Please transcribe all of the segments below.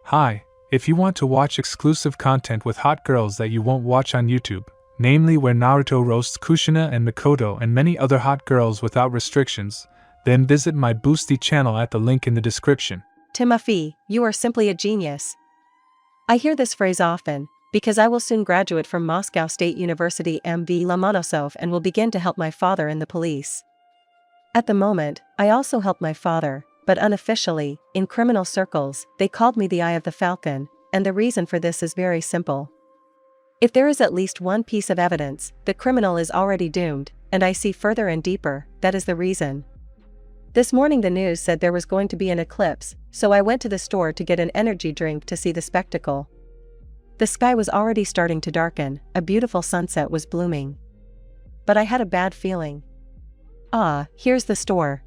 Hi, if you want to watch exclusive content with hot girls that you won't watch on YouTube, namely where Naruto roasts Kushina and Mikoto and many other hot girls without restrictions, then visit my Boosty channel at the link in the description. Timothy, you are simply a genius. I hear this phrase often, because I will soon graduate from Moscow State University MV Lomonosov and will begin to help my father in the police. At the moment, I also help my father, but unofficially, in criminal circles, they called me the Eye of the Falcon, and the reason for this is very simple. If there is at least one piece of evidence, the criminal is already doomed, and I see further and deeper, that is the reason. This morning the news said there was going to be an eclipse, so I went to the store to get an energy drink to see the spectacle. The sky was already starting to darken, a beautiful sunset was blooming. But I had a bad feeling. Ah, here's the store.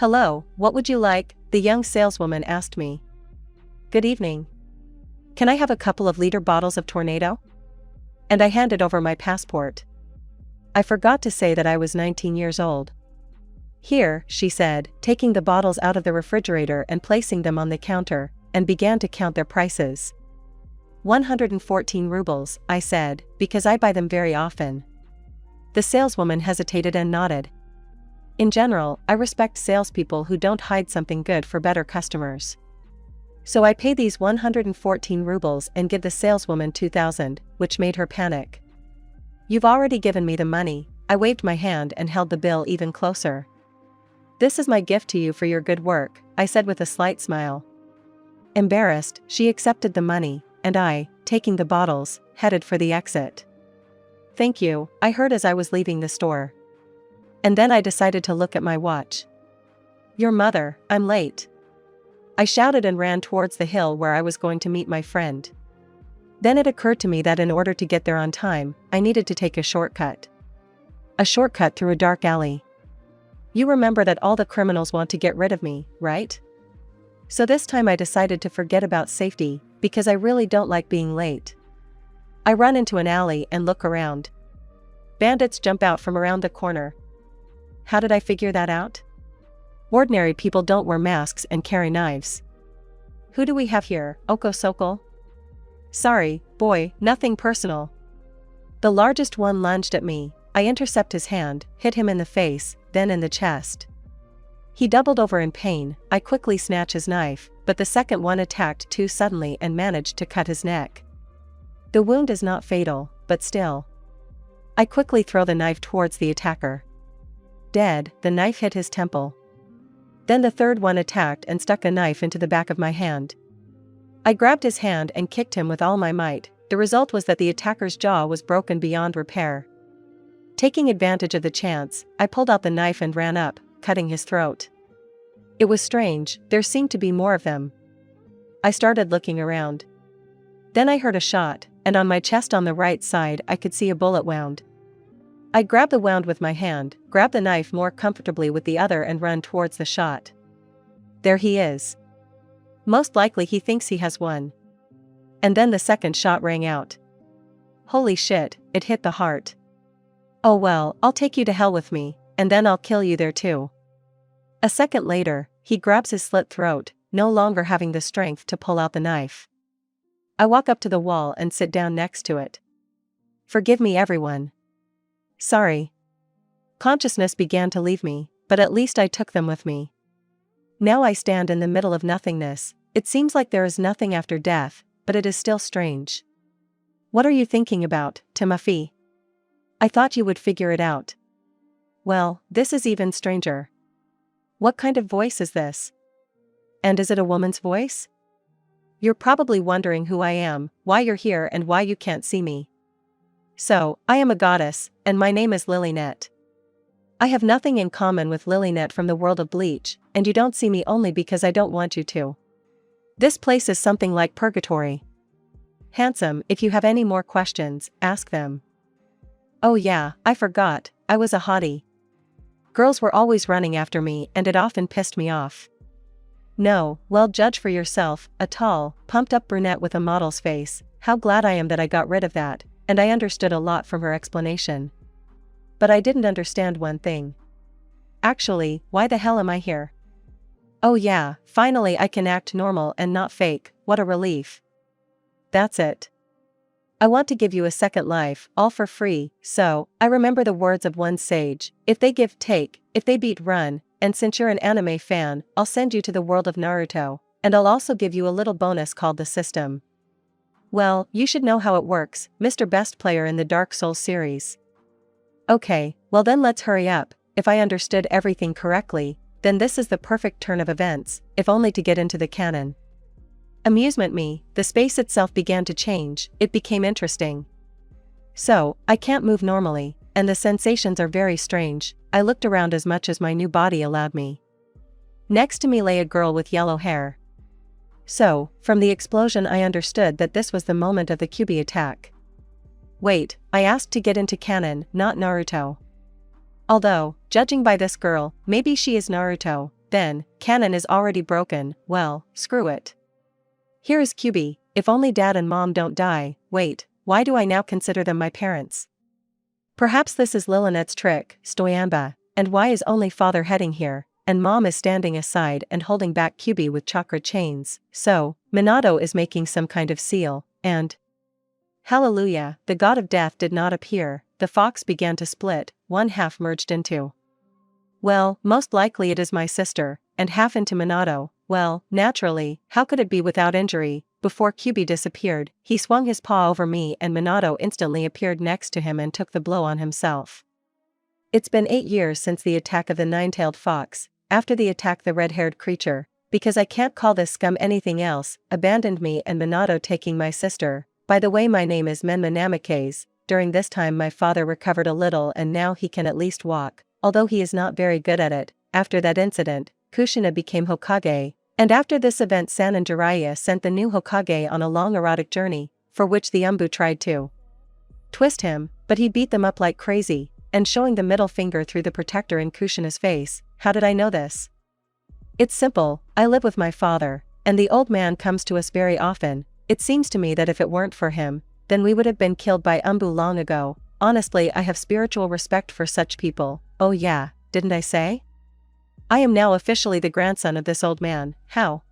Hello, what would you like? The young saleswoman asked me. Good evening. Can I have a couple of liter bottles of Tornado? And I handed over my passport. I forgot to say that I was 19 years old. Here, she said, taking the bottles out of the refrigerator and placing them on the counter, and began to count their prices. 114 rubles, I said, because I buy them very often. The saleswoman hesitated and nodded. In general, I respect salespeople who don't hide something good for better customers. So I pay these 114 rubles and give the saleswoman 2,000, which made her panic. You've already given me the money, I waved my hand and held the bill even closer. This is my gift to you for your good work, I said with a slight smile. Embarrassed, she accepted the money, and I, taking the bottles, headed for the exit. Thank you, I heard as I was leaving the store. And then I decided to look at my watch. Your mother, I'm late. I shouted and ran towards the hill where I was going to meet my friend. Then it occurred to me that in order to get there on time, I needed to take a shortcut. A shortcut through a dark alley. You remember that all the criminals want to get rid of me, right? So this time I decided to forget about safety, because I really don't like being late. I run into an alley and look around. Bandits jump out from around the corner. How did I figure that out? Ordinary people don't wear masks and carry knives. Who do we have here, Oko Sokol? Sorry, boy, nothing personal. The largest one lunged at me. I intercept his hand, hit him in the face, then in the chest. He doubled over in pain. I quickly snatch his knife, but the second one attacked too suddenly and managed to cut his neck. The wound is not fatal, but still. I quickly throw the knife towards the attacker. Dead, the knife hit his temple. Then the third one attacked and stuck a knife into the back of my hand. I grabbed his hand and kicked him with all my might. The result was that the attacker's jaw was broken beyond repair. Taking advantage of the chance, I pulled out the knife and ran up, cutting his throat. It was strange, there seemed to be more of them. I started looking around. Then I heard a shot, and on my chest on the right side I could see a bullet wound. I grabbed the wound with my hand, grabbed the knife more comfortably with the other and run towards the shot. There he is. Most likely he thinks he has won. And then the second shot rang out. Holy shit, it hit the heart. Oh well, I'll take you to hell with me, and then I'll kill you there too. A second later, he grabs his slit throat, no longer having the strength to pull out the knife. I walk up to the wall and sit down next to it. Forgive me everyone. Sorry. Consciousness began to leave me, but at least I took them with me. Now I stand in the middle of nothingness. It seems like there is nothing after death, but it is still strange. What are you thinking about, Timothy? I thought you would figure it out. Well, this is even stranger. What kind of voice is this? And is it a woman's voice? You're probably wondering who I am, why you're here and why you can't see me. So, I am a goddess, and my name is Lilynet. I have nothing in common with Lilynet from the world of Bleach, and you don't see me only because I don't want you to. This place is something like purgatory. Handsome, if you have any more questions, ask them. Oh yeah, I forgot, I was a hottie. Girls were always running after me and it often pissed me off. No, well judge for yourself, a tall, pumped-up brunette with a model's face. How glad I am that I got rid of that, and I understood a lot from her explanation. But I didn't understand one thing. Actually, why the hell am I here? Oh yeah, finally I can act normal and not fake, what a relief. That's it. I want to give you a second life, all for free, so, I remember the words of one sage, if they give take, if they beat run, and since you're an anime fan, I'll send you to the world of Naruto, and I'll also give you a little bonus called the system. Well, you should know how it works, Mr. Best Player in the Dark Souls series. Okay, well then let's hurry up, if I understood everything correctly, then this is the perfect turn of events, if only to get into the canon. Amusement me, the space itself began to change, it became interesting. So, I can't move normally, and the sensations are very strange. I looked around as much as my new body allowed me. Next to me lay a girl with yellow hair. So, from the explosion I understood that this was the moment of the Kyuubi attack. Wait, I asked to get into canon, not Naruto. Although, judging by this girl, maybe she is Naruto, then, canon is already broken, well, screw it. Here is Kyuubi, if only dad and mom don't die. Wait, why do I now consider them my parents? Perhaps this is Lillinette's trick, Stoyamba, and why is only father heading here, and mom is standing aside and holding back Kyuubi with chakra chains, so, Minato is making some kind of seal, and… Hallelujah, the god of death did not appear, the fox began to split, one half merged into… Well, most likely it is my sister, and half into Minato. Well, naturally, how could it be without injury? Before Kyuubi disappeared, he swung his paw over me and Minato instantly appeared next to him and took the blow on himself. It's been 8 years since the attack of the nine-tailed fox, after the attack the red-haired creature, because I can't call this scum anything else, abandoned me and Minato taking my sister. By the way, my name is Menma Namikaze. During this time my father recovered a little and now he can at least walk, although he is not very good at it. After that incident, Kushina became Hokage. And after this event San and Jiraiya sent the new Hokage on a long erotic journey, for which the Umbu tried to twist him, but he beat them up like crazy, and showing the middle finger through the protector in Kushina's face. How did I know this? It's simple, I live with my father, and the old man comes to us very often. It seems to me that if it weren't for him, then we would have been killed by Umbu long ago. Honestly, I have spiritual respect for such people. Oh yeah, didn't I say? I am now officially the grandson of this old man. How?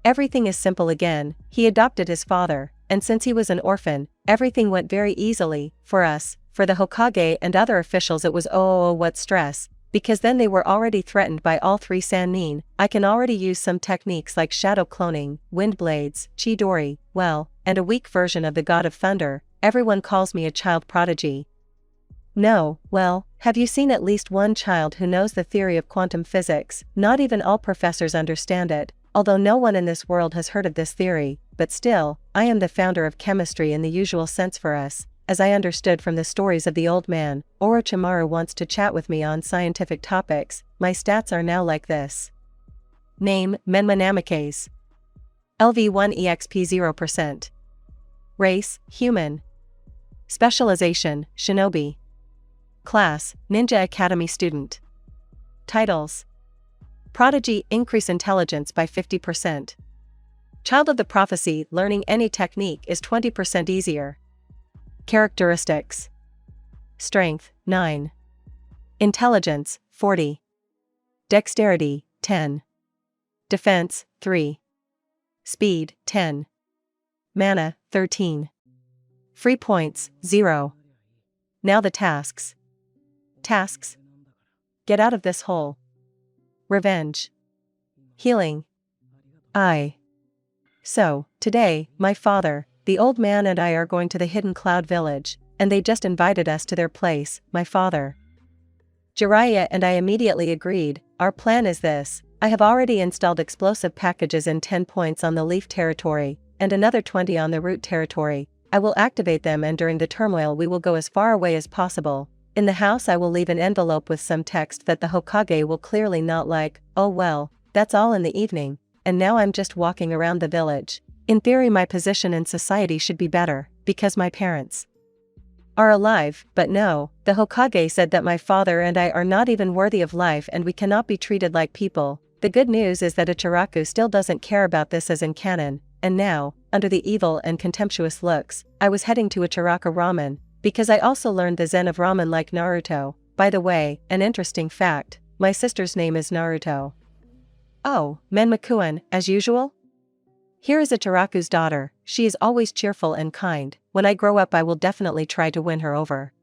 Everything is simple again. He adopted his father, and since he was an orphan, everything went very easily, for us, for the Hokage and other officials it was what stress, because then they were already threatened by all 3 Sannin. I can already use some techniques like shadow cloning, wind blades, Chidori, well, and a weak version of the god of thunder. Everyone calls me a child prodigy. No, well, have you seen at least one child who knows the theory of quantum physics? Not even all professors understand it, although no one in this world has heard of this theory, but still, I am the founder of chemistry in the usual sense for us, as I understood from the stories of the old man. Orochimaru wants to chat with me on scientific topics. My stats are now like this. Name, Menma Namikaze. LV1 EXP 0%. Race, human. Specialization, shinobi. Class, Ninja Academy student. Titles. Prodigy, increase intelligence by 50%. Child of the prophecy, learning any technique is 20% easier. Characteristics. Strength, 9. Intelligence, 40. Dexterity, 10. Defense, 3. Speed, 10. Mana, 13. Free points, 0. Now the tasks. Tasks. Get out of this hole. Revenge. Healing. So, today, my father, the old man and I are going to the Hidden Cloud Village, and they just invited us to their place, my father. Jiraiya and I immediately agreed. Our plan is this. I have already installed explosive packages in 10 points on the Leaf territory, and another 20 on the Root territory. I will activate them and during the turmoil we will go as far away as possible. In the house I will leave an envelope with some text that the Hokage will clearly not like. Oh well, that's all in the evening, and now I'm just walking around the village. In theory my position in society should be better, because my parents are alive, but no, the Hokage said that my father and I are not even worthy of life and we cannot be treated like people. The good news is that Ichiraku still doesn't care about this as in canon, and now, under the evil and contemptuous looks, I was heading to Ichiraku Ramen, because I also learned the zen of ramen like Naruto. By the way, an interesting fact, my sister's name is Naruto. Oh, Menma-kun, as usual? Here is Itaraku's daughter, she is always cheerful and kind. When I grow up I will definitely try to win her over.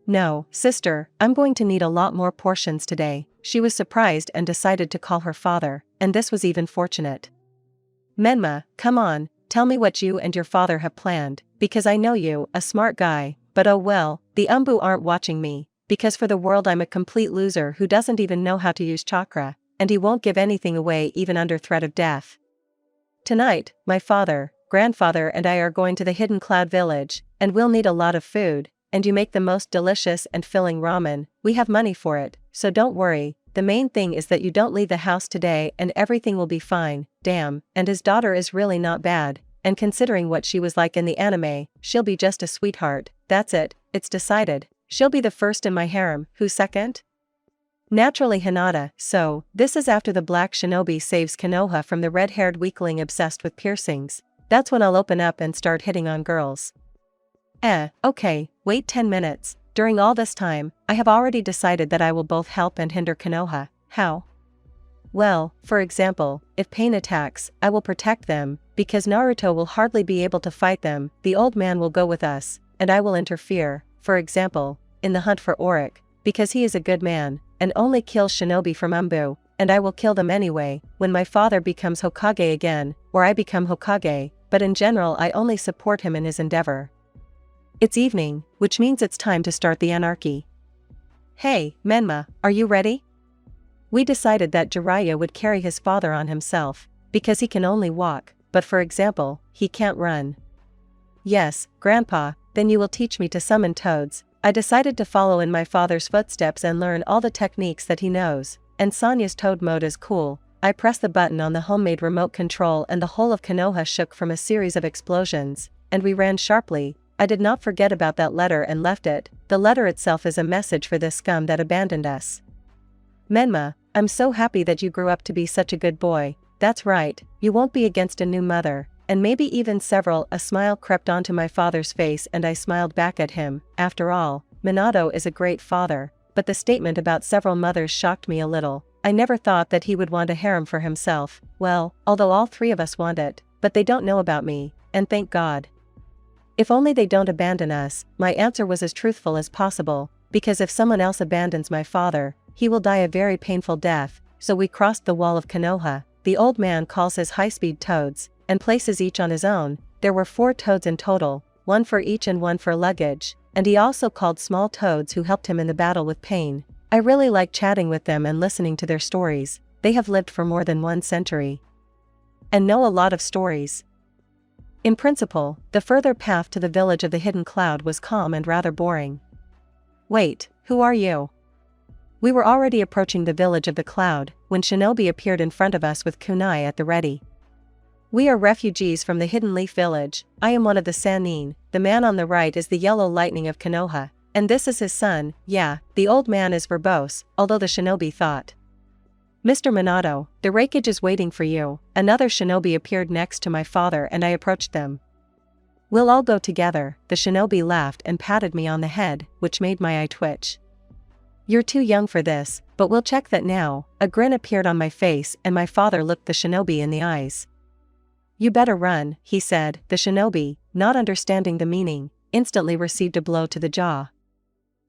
No, sister, I'm going to need a lot more portions today. She was surprised and decided to call her father, and this was even fortunate. Menma, come on, tell me what you and your father have planned, because I know you, a smart guy, but oh well, the Umbu aren't watching me, because for the world I'm a complete loser who doesn't even know how to use chakra, and he won't give anything away even under threat of death. Tonight, my father, grandfather and I are going to the Hidden Cloud Village, and we'll need a lot of food, and you make the most delicious and filling ramen, we have money for it, so don't worry, the main thing is that you don't leave the house today and everything will be fine. Damn, and his daughter is really not bad, and considering what she was like in the anime, she'll be just a sweetheart. That's it, it's decided, she'll be the first in my harem. Who's second? Naturally Hinata. So, this is after the black shinobi saves Konoha from the red-haired weakling obsessed with piercings. That's when I'll open up and start hitting on girls. Okay, wait 10 minutes. During all this time, I have already decided that I will both help and hinder Konoha. How? Well, for example, if pain attacks, I will protect them, because Naruto will hardly be able to fight them, the old man will go with us, and I will interfere, for example, in the hunt for Auric, because he is a good man, and only kills shinobi from Umbu, and I will kill them anyway, when my father becomes Hokage again, or I become Hokage, but in general I only support him in his endeavor. It's evening, which means it's time to start the anarchy. Hey, Menma, are you ready? We decided that Jiraiya would carry his father on himself, because he can only walk, but for example, he can't run. Yes, Grandpa, then you will teach me to summon toads. I decided to follow in my father's footsteps and learn all the techniques that he knows, and Sonya's toad mode is cool. I pressed the button on the homemade remote control and the whole of Konoha shook from a series of explosions, and we ran sharply. I did not forget about that letter and left it. The letter itself is a message for this scum that abandoned us. Menma, I'm so happy that you grew up to be such a good boy. That's right, you won't be against a new mother, and maybe even several. A smile crept onto my father's face and I smiled back at him. After all, Minato is a great father, but the statement about several mothers shocked me a little. I never thought that he would want a harem for himself. Well, although all three of us want it, but they don't know about me, and thank God. If only they don't abandon us. My answer was as truthful as possible, because if someone else abandons my father, he will die a very painful death. So we crossed the wall of Konoha. The old man calls his high-speed toads, and places each on his own. There were 4 toads in total, 1 for each and 1 for luggage, and he also called small toads who helped him in the battle with pain. I really like chatting with them and listening to their stories. They have lived for more than 1 century. And know a lot of stories. In principle, the further path to the village of the Hidden Cloud was calm and rather boring. Wait, who are you? We were already approaching the village of the cloud, when Shinobi appeared in front of us with kunai at the ready. We are refugees from the Hidden Leaf Village. I am one of the Sannin. The man on the right is the Yellow Lightning of Konoha, and this is his son. Yeah, the old man is verbose, although the shinobi thought. Mr. Minato, the raikage is waiting for you. Another shinobi appeared next to my father and I approached them. We'll all go together. The shinobi laughed and patted me on the head, which made my eye twitch. You're too young for this, but we'll check that now. A grin appeared on my face and my father looked the shinobi in the eyes. You better run, he said. The shinobi, not understanding the meaning, instantly received a blow to the jaw.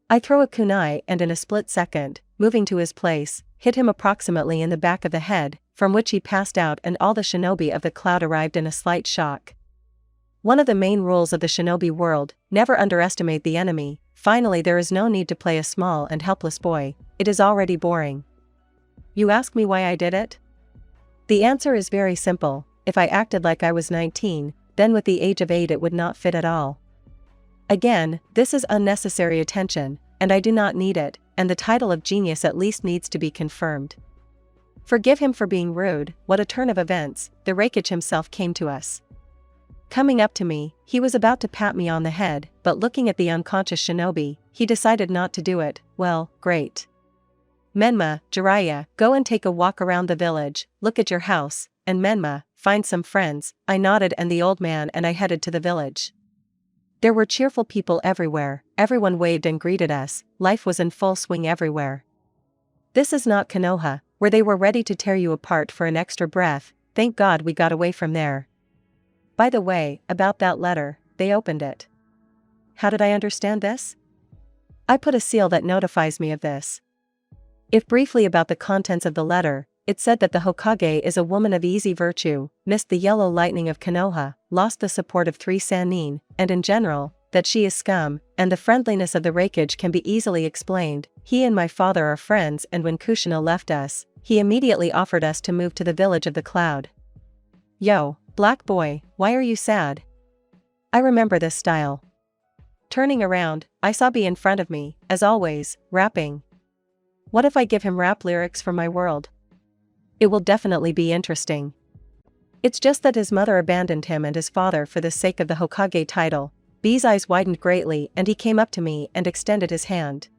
I throw a kunai and in a split second, moving to his place, hit him approximately in the back of the head, from which he passed out and all the shinobi of the cloud arrived in a slight shock. One of the main rules of the shinobi world, never underestimate the enemy. Finally, there is no need to play a small and helpless boy. It is already boring. You ask me why I did it? The answer is very simple. If I acted like I was 19, then with the age of 8 it would not fit at all. Again, this is unnecessary attention, and I do not need it, and the title of genius at least needs to be confirmed. Forgive him for being rude. What a turn of events. The raikage himself came to us. Coming up to me, he was about to pat me on the head, but looking at the unconscious shinobi, he decided not to do it. Well, great. Menma, Jiraiya, go and take a walk around the village, look at your house, and Menma, find some friends. I nodded and the old man and I headed to the village. There were cheerful people everywhere, everyone waved and greeted us, life was in full swing everywhere. This is not Konoha, where they were ready to tear you apart for an extra breath. Thank God we got away from there. By the way, about that letter, they opened it. How did I understand this? I put a seal that notifies me of this. If briefly about the contents of the letter, it said that the Hokage is a woman of easy virtue, missed the yellow lightning of Konoha, lost the support of 3 Sannin, and in general, that she is scum, and the friendliness of the Raikage can be easily explained. He and my father are friends, and when Kushina left us, he immediately offered us to move to the village of the cloud. Yo, black boy, why are you sad? I remember this style. Turning around, I saw B in front of me, as always, rapping. What if I give him rap lyrics for my world? It will definitely be interesting. It's just that his mother abandoned him and his father for the sake of the Hokage title. B's eyes widened greatly and he came up to me and extended his hand.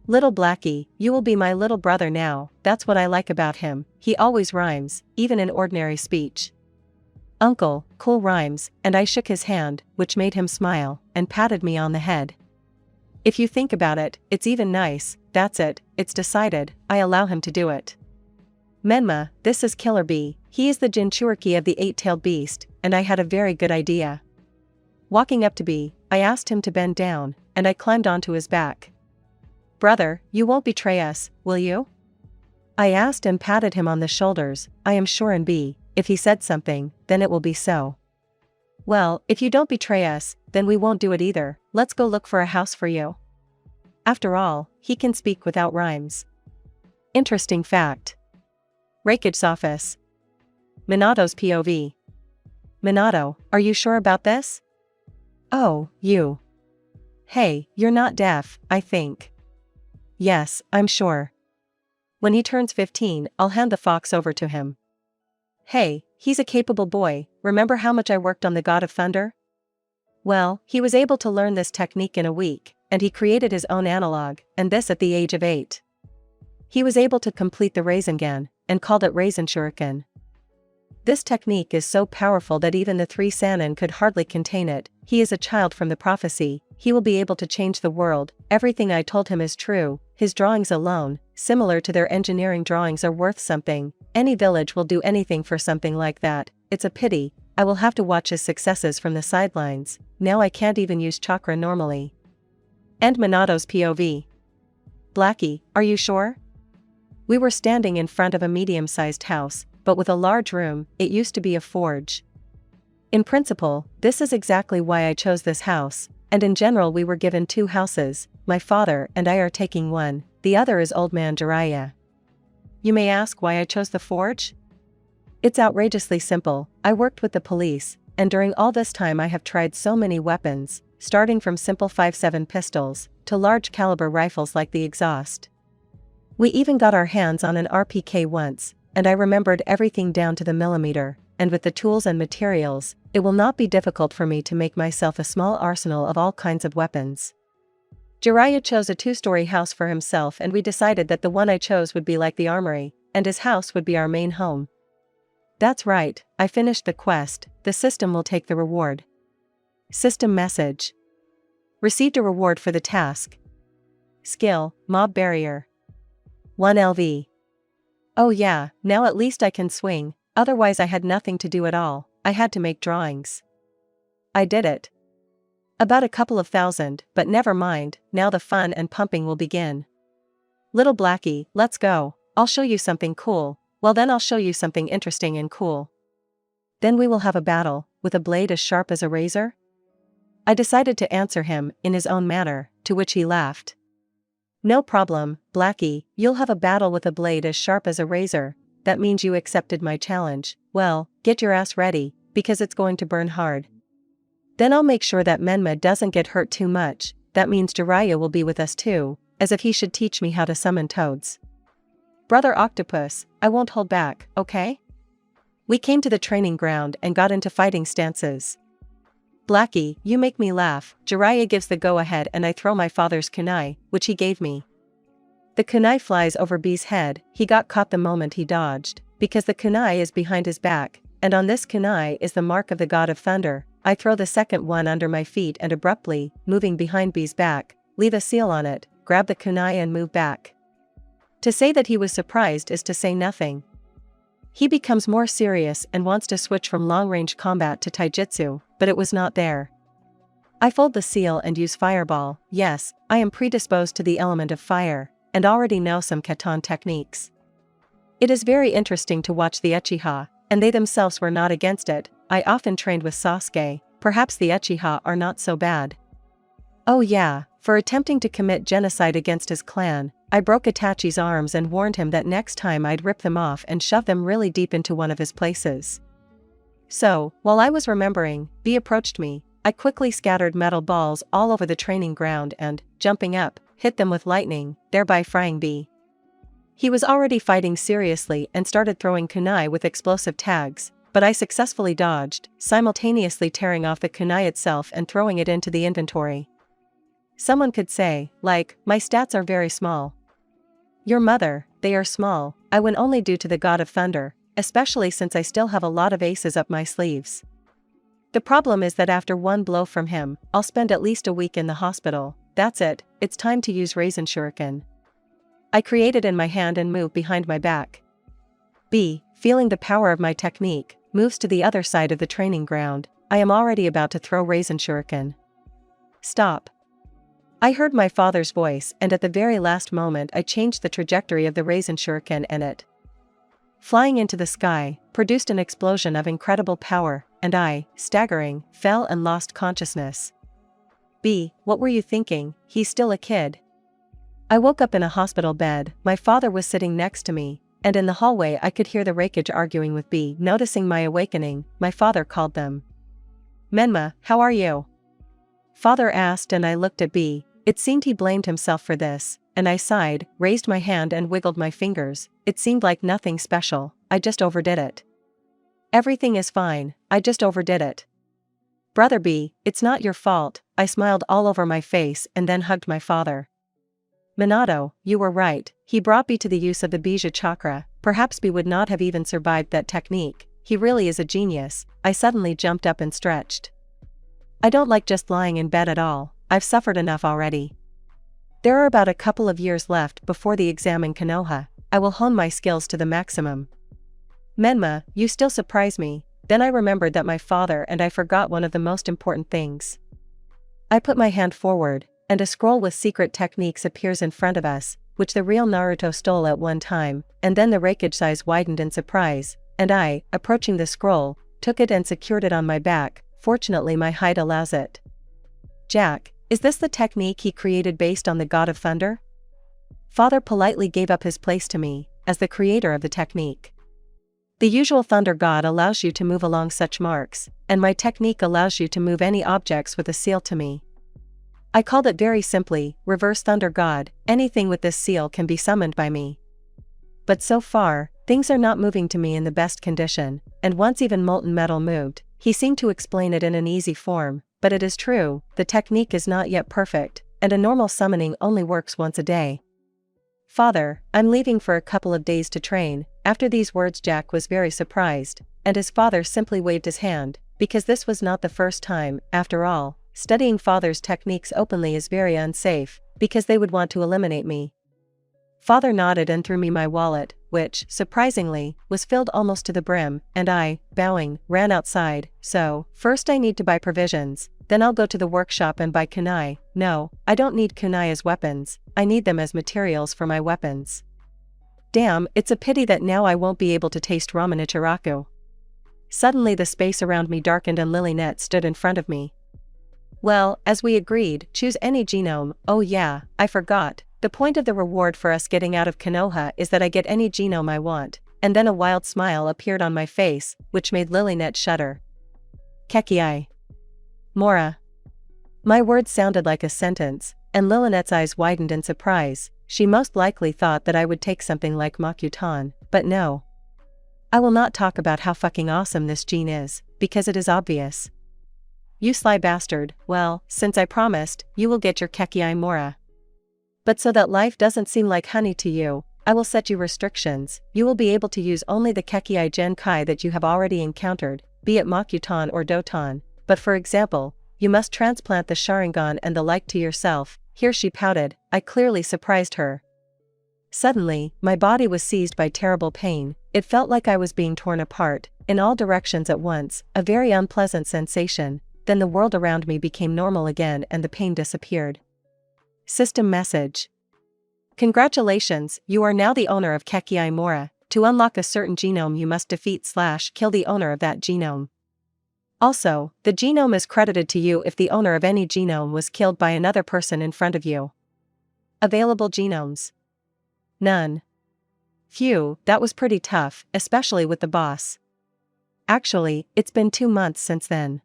Little Blackie, you will be my little brother now. That's what I like about him, he always rhymes, even in ordinary speech. Uncle, cool rhymes, and I shook his hand, which made him smile, and patted me on the head. If you think about it, it's even nice. That's it, it's decided, I allow him to do it. Menma, this is Killer B, he is the Jinchuriki of the 8-tailed beast, and I had a very good idea. Walking up to B, I asked him to bend down, and I climbed onto his back. Brother, you won't betray us, will you? I asked and patted him on the shoulders. I am sure in B, if he said something, then it will be so. Well, if you don't betray us, then we won't do it either. Let's go look for a house for you. After all, he can speak without rhymes. Interesting fact. Raikage's office. Minato's POV. Minato, are you sure about this? Oh, you. Hey, you're not deaf, I think. Yes, I'm sure. When he turns 15, I'll hand the fox over to him. Hey, he's a capable boy. Remember how much I worked on the God of Thunder? Well, he was able to learn this technique in a week, and he created his own analog, and this at the age of 8. He was able to complete the Rasengan, and called it Rasen Shuriken. This technique is so powerful that even the 3 Sannin could hardly contain it. He is a child from the prophecy, he will be able to change the world. Everything I told him is true. His drawings alone, similar to their engineering drawings, are worth something. Any village will do anything for something like that. It's a pity, I will have to watch his successes from the sidelines. Now I can't even use chakra normally. And Minato's POV. Blackie, are you sure? We were standing in front of a medium-sized house, but with a large room. It used to be a forge. In principle, this is exactly why I chose this house, and in general we were given 2 houses. My father and I are taking one, the other is Old Man Jiraiya. You may ask why I chose the forge? It's outrageously simple. I worked with the police, and during all this time I have tried so many weapons, starting from simple 5.7 pistols, to large caliber rifles like the exhaust. We even got our hands on an RPK once, and I remembered everything down to the millimeter, and with the tools and materials, it will not be difficult for me to make myself a small arsenal of all kinds of weapons. Jiraiya chose a 2-story house for himself, and we decided that the one I chose would be like the armory, and his house would be our main home. That's right, I finished the quest. The system will take the reward. System message. Received a reward for the task. Skill, Mob Barrier. 1 LV. Oh yeah, now at least I can swing, otherwise I had nothing to do at all. I had to make drawings. I did it. About a couple of thousand, but never mind, now the fun and pumping will begin. Little Blackie, let's go. I'll show you something cool. Well then I'll show you something interesting and cool. Then we will have a battle, with a blade as sharp as a razor? I decided to answer him, in his own manner, to which he laughed. No problem, Blackie, you'll have a battle with a blade as sharp as a razor. That means you accepted my challenge. Well, get your ass ready, because it's going to burn hard. Then I'll make sure that Menma doesn't get hurt too much. That means Jiraiya will be with us too, as if he should teach me how to summon toads. Brother Octopus, I won't hold back, okay? We came to the training ground and got into fighting stances. Blackie, you make me laugh. Jiraiya gives the go-ahead and I throw my father's kunai, which he gave me. The kunai flies over B's head. He got caught the moment he dodged, because the kunai is behind his back, and on this kunai is the mark of the God of Thunder. I throw the second one under my feet and abruptly, moving behind B's back, leave a seal on it, grab the kunai and move back. To say that he was surprised is to say nothing. He becomes more serious and wants to switch from long-range combat to taijutsu, but it was not there. I fold the seal and use fireball. Yes, I am predisposed to the element of fire, and already know some katan techniques. It is very interesting to watch the Uchiha, and they themselves were not against it. I often trained with Sasuke, perhaps the Uchiha are not so bad. Oh yeah, for attempting to commit genocide against his clan, I broke Itachi's arms and warned him that next time I'd rip them off and shove them really deep into one of his places. So, while I was remembering, B approached me. I quickly scattered metal balls all over the training ground and, jumping up, hit them with lightning, thereby frying B. He was already fighting seriously and started throwing kunai with explosive tags, but I successfully dodged, simultaneously tearing off the kunai itself and throwing it into the inventory. Someone could say, like, my stats are very small. Your mother, they are small. I win only due to the god of thunder, especially since I still have a lot of aces up my sleeves. The problem is that after one blow from him, I'll spend at least a week in the hospital. That's it, it's time to use Raisin Shuriken. I create it in my hand and move behind my back. B, feeling the power of my technique, moves to the other side of the training ground. I am already about to throw Raisin Shuriken. Stop. I heard my father's voice, and at the very last moment I changed the trajectory of the Raisin Shuriken and it, flying into the sky, produced an explosion of incredible power, and I, staggering, fell and lost consciousness. B, what were you thinking? He's still a kid. I woke up in a hospital bed. My father was sitting next to me, and in the hallway I could hear the Raikage arguing with B. Noticing my awakening, my father called them. Menma, how are you? Father asked, and I looked at B. It seemed he blamed himself for this, and I sighed, raised my hand and wiggled my fingers. It seemed like nothing special, I just overdid it. Everything is fine, I just overdid it. Brother B, it's not your fault. I smiled all over my face and then hugged my father. Minato, you were right, he brought B to the use of the Bija chakra. Perhaps B would not have even survived that technique. He really is a genius. I suddenly jumped up and stretched. I don't like just lying in bed at all. I've suffered enough already. There are about a couple of years left before the exam in Konoha. I will hone my skills to the maximum. Menma, you still surprise me. Then I remembered that my father and I forgot one of the most important things. I put my hand forward, and a scroll with secret techniques appears in front of us, which the real Naruto stole at one time, and then the Raikage's eyes widened in surprise, and I, approaching the scroll, took it and secured it on my back. Fortunately my height allows it. Jack, is this the technique he created based on the God of Thunder? Father politely gave up his place to me, as the creator of the technique. The usual Thunder God allows you to move along such marks, and my technique allows you to move any objects with a seal to me. I called it very simply, Reverse Thunder God. Anything with this seal can be summoned by me. But so far, things are not moving to me in the best condition, and once even molten metal moved. He seemed to explain it in an easy form, but it is true, the technique is not yet perfect, and a normal summoning only works once a day. Father, I'm leaving for a couple of days to train. After these words Jack was very surprised, and his father simply waved his hand, because this was not the first time. After all, studying father's techniques openly is very unsafe, because they would want to eliminate me. Father nodded and threw me my wallet, which, surprisingly, was filled almost to the brim, and I, bowing, ran outside. So, first I need to buy provisions, then I'll go to the workshop and buy kunai. No, I don't need kunai as weapons, I need them as materials for my weapons. Damn, it's a pity that now I won't be able to taste ramen ichiraku. Suddenly the space around me darkened and Lilynet stood in front of me. Well, as we agreed, choose any genome. Oh yeah, I forgot. The point of the reward for us getting out of Konoha is that I get any genome I want, and then a wild smile appeared on my face, which made Lilynet shudder. Kekiai. Mora. My words sounded like a sentence, and Lilynet's eyes widened in surprise. She most likely thought that I would take something like Makutan, but no. I will not talk about how fucking awesome this gene is, because it is obvious. You sly bastard, well, since I promised, you will get your Kekiai Mora. But so that life doesn't seem like honey to you, I will set you restrictions. You will be able to use only the Kekiai Genkai that you have already encountered, be it Makutan or Doton. But for example, you must transplant the Sharingan and the like to yourself. Here she pouted. I clearly surprised her. Suddenly, my body was seized by terrible pain. It felt like I was being torn apart, in all directions at once, a very unpleasant sensation. Then the world around me became normal again and the pain disappeared. System message. Congratulations, you are now the owner of Kekii Mora. To unlock a certain genome you must defeat/kill the owner of that genome. Also, the genome is credited to you if the owner of any genome was killed by another person in front of you. Available genomes. None. Phew, that was pretty tough, especially with the boss. Actually, it's been 2 months since then.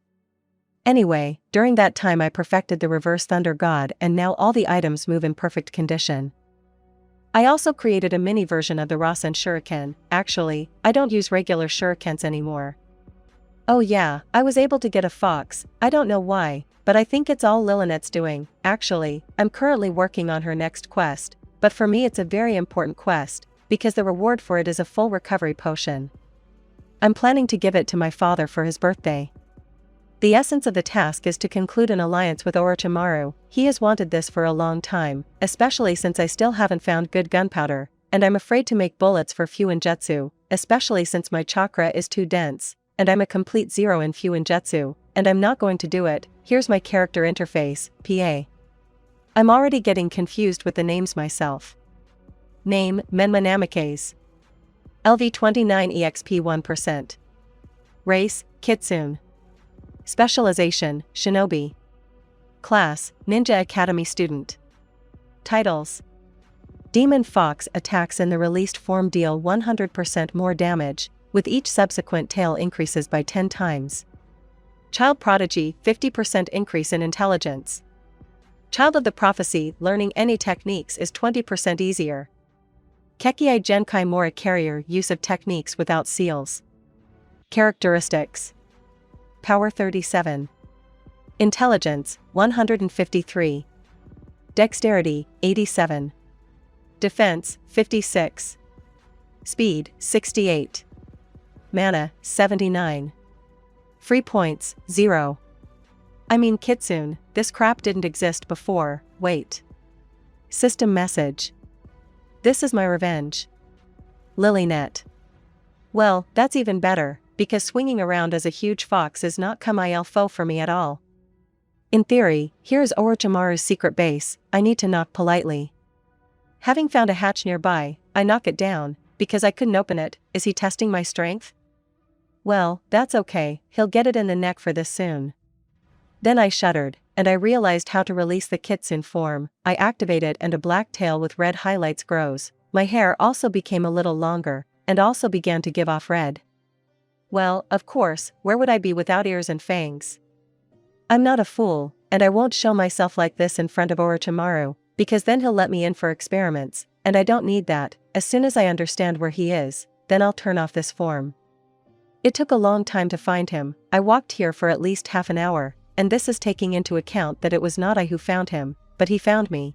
Anyway, during that time I perfected the reverse thunder god and now all the items move in perfect condition. I also created a mini version of the Rasen shuriken. Actually, I don't use regular shurikens anymore. Oh yeah, I was able to get a fox, I don't know why, but I think it's all Lillinette's doing. Actually, I'm currently working on her next quest, but for me it's a very important quest, because the reward for it is a full recovery potion. I'm planning to give it to my father for his birthday. The essence of the task is to conclude an alliance with Orochimaru. He has wanted this for a long time, especially since I still haven't found good gunpowder, and I'm afraid to make bullets for Fuinjutsu, especially since my chakra is too dense, and I'm a complete zero in Fuinjutsu, and I'm not going to do it. Here's my character interface, PA. I'm already getting confused with the names myself. Name, Menma Namikaze. LV29 EXP 1%. Race, Kitsune. Specialization, Shinobi. Class, Ninja Academy student. Titles. Demon Fox attacks in the released form deal 100% more damage, with each subsequent tail increases by 10 times. Child Prodigy, 50% increase in intelligence. Child of the Prophecy, learning any techniques is 20% easier. Kekii Genkai Mora Carrier, use of techniques without seals. Characteristics. Power 37. Intelligence, 153. Dexterity, 87. Defense, 56. Speed, 68. Mana, 79. Free points, 0. I mean Kitsune, this crap didn't exist before, wait. System message. This is my revenge. Lilynet. Well, that's even better, because swinging around as a huge fox is not come foe for me at all. In theory, here is Orochimaru's secret base. I need to knock politely. Having found a hatch nearby, I knock it down, because I couldn't open it. Is he testing my strength? Well, that's okay, he'll get it in the neck for this soon. Then I shuddered, and I realized how to release the Kitsune form. I activate it and a black tail with red highlights grows. My hair also became a little longer, and also began to give off red. Well, of course, where would I be without ears and fangs? I'm not a fool, and I won't show myself like this in front of Orochimaru, because then he'll let me in for experiments, and I don't need that. As soon as I understand where he is, then I'll turn off this form. It took a long time to find him. I walked here for at least half an hour, and this is taking into account that it was not I who found him, but he found me.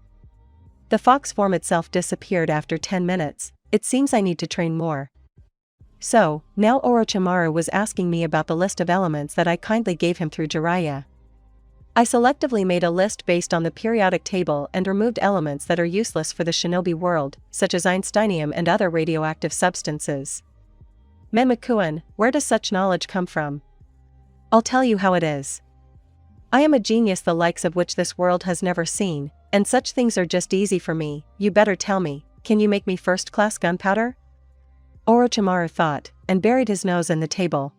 The fox form itself disappeared after 10 minutes. It seems I need to train more. So, now Orochimaru was asking me about the list of elements that I kindly gave him through Jiraiya. I selectively made a list based on the periodic table and removed elements that are useless for the shinobi world, such as Einsteinium and other radioactive substances. Menmakuan, where does such knowledge come from? I'll tell you how it is. I am a genius the likes of which this world has never seen, and such things are just easy for me. You better tell me, can you make me first-class gunpowder? Orochimaru thought, and buried his nose in the table.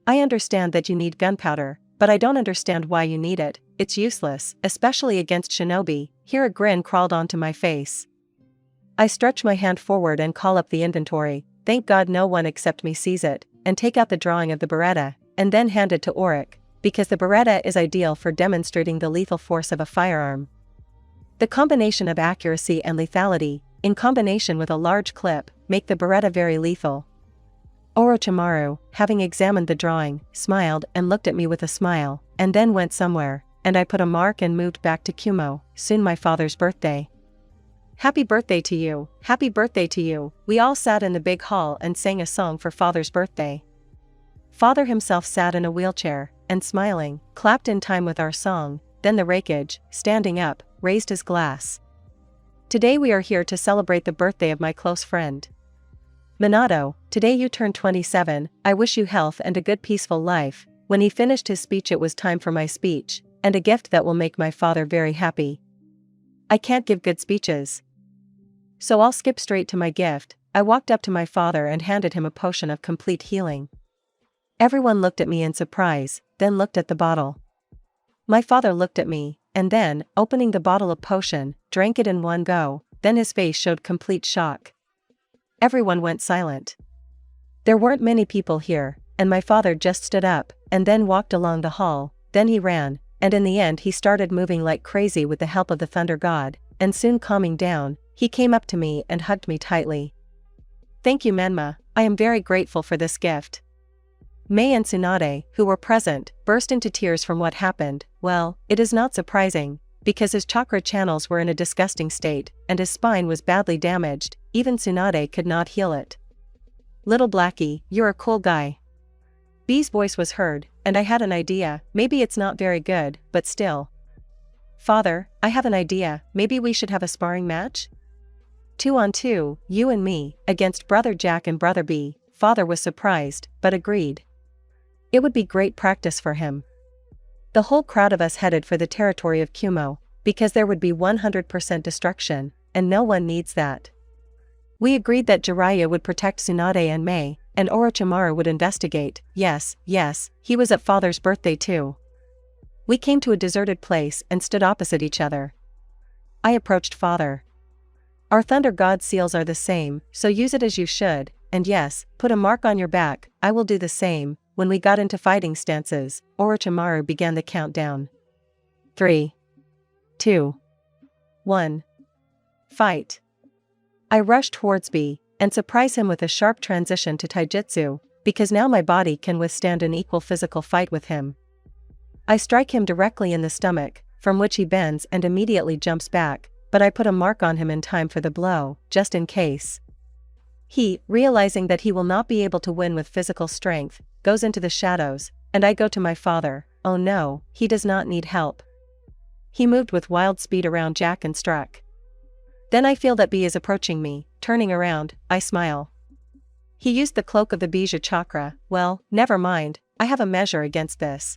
I understand that you need gunpowder, but I don't understand why you need it. It's useless, especially against shinobi. Here a grin crawled onto my face. I stretch my hand forward and call up the inventory. Thank God no one except me sees it, and take out the drawing of the Beretta, and then hand it to Auric, because the Beretta is ideal for demonstrating the lethal force of a firearm. The combination of accuracy and lethality, in combination with a large clip, make the Beretta very lethal. Orochimaru, having examined the drawing, smiled and looked at me with a smile, and then went somewhere, and I put a mark and moved back to Kumo. Soon my father's birthday. Happy birthday to you, happy birthday to you. We all sat in the big hall and sang a song for father's birthday. Father himself sat in a wheelchair, and smiling, clapped in time with our song. Then the Raikage, standing up, raised his glass. Today we are here to celebrate the birthday of my close friend. Minato, today you turned 27, I wish you health and a good peaceful life. When he finished his speech it was time for my speech, and a gift that will make my father very happy. I can't give good speeches, so I'll skip straight to my gift. I walked up to my father and handed him a potion of complete healing. Everyone looked at me in surprise, then looked at the bottle. My father looked at me, and then, opening the bottle of potion, drank it in one go, then his face showed complete shock. Everyone went silent. There weren't many people here, and my father just stood up, and then walked along the hall, then he ran, and in the end he started moving like crazy with the help of the Thunder God, and soon calming down, he came up to me and hugged me tightly. Thank you Menma, I am very grateful for this gift. Mei and Tsunade, who were present, burst into tears from what happened. Well, it is not surprising, because his chakra channels were in a disgusting state, and his spine was badly damaged, even Tsunade could not heal it. Little Blackie, you're a cool guy. B's voice was heard, and I had an idea, maybe it's not very good, but still. Father, I have an idea, maybe we should have a sparring match? 2-on-2, you and me, against Brother Jack and Brother B. Father was surprised, but agreed. It would be great practice for him. The whole crowd of us headed for the territory of Kumo, because there would be 100% destruction, and no one needs that. We agreed that Jiraiya would protect Tsunade and Mei, and Orochimaru would investigate. Yes, he was at Father's birthday too. We came to a deserted place and stood opposite each other. I approached Father. Our Thunder God seals are the same, so use it as you should, and yes, put a mark on your back, I will do the same. When we got into fighting stances, Orochimaru began the countdown. 3, 2, 1. Fight. I rushed towards B, and surprise him with a sharp transition to taijutsu, because now my body can withstand an equal physical fight with him. I strike him directly in the stomach, from which he bends and immediately jumps back, but I put a mark on him in time for the blow, just in case. He, realizing that he will not be able to win with physical strength, goes into the shadows, and I go to my father. Oh no, he does not need help. He moved with wild speed around Jack and struck. Then I feel that B is approaching me. Turning around, I smile. He used the cloak of the Bija chakra. Well, never mind, I have a measure against this.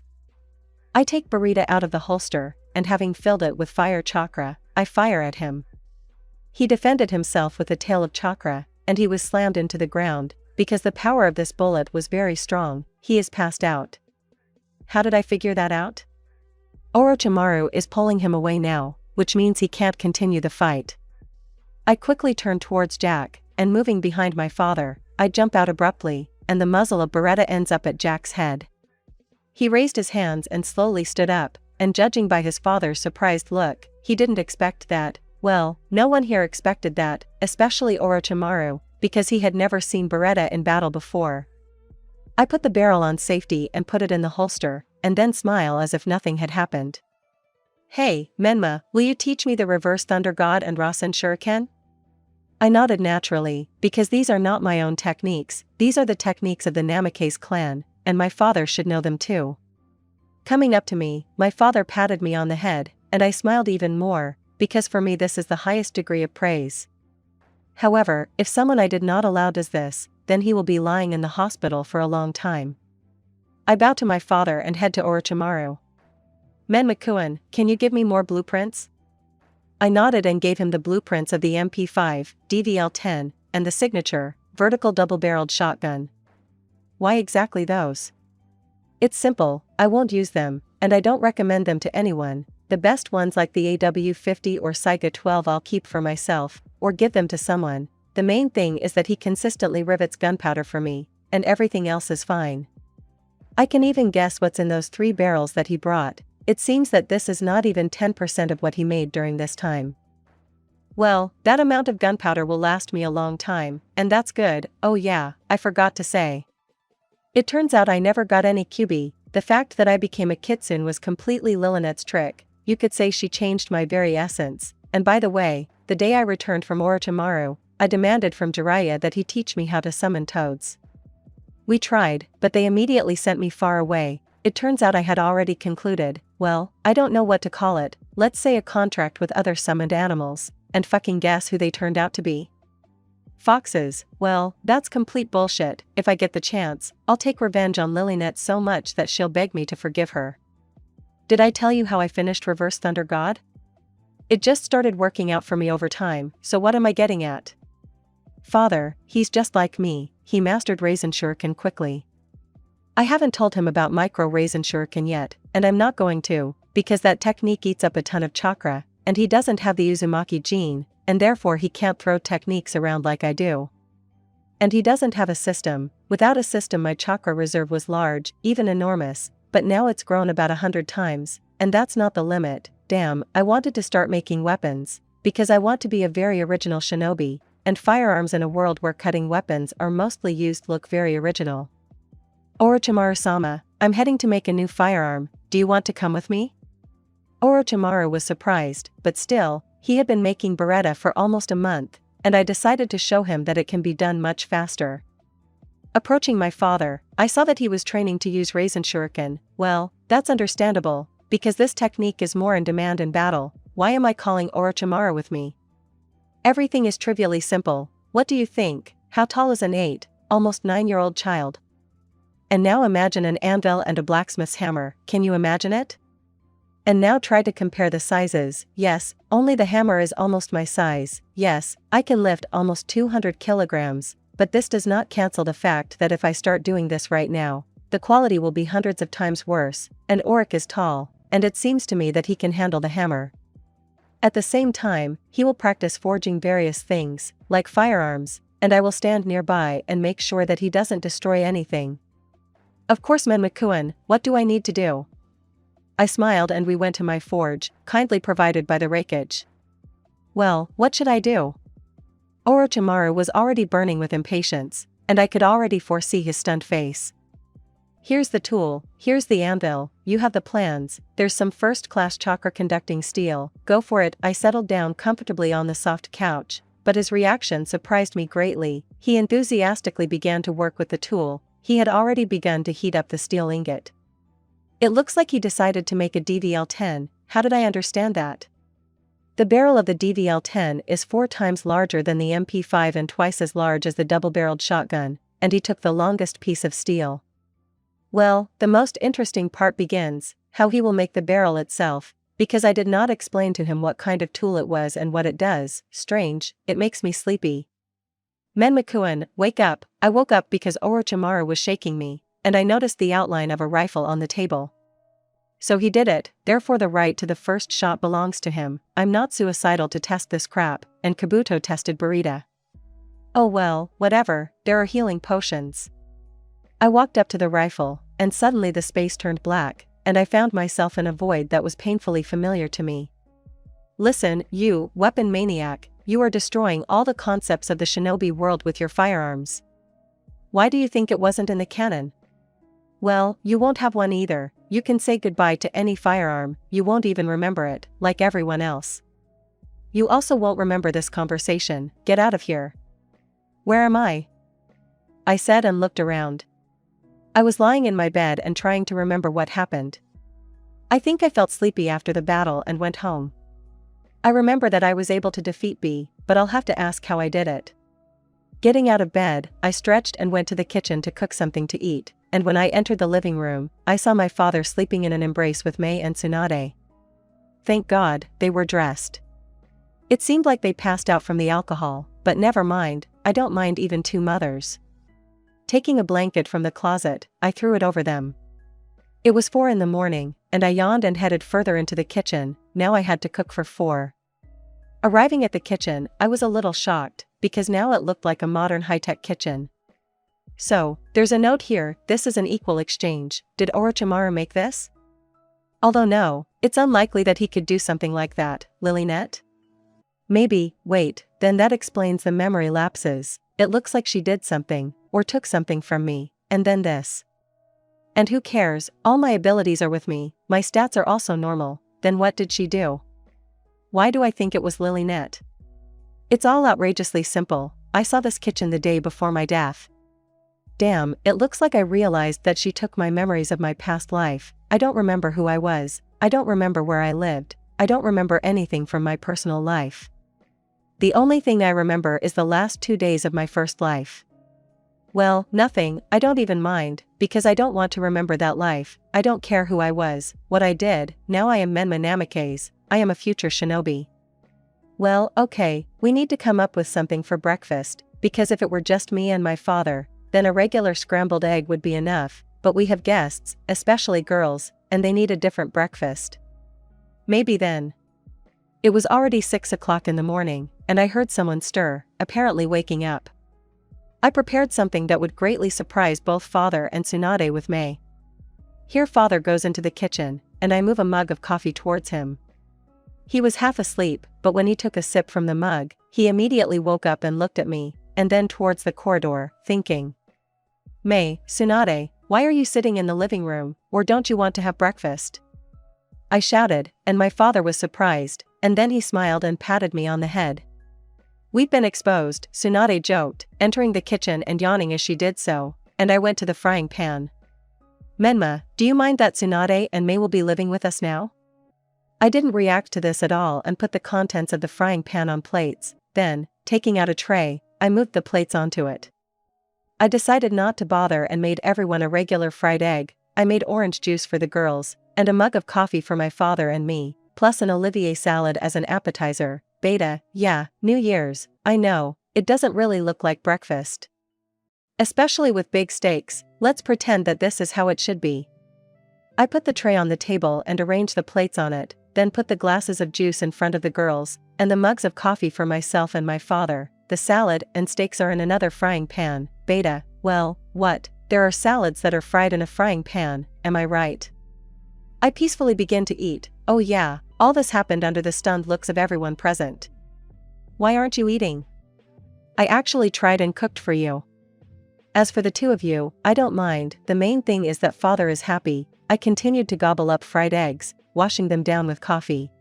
I take Burita out of the holster, and having filled it with fire chakra, I fire at him. He defended himself with a tail of chakra, and he was slammed into the ground. Because the power of this bullet was very strong, he is passed out. How did I figure that out? Orochimaru is pulling him away now, which means he can't continue the fight. I quickly turn towards Jack, and moving behind my father, I jump out abruptly, and the muzzle of Beretta ends up at Jack's head. He raised his hands and slowly stood up, and judging by his father's surprised look, he didn't expect that. Well, no one here expected that, especially Orochimaru, because he had never seen Beretta in battle before. I put the barrel on safety and put it in the holster, and then smile as if nothing had happened. Hey, Menma, will you teach me the reverse Thunder God and Rasen Shuriken? I nodded naturally, because these are not my own techniques, these are the techniques of the Namikaze clan, and my father should know them too. Coming up to me, my father patted me on the head, and I smiled even more, because for me this is the highest degree of praise. However, if someone I did not allow does this, then he will be lying in the hospital for a long time. I bow to my father and head to Orochimaru. Menma-kun, can you give me more blueprints? I nodded and gave him the blueprints of the MP5, DVL-10, and the signature, vertical double-barreled shotgun. Why exactly those? It's simple, I won't use them, and I don't recommend them to anyone. The best ones like the AW-50 or Saiga 12 I'll keep for myself, or give them to someone. The main thing is that he consistently rivets gunpowder for me, and everything else is fine. I can even guess what's in those 3 barrels that he brought. It seems that this is not even 10% of what he made during this time. Well, that amount of gunpowder will last me a long time, and that's good. Oh yeah, I forgot to say. It turns out I never got any Kyubi. The fact that I became a kitsune was completely Lillinette's trick. You could say she changed my very essence. And by the way, the day I returned from Orochimaru, I demanded from Jiraiya that he teach me how to summon toads. We tried, but they immediately sent me far away. It turns out I had already concluded, well, I don't know what to call it, let's say a contract with other summoned animals, and fucking guess who they turned out to be? Foxes. Well, that's complete bullshit. If I get the chance, I'll take revenge on Lilynette so much that she'll beg me to forgive her. Did I tell you how I finished Reverse Thunder God? It just started working out for me over time, so what am I getting at? Father, he's just like me, he mastered Raisin Shuriken quickly. I haven't told him about Micro Raisin Shuriken yet, and I'm not going to, because that technique eats up a ton of chakra, and he doesn't have the Uzumaki gene, and therefore he can't throw techniques around like I do. And he doesn't have a system. Without a system my chakra reserve was large, even enormous, but now it's grown about 100 times, and that's not the limit. Damn, I wanted to start making weapons, because I want to be a very original shinobi, and firearms in a world where cutting weapons are mostly used look very original. Orochimaru-sama, I'm heading to make a new firearm, do you want to come with me? Orochimaru was surprised, but still, he had been making Beretta for almost a month, and I decided to show him that it can be done much faster. Approaching my father, I saw that he was training to use Raisin Shuriken. Well, that's understandable, because this technique is more in demand in battle. Why am I calling Orochimaru with me? Everything is trivially simple. What do you think? How tall is an 8, almost 9-year-old child? And now imagine an anvil and a blacksmith's hammer, can you imagine it? And now try to compare the sizes. Yes, only the hammer is almost my size. Yes, I can lift almost 200 kilograms, but this does not cancel the fact that if I start doing this right now, the quality will be hundreds of times worse, and Oric is tall, and it seems to me that he can handle the hammer. At the same time, he will practice forging various things, like firearms, and I will stand nearby and make sure that he doesn't destroy anything. Of course, Menmakuen, what do I need to do? I smiled and we went to my forge, kindly provided by the Reikage. Well, what should I do? Orochimaru was already burning with impatience, and I could already foresee his stunned face. Here's the tool, here's the anvil, you have the plans, there's some first-class chakra-conducting steel, go for it. I settled down comfortably on the soft couch, but his reaction surprised me greatly. He enthusiastically began to work with the tool. He had already begun to heat up the steel ingot. It looks like he decided to make a DVL-10, how did I understand that? The barrel of the DVL-10 is 4 times larger than the MP5 and twice as large as the double-barreled shotgun, and he took the longest piece of steel. Well, the most interesting part begins, how he will make the barrel itself, because I did not explain to him what kind of tool it was and what it does. Strange, it makes me sleepy. Menmakuen, wake up. I woke up because Orochimaru was shaking me, and I noticed the outline of a rifle on the table. So he did it, therefore the right to the first shot belongs to him. I'm not suicidal to test this crap, and Kabuto tested Burita. Oh well, whatever, there are healing potions. I walked up to the rifle, and suddenly the space turned black, and I found myself in a void that was painfully familiar to me. Listen, you, weapon maniac, you are destroying all the concepts of the shinobi world with your firearms. Why do you think it wasn't in the canon? Well, you won't have one either. You can say goodbye to any firearm, you won't even remember it, like everyone else. You also won't remember this conversation. Get out of here. Where am I? I said and looked around. I was lying in my bed and trying to remember what happened. I think I felt sleepy after the battle and went home. I remember that I was able to defeat B, but I'll have to ask how I did it. Getting out of bed, I stretched and went to the kitchen to cook something to eat, and when I entered the living room, I saw my father sleeping in an embrace with Mei and Tsunade. Thank God, they were dressed. It seemed like they passed out from the alcohol, but never mind, I don't mind even 2 mothers. Taking a blanket from the closet, I threw it over them. It was 4 in the morning, and I yawned and headed further into the kitchen. Now I had to cook for 4. Arriving at the kitchen, I was a little shocked, because now it looked like a modern high-tech kitchen. So, there's a note here, this is an equal exchange. Did Orochimaru make this? Although no, it's unlikely that he could do something like that. Lilynette? Maybe, wait, then that explains the memory lapses. It looks like she did something, or took something from me, and then this. And who cares, all my abilities are with me, my stats are also normal. Then what did she do? Why do I think it was Lilynette? It's all outrageously simple. I saw this kitchen the day before my death. Damn, it looks like I realized that she took my memories of my past life. I don't remember who I was, I don't remember where I lived, I don't remember anything from my personal life. The only thing I remember is the last 2 days of my first life. Well, nothing, I don't even mind, because I don't want to remember that life. I don't care who I was, what I did. Now I am Menma Namikaze, I am a future shinobi. Well, okay, we need to come up with something for breakfast, because if it were just me and my father, then a regular scrambled egg would be enough, but we have guests, especially girls, and they need a different breakfast. Maybe then. It was already 6 o'clock in the morning, and I heard someone stir, apparently waking up. I prepared something that would greatly surprise both father and Tsunade with Mei. Here father goes into the kitchen, and I move a mug of coffee towards him. He was half asleep, but when he took a sip from the mug, he immediately woke up and looked at me, and then towards the corridor, thinking. Mei, Tsunade, why are you sitting in the living room, or don't you want to have breakfast? I shouted, and my father was surprised, and then he smiled and patted me on the head. We've been exposed, Tsunade joked, entering the kitchen and yawning as she did so, and I went to the frying pan. Menma, do you mind that Tsunade and Mei will be living with us now? I didn't react to this at all and put the contents of the frying pan on plates, then, taking out a tray, I moved the plates onto it. I decided not to bother and made everyone a regular fried egg. I made orange juice for the girls, and a mug of coffee for my father and me, plus an Olivier salad as an appetizer. Beta, yeah, New Year's, I know, it doesn't really look like breakfast. Especially with big steaks, let's pretend that this is how it should be. I put the tray on the table and arranged the plates on it, then put the glasses of juice in front of the girls, and the mugs of coffee for myself and my father. The salad and steaks are in another frying pan. Beta, well, what? There are salads that are fried in a frying pan, am I right? I peacefully begin to eat. Oh yeah, all this happened under the stunned looks of everyone present. Why aren't you eating? I actually tried and cooked for you. As for the two of you, I don't mind, the main thing is that father is happy. I continued to gobble up fried eggs, washing them down with coffee.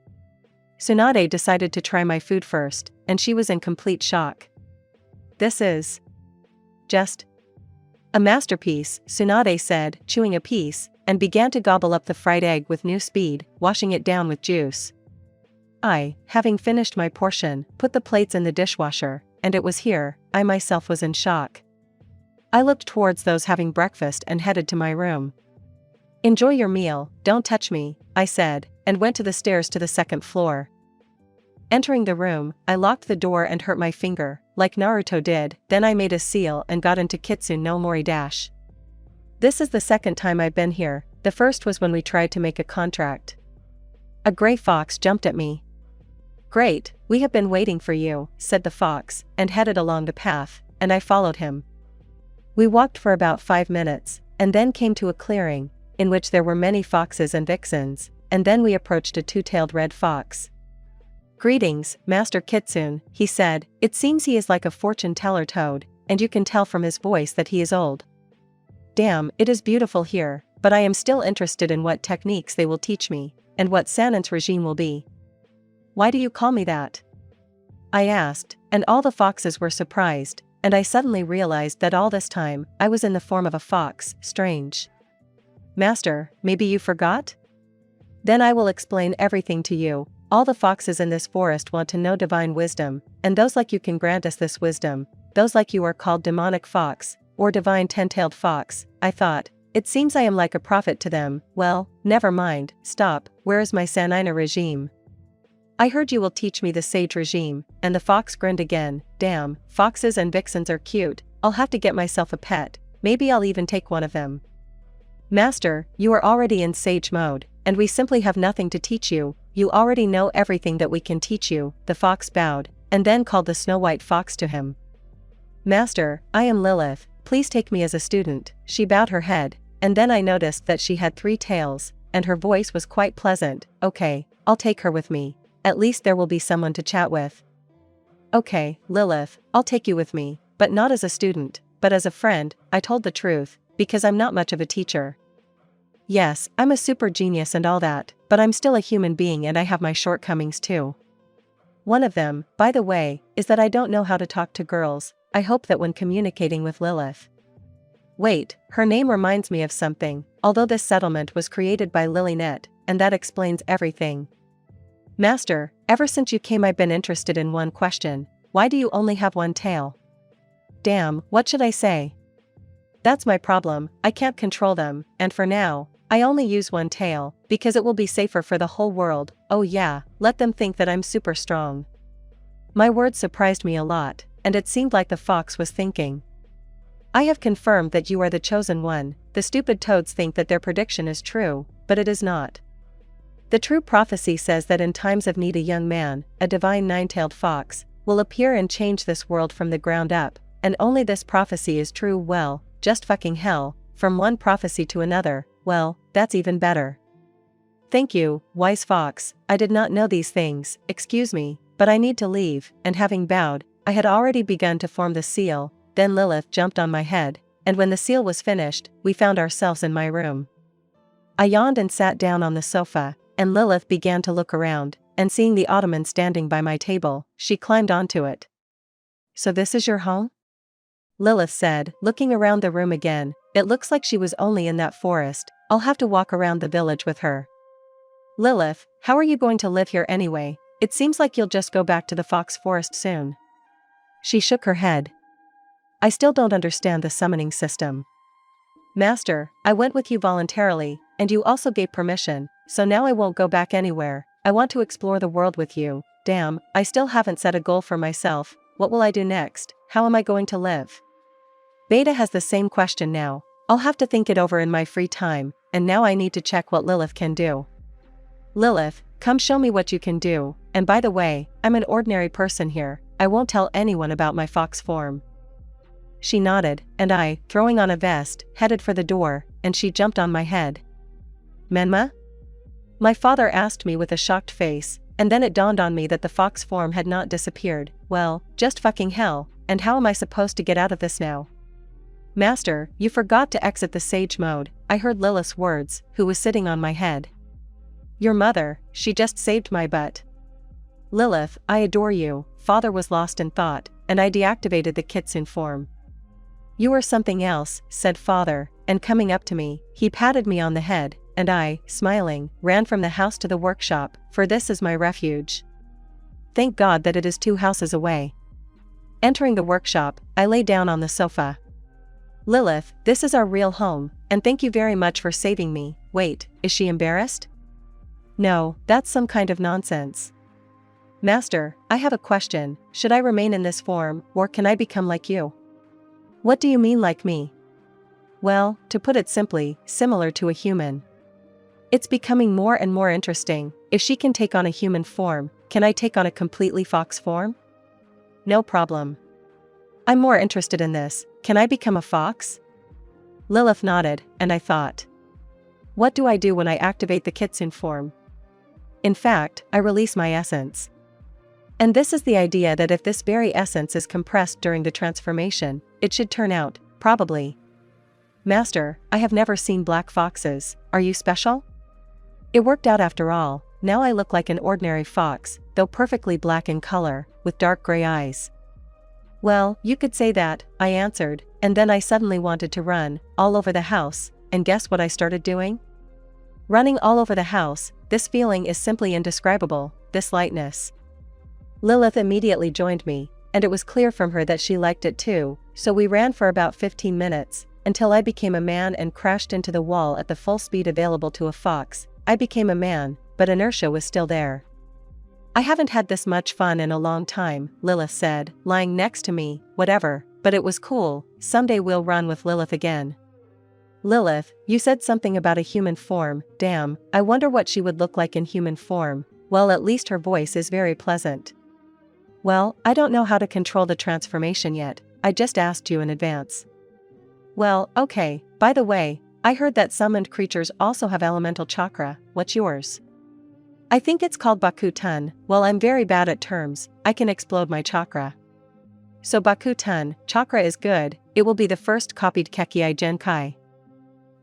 Tsunade decided to try my food first, and she was in complete shock. This is just a masterpiece, Tsunade said, chewing a piece, and began to gobble up the fried egg with new speed, washing it down with juice. I, having finished my portion, put the plates in the dishwasher, and it was here, I myself was in shock. I looked towards those having breakfast and headed to my room. Enjoy your meal, don't touch me, I said, and went to the stairs to the second floor. Entering the room, I locked the door and hurt my finger, like Naruto did, then I made a seal and got into Kitsu no Mori Dash. This is the second time I've been here, the first was when we tried to make a contract. A gray fox jumped at me. Great, we have been waiting for you, said the fox, and headed along the path, and I followed him. We walked for about 5 minutes, and then came to a clearing, in which there were many foxes and vixens, and then we approached a two-tailed red fox. Greetings, Master Kitsune, he said, it seems he is like a fortune-teller toad, and you can tell from his voice that he is old. Damn, it is beautiful here, but I am still interested in what techniques they will teach me, and what Sanon's regime will be. Why do you call me that? I asked, and all the foxes were surprised, and I suddenly realized that all this time, I was in the form of a fox. Strange. Master, maybe you forgot? Then I will explain everything to you. All the foxes in this forest want to know divine wisdom, and those like you can grant us this wisdom. Those like you are called demonic fox, or divine ten-tailed fox, I thought. It seems I am like a prophet to them. Well, never mind, stop, where is my Sanina regime? I heard you will teach me the sage regime, and the fox grinned again. Damn, foxes and vixens are cute, I'll have to get myself a pet, maybe I'll even take one of them. Master, you are already in sage mode, and we simply have nothing to teach you, you already know everything that we can teach you. The fox bowed, and then called the snow-white fox to him. Master, I am Lilith, please take me as a student. She bowed her head, and then I noticed that she had 3 tails, and her voice was quite pleasant. Okay, I'll take her with me. At least there will be someone to chat with. Okay, Lilith, I'll take you with me, but not as a student, but as a friend. I told the truth, because I'm not much of a teacher. Yes, I'm a super genius and all that, but I'm still a human being and I have my shortcomings too. One of them, by the way, is that I don't know how to talk to girls. I hope that when communicating with Lilith. Wait, her name reminds me of something, although this settlement was created by Lilynet, and that explains everything. Master, ever since you came I've been interested in one question. Why do you only have one tail? Damn, what should I say? That's my problem, I can't control them, and for now, I only use one tail, because it will be safer for the whole world. Oh yeah, let them think that I'm super strong. My words surprised me a lot, and it seemed like the fox was thinking. I have confirmed that you are the chosen one. The stupid toads think that their prediction is true, but it is not. The true prophecy says that in times of need a young man, a divine nine-tailed fox, will appear and change this world from the ground up, and only this prophecy is true. Well, just fucking hell, from one prophecy to another, well, that's even better. Thank you, wise fox, I did not know these things, excuse me, but I need to leave, and having bowed, I had already begun to form the seal. Then Lilith jumped on my head, and when the seal was finished, we found ourselves in my room. I yawned and sat down on the sofa, and Lilith began to look around, and seeing the ottoman standing by my table, she climbed onto it. So this is your home? Lilith said, looking around the room again. It looks like she was only in that forest. I'll have to walk around the village with her. Lilith, how are you going to live here anyway? It seems like you'll just go back to the fox forest soon. She shook her head. I still don't understand the summoning system. Master, I went with you voluntarily, and you also gave permission, so now I won't go back anywhere. I want to explore the world with you. Damn, I still haven't set a goal for myself. What will I do next? How am I going to live? Beta has the same question now. I'll have to think it over in my free time, and now I need to check what Lilith can do. Lilith, come show me what you can do, and by the way, I'm an ordinary person here. I won't tell anyone about my fox form. She nodded, and I, throwing on a vest, headed for the door, and she jumped on my head. Menma? My father asked me with a shocked face, and then it dawned on me that the fox form had not disappeared. Well, just fucking hell, and how am I supposed to get out of this now? Master, you forgot to exit the sage mode, I heard Lilith's words, who was sitting on my head. Your mother, she just saved my butt. Lilith, I adore you. Father was lost in thought, and I deactivated the kitsune form. You are something else, said father, and coming up to me, he patted me on the head, and I, smiling, ran from the house to the workshop, for this is my refuge. Thank God that it is 2 houses away. Entering the workshop, I lay down on the sofa. Lilith, this is our real home, and thank you very much for saving me. Wait, is she embarrassed? No, that's some kind of nonsense. Master, I have a question. Should I remain in this form, or can I become like you? What do you mean like me? Well, to put it simply, similar to a human. It's becoming more and more interesting. If she can take on a human form, can I take on a completely fox form? No problem. I'm more interested in this. Can I become a fox? Lilith nodded, and I thought. What do I do when I activate the kitsune form? In fact, I release my essence. And this is the idea that if this very essence is compressed during the transformation, it should turn out, probably. Master, I have never seen black foxes. Are you special? It worked out after all. Now I look like an ordinary fox, though perfectly black in color, with dark gray eyes. Well, you could say that, I answered, and then I suddenly wanted to run, all over the house, and guess what I started doing? Running all over the house. This feeling is simply indescribable, this lightness. Lilith immediately joined me, and it was clear from her that she liked it too, so we ran for about 15 minutes, until I became a man and crashed into the wall at the full speed available to a fox. I became a man, but inertia was still there. I haven't had this much fun in a long time, Lilith said, lying next to me. Whatever, but it was cool. Someday we'll run with Lilith again. Lilith, you said something about a human form. Damn, I wonder what she would look like in human form. Well, at least her voice is very pleasant. Well, I don't know how to control the transformation yet. I just asked you in advance. Well, okay. By the way, I heard that summoned creatures also have elemental chakra. What's yours? I think it's called Bakuten. Well, I'm very bad at terms. I can explode my chakra. So Bakuten, chakra is good. It will be the first copied Kekiai Genkai.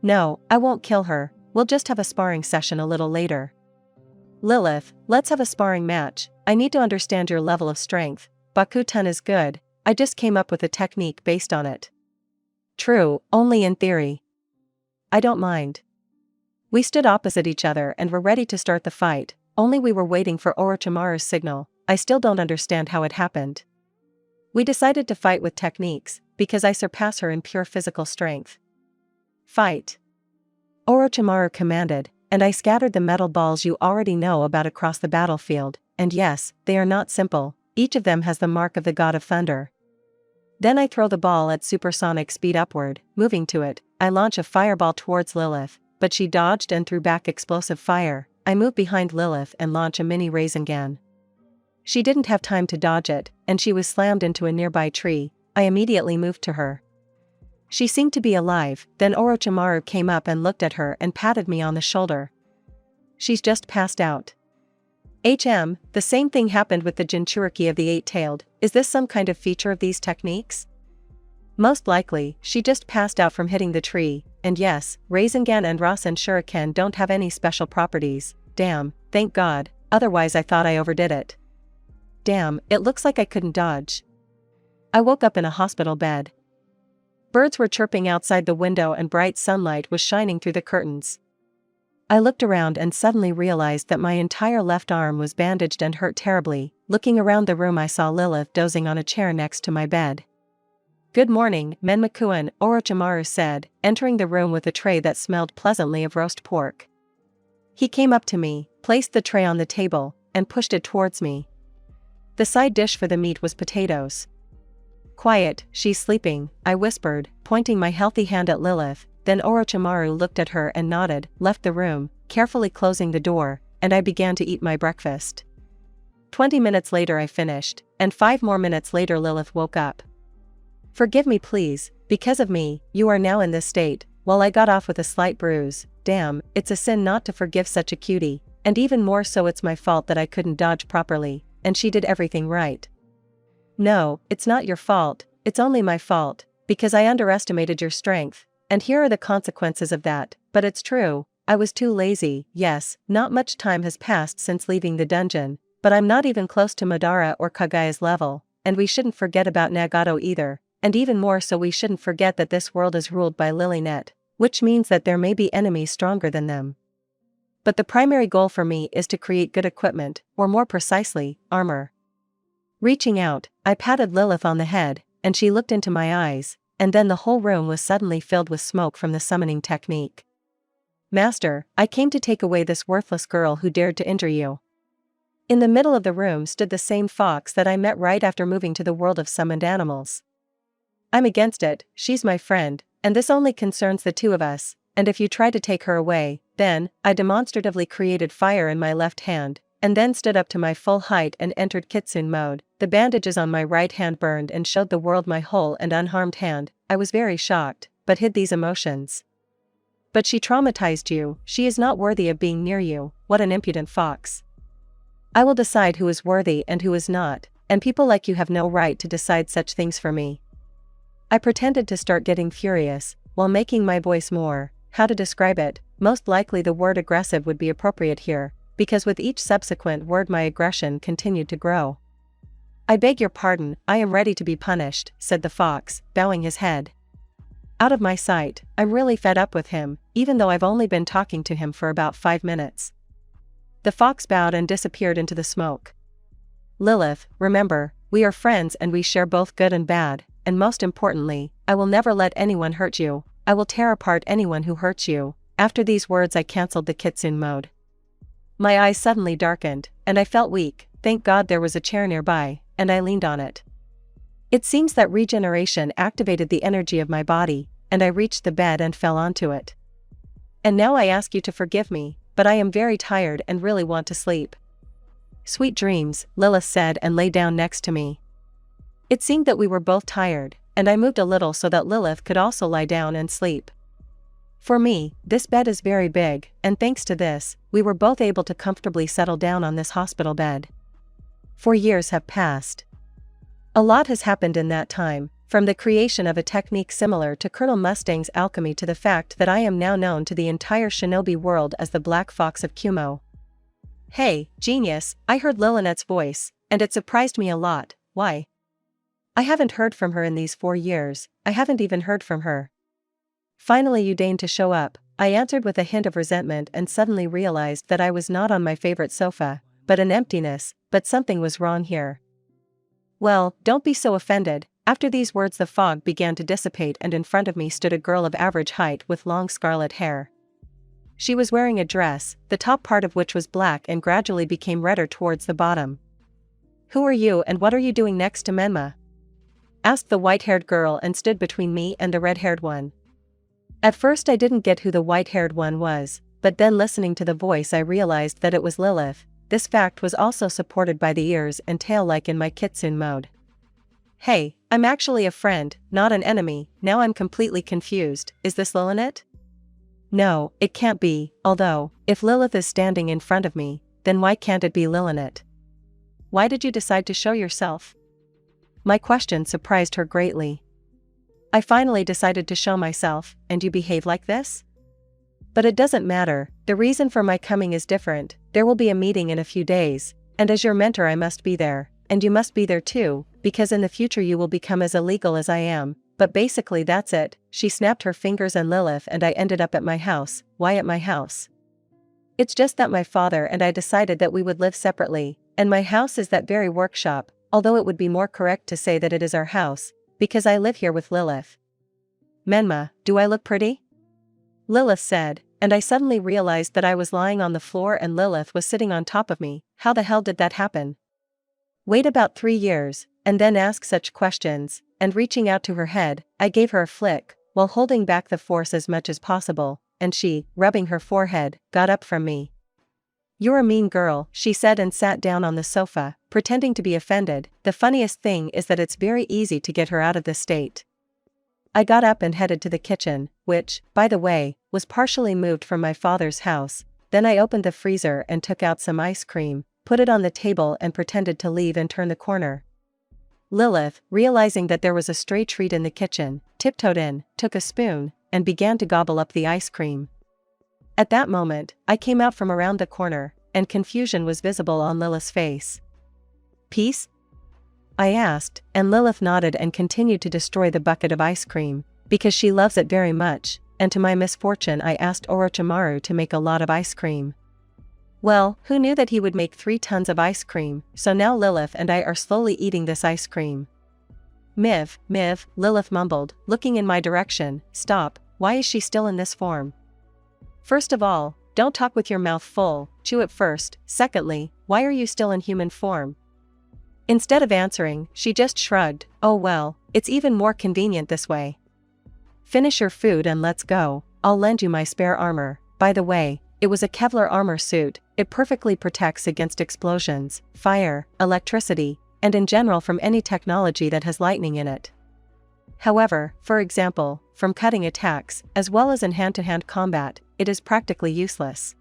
No, I won't kill her. We'll just have a sparring session a little later. Lilith, let's have a sparring match. I need to understand your level of strength. Bakuten is good. I just came up with a technique based on it. True, only in theory. I don't mind. We stood opposite each other and were ready to start the fight, Only we were waiting for Orochimaru's signal. I still don't understand how it happened. We decided to fight with techniques, because I surpass her in pure physical strength. Fight! Orochimaru commanded, and I scattered the metal balls you already know about across the battlefield, and yes, they are not simple, each of them has the mark of the god of thunder. Then I throw the ball at supersonic speed upward, moving to it, I launch a fireball towards Lilith, but she dodged and threw back explosive fire. I move behind Lilith and launch a mini Rasengan. She didn't have time to dodge it, and she was slammed into a nearby tree. I immediately moved to her. She seemed to be alive, then Orochimaru came up and looked at her and patted me on the shoulder. She's just passed out. The same thing happened with the Jinchuriki of the Eight-Tailed. Is this some kind of feature of these techniques? Most likely, she just passed out from hitting the tree, and yes, Rasengan and Rasen Shuriken don't have any special properties. Damn, thank God, otherwise I thought I overdid it. Damn, it looks like I couldn't dodge. I woke up in a hospital bed. Birds were chirping outside the window and bright sunlight was shining through the curtains. I looked around and suddenly realized that my entire left arm was bandaged and hurt terribly. Looking around the room, I saw Lilith dozing on a chair next to my bed. "Good morning, Menmakuan," Orochimaru said, entering the room with a tray that smelled pleasantly of roast pork. He came up to me, placed the tray on the table, and pushed it towards me. The side dish for the meat was potatoes. "Quiet, she's sleeping," I whispered, pointing my healthy hand at Lilith. Then Orochimaru looked at her and nodded, left the room, carefully closing the door, and I began to eat my breakfast. 20 minutes later I finished, and 5 more minutes later Lilith woke up. "Forgive me please, because of me, you are now in this state." While I got off with a slight bruise. Damn, it's a sin not to forgive such a cutie, and even more so it's my fault that I couldn't dodge properly, and she did everything right. No, it's not your fault, it's only my fault, because I underestimated your strength. And here are the consequences of that, but it's true, I was too lazy. Yes, not much time has passed since leaving the dungeon, but I'm not even close to Madara or Kagaya's level, and we shouldn't forget about Nagato either, and even more so we shouldn't forget that this world is ruled by Lilynet, which means that there may be enemies stronger than them. But the primary goal for me is to create good equipment, or more precisely, armor. Reaching out, I patted Lilith on the head, and she looked into my eyes. And then the whole room was suddenly filled with smoke from the summoning technique. "Master, I came to take away this worthless girl who dared to injure you." In the middle of the room stood the same fox that I met right after moving to the world of summoned animals. "I'm against it, she's my friend, and this only concerns the two of us, and if you try to take her away, then," I demonstratively created fire in my left hand, and then stood up to my full height and entered Kitsune mode. The bandages on my right hand burned and showed the world my whole and unharmed hand. I was very shocked, but hid these emotions. "But she traumatized you, she is not worthy of being near you." What an impudent fox. "I will decide who is worthy and who is not, and people like you have no right to decide such things for me." I pretended to start getting furious, while making my voice more, how to describe it, most likely the word aggressive would be appropriate here, because with each subsequent word my aggression continued to grow. "I beg your pardon, I am ready to be punished," said the fox, bowing his head. "Out of my sight, I'm really fed up with him, even though I've only been talking to him for about 5 minutes. The fox bowed and disappeared into the smoke. "Lilith, remember, we are friends and we share both good and bad, and most importantly, I will never let anyone hurt you. I will tear apart anyone who hurts you." After these words I cancelled the Kitsune mode. My eyes suddenly darkened, and I felt weak. Thank God there was a chair nearby, and I leaned on it. It seems that regeneration activated the energy of my body, and I reached the bed and fell onto it. "And now I ask you to forgive me, but I am very tired and really want to sleep." "Sweet dreams," Lilith said and lay down next to me. It seemed that we were both tired, and I moved a little so that Lilith could also lie down and sleep. For me, this bed is very big, and thanks to this, we were both able to comfortably settle down on this hospital bed. 4 years have passed. A lot has happened in that time, from the creation of a technique similar to Colonel Mustang's alchemy to the fact that I am now known to the entire shinobi world as the Black Fox of Kumo. "Hey, genius," I heard Lilinet's voice, and it surprised me a lot. "Why? I haven't heard from her in these 4 years, I haven't even heard from her." "Finally you deigned to show up," I answered with a hint of resentment and suddenly realized that I was not on my favorite sofa, but an emptiness, but something was wrong here. Well, don't be so offended. After these words the fog began to dissipate and in front of me stood a girl of average height with long scarlet hair. She was wearing a dress, the top part of which was black and gradually became redder towards the bottom. "Who are you and what are you doing next to Menma?" asked the white-haired girl and stood between me and the red-haired one. At first I didn't get who the white-haired one was, but then listening to the voice I realized that it was Lilith. This fact was also supported by the ears and tail like in my kitsune mode. "Hey, I'm actually a friend, not an enemy." Now I'm completely confused. Is this Lilith? No, it can't be, although, if Lilith is standing in front of me, then why can't it be Lilith? Why did you decide to show yourself? My question surprised her greatly. I finally decided to show myself, and you behave like this? But it doesn't matter, the reason for my coming is different. There will be a meeting in a few days, and as your mentor I must be there, and you must be there too, because in the future you will become as illegal as I am. But basically that's it. She snapped her fingers and Lilith and I ended up at my house. Why at my house? It's just that my father and I decided that we would live separately, and my house is that very workshop, although it would be more correct to say that it is our house, because I live here with Lilith. Menma, do I look pretty? Lilith said, and I suddenly realized that I was lying on the floor and Lilith was sitting on top of me. How the hell did that happen? Wait about 3 years, and then ask such questions, and reaching out to her head, I gave her a flick, while holding back the force as much as possible, and she, rubbing her forehead, got up from me. "You're a mean girl," she said and sat down on the sofa, pretending to be offended. The funniest thing is that it's very easy to get her out of this state. I got up and headed to the kitchen, which, by the way, was partially moved from my father's house. Then I opened the freezer and took out some ice cream, put it on the table and pretended to leave and turn the corner. Lilith, realizing that there was a stray treat in the kitchen, tiptoed in, took a spoon, and began to gobble up the ice cream. At that moment, I came out from around the corner, and confusion was visible on Lilith's face. "Peace?" I asked, and Lilith nodded and continued to destroy the bucket of ice cream, because she loves it very much, and to my misfortune I asked Orochimaru to make a lot of ice cream. Well, who knew that he would make 3 tons of ice cream, so now Lilith and I are slowly eating this ice cream. "Miv, Lilith mumbled, looking in my direction. "Stop, why is she still in this form? First of all, don't talk with your mouth full, chew it first. Secondly, why are you still in human form?" Instead of answering, she just shrugged. "Oh well, it's even more convenient this way. Finish your food and let's go. I'll lend you my spare armor." By the way, it was a Kevlar armor suit. It perfectly protects against explosions, fire, electricity, and in general from any technology that has lightning in it. However, for example, from cutting attacks, as well as in hand-to-hand combat, it is practically useless.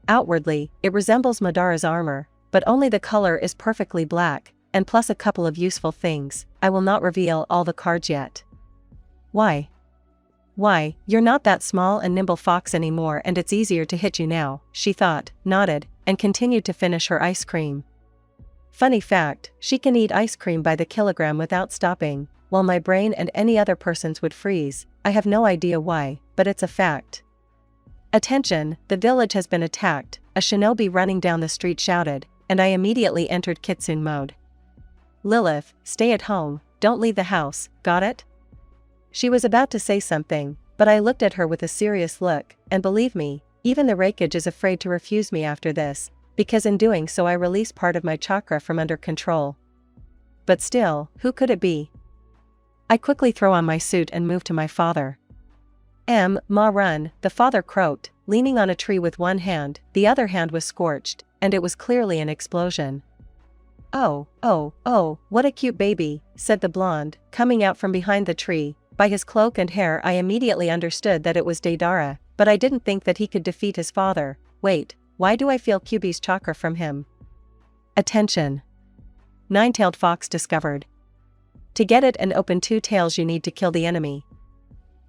Outwardly, it resembles Madara's armor, but only the color is perfectly black, and plus a couple of useful things. I will not reveal all the cards yet. Why? "Why, you're not that small and nimble fox anymore and it's easier to hit you now," she thought, nodded, and continued to finish her ice cream. Funny fact, she can eat ice cream by the kilogram without stopping, while my brain and any other person's would freeze. I have no idea why, but it's a fact. "Attention, the village has been attacked," a shinobi running down the street shouted, and I immediately entered kitsune mode. "Lilith, stay at home, don't leave the house, got it?" She was about to say something, but I looked at her with a serious look, and believe me, even the Reikage is afraid to refuse me after this, because in doing so I release part of my chakra from under control. But still, who could it be? I quickly throw on my suit and move to my father. Ma run, the father croaked, leaning on a tree with one hand. The other hand was scorched, and it was clearly an explosion. Oh, what a cute baby," said the blonde, coming out from behind the tree. By his cloak and hair I immediately understood that it was Deidara, but I didn't think that he could defeat his father. Wait, why do I feel Kyuubi's chakra from him? Attention! Nine-tailed fox discovered. To get it and open 2 tails you need to kill the enemy.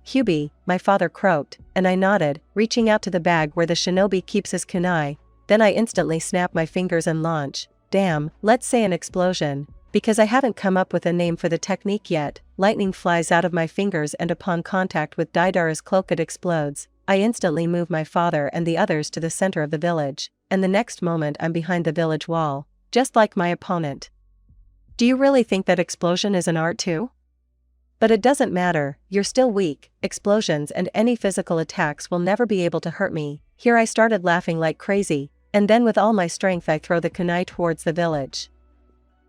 "Kyuubi," my father croaked, and I nodded, reaching out to the bag where the shinobi keeps his kunai. Then I instantly snap my fingers and launch. Damn, let's say an explosion. Because I haven't come up with a name for the technique yet, lightning flies out of my fingers and upon contact with Deidara's cloak it explodes. I instantly move my father and the others to the center of the village, and the next moment I'm behind the village wall, just like my opponent. Do you really think that explosion is an art too? But it doesn't matter, you're still weak, explosions and any physical attacks will never be able to hurt me. Here I started laughing like crazy, and then with all my strength I throw the kunai towards the village.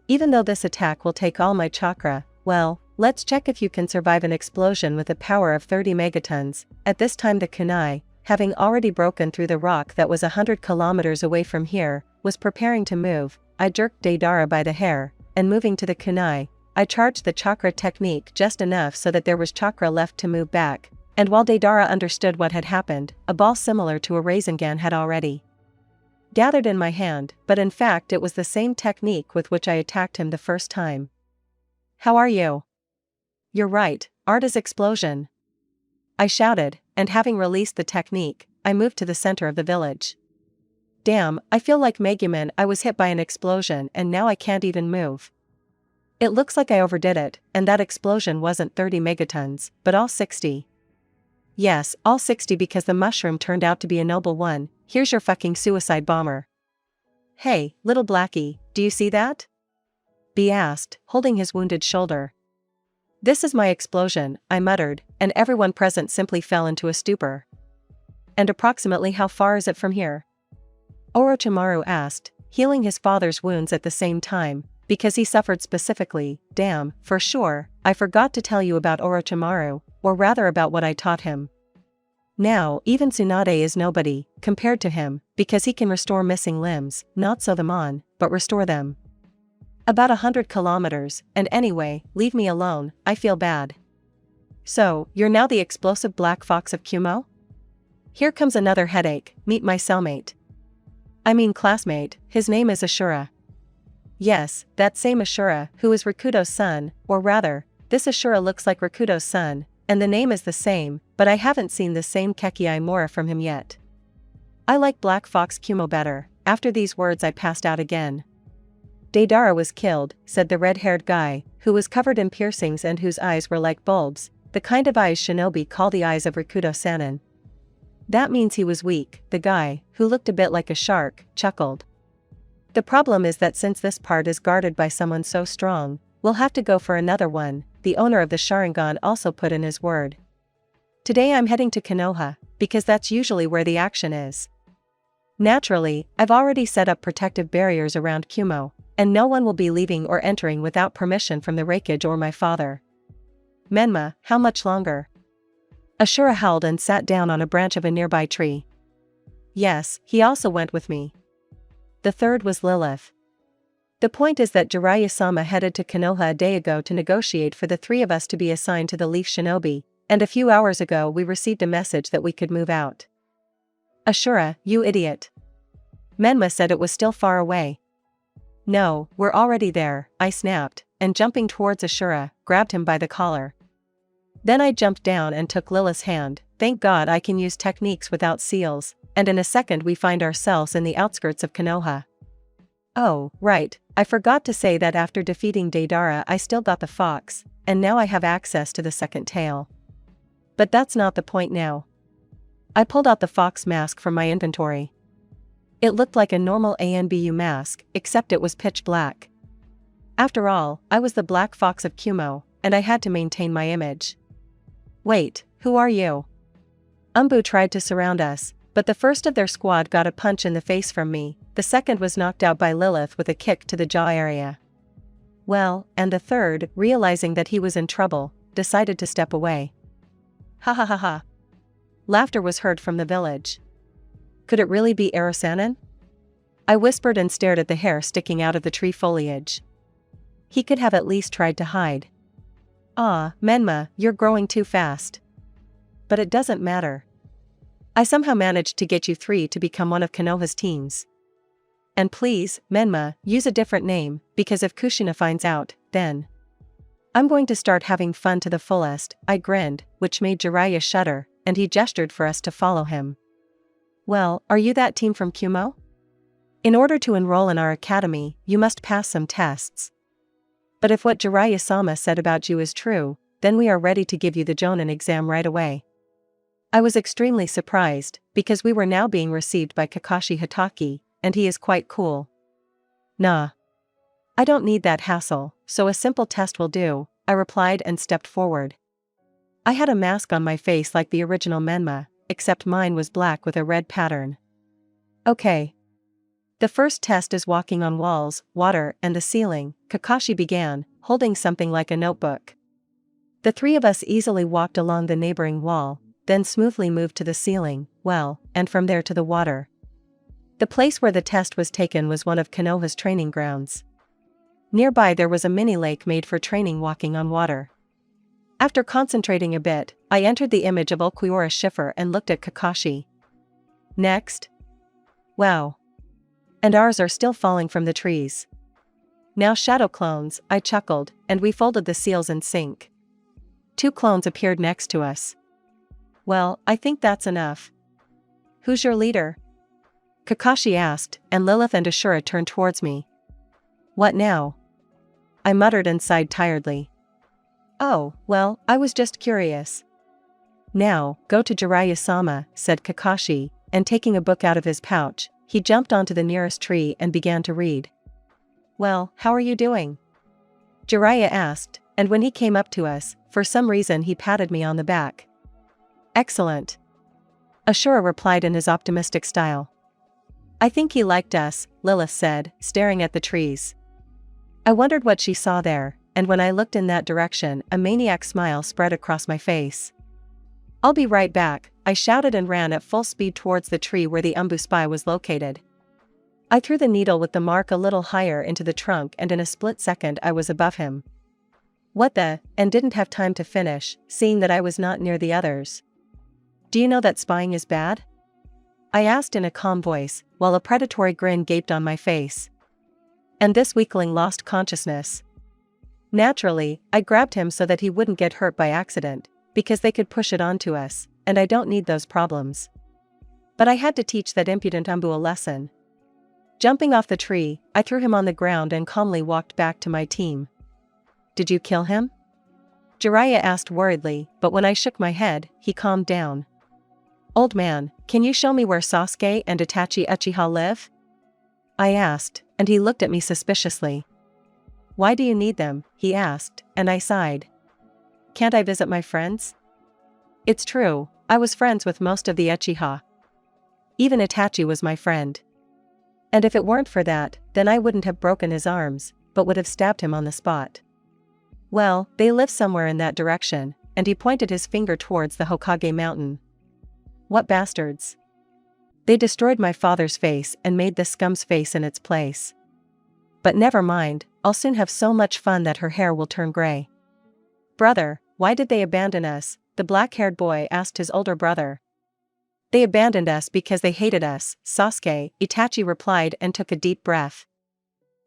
Even though this attack will take all my chakra, well, let's check if you can survive an explosion with a power of 30 megatons. At this time the kunai, having already broken through the rock that was 100 kilometers away from here, was preparing to move. I jerked Deidara by the hair, and moving to the kunai, I charged the chakra technique just enough so that there was chakra left to move back, and while Deidara understood what had happened, a ball similar to a Rasengan had already gathered in my hand, but in fact it was the same technique with which I attacked him the first time. How are you? You're right, art is explosion. I shouted, and having released the technique, I moved to the center of the village. Damn, I feel like Megumin. I was hit by an explosion and now I can't even move. It looks like I overdid it, and that explosion wasn't 30 megatons, but all 60. Yes, all 60 because the mushroom turned out to be a noble one. Here's your fucking suicide bomber. Hey, little Blackie, do you see that? B asked, holding his wounded shoulder. This is my explosion, I muttered, and everyone present simply fell into a stupor. And approximately how far is it from here? Orochimaru asked, healing his father's wounds at the same time, because he suffered specifically. Damn, for sure, I forgot to tell you about Orochimaru, or rather about what I taught him. Now, even Tsunade is nobody, compared to him, because he can restore missing limbs, not sew them on, but restore them. About 100 kilometers, and anyway, leave me alone, I feel bad. So, you're now the explosive Black Fox of Kumo? Here comes another headache, meet my cellmate. I mean classmate, his name is Ashura. Yes, that same Ashura, who is Rakudo's son, or rather, this Ashura looks like Rakudo's son, and the name is the same, but I haven't seen the same Kekiai Mora from him yet. I like Black Fox Kumo better. After these words I passed out again. Deidara was killed, said the red-haired guy, who was covered in piercings and whose eyes were like bulbs, the kind of eyes shinobi call the eyes of Rakudo-sanin. That means he was weak, the guy, who looked a bit like a shark, chuckled. The problem is that since this part is guarded by someone so strong, we'll have to go for another one. The owner of the Sharingan also put in his word. Today I'm heading to Konoha, because that's usually where the action is. Naturally, I've already set up protective barriers around Kumo, and no one will be leaving or entering without permission from the Raikage or my father. Menma, how much longer? Ashura howled and sat down on a branch of a nearby tree. Yes, he also went with me. The third was Lilith. The point is that Jiraiya-sama headed to Konoha a day ago to negotiate for the three of us to be assigned to the Leaf Shinobi, and a few hours ago we received a message that we could move out. Ashura, you idiot. Menma said it was still far away. No, we're already there, I snapped, and jumping towards Ashura, grabbed him by the collar. Then I jumped down and took Lilith's hand. Thank God I can use techniques without seals, and in a second we find ourselves in the outskirts of Konoha. Oh, right, I forgot to say that after defeating Deidara I still got the fox, and now I have access to the second tail. But that's not the point now. I pulled out the fox mask from my inventory. It looked like a normal ANBU mask, except it was pitch black. After all, I was the Black Fox of Kumo, and I had to maintain my image. Wait, who are you? Umbu tried to surround us, but the first of their squad got a punch in the face from me, the second was knocked out by Lilith with a kick to the jaw area. Well, and the third, realizing that he was in trouble, decided to step away. Ha ha ha ha. Laughter was heard from the village. Could it really be Erosanin? I whispered and stared at the hair sticking out of the tree foliage. He could have at least tried to hide. Ah, Menma, you're growing too fast. But it doesn't matter. I somehow managed to get you three to become one of Konoha's teams. And please, Menma, use a different name, because if Kushina finds out, then I'm going to start having fun to the fullest. I grinned, which made Jiraiya shudder, and he gestured for us to follow him. Well, are you that team from Kumo? In order to enroll in our academy, you must pass some tests. But if what Jiraiya-sama said about you is true, then we are ready to give you the Jonin exam right away. I was extremely surprised, because we were now being received by Kakashi Hatake, and he is quite cool. Nah. I don't need that hassle, so a simple test will do, I replied and stepped forward. I had a mask on my face like the original Menma, except mine was black with a red pattern. Okay. The first test is walking on walls, water, and the ceiling, Kakashi began, holding something like a notebook. The three of us easily walked along the neighboring wall, then smoothly moved to the ceiling, well, and from there to the water. The place where the test was taken was one of Konoha's training grounds. Nearby there was a mini lake made for training walking on water. After concentrating a bit, I entered the image of Ulquiorra Schiffer and looked at Kakashi. Next. Wow. And ours are still falling from the trees. Now shadow clones, I chuckled, and we folded the seals in sync. 2 clones appeared next to us. Well, I think that's enough. Who's your leader? Kakashi asked, and Lilith and Ashura turned towards me. What now? I muttered and sighed tiredly. Oh, well, I was just curious. Now, go to Jiraiya-sama, said Kakashi, and taking a book out of his pouch, he jumped onto the nearest tree and began to read. Well, how are you doing? Jiraiya asked, and when he came up to us, for some reason he patted me on the back. Excellent. Ashura replied in his optimistic style. I think he liked us, Lilith said, staring at the trees. I wondered what she saw there, and when I looked in that direction, a maniac smile spread across my face. I'll be right back, I shouted and ran at full speed towards the tree where the Umbu spy was located. I threw the needle with the mark a little higher into the trunk and in a split second I was above him. What the, and didn't have time to finish, seeing that I was not near the others. Do you know that spying is bad? I asked in a calm voice, while a predatory grin gaped on my face. And this weakling lost consciousness. Naturally, I grabbed him so that he wouldn't get hurt by accident, because they could push it onto us, and I don't need those problems. But I had to teach that impudent Umbu a lesson. Jumping off the tree, I threw him on the ground and calmly walked back to my team. Did you kill him? Jiraiya asked worriedly, but when I shook my head, he calmed down. Old man, can you show me where Sasuke and Itachi Uchiha live? I asked, and he looked at me suspiciously. Why do you need them? He asked, and I sighed. Can't I visit my friends? It's true, I was friends with most of the Uchiha. Even Itachi was my friend. And if it weren't for that, then I wouldn't have broken his arms, but would have stabbed him on the spot. Well, they live somewhere in that direction, and he pointed his finger towards the Hokage mountain. What bastards. They destroyed my father's face and made this scum's face in its place. But never mind, I'll soon have so much fun that her hair will turn gray. Brother, why did they abandon us? The black-haired boy asked his older brother. They abandoned us because they hated us, Sasuke, Itachi replied and took a deep breath.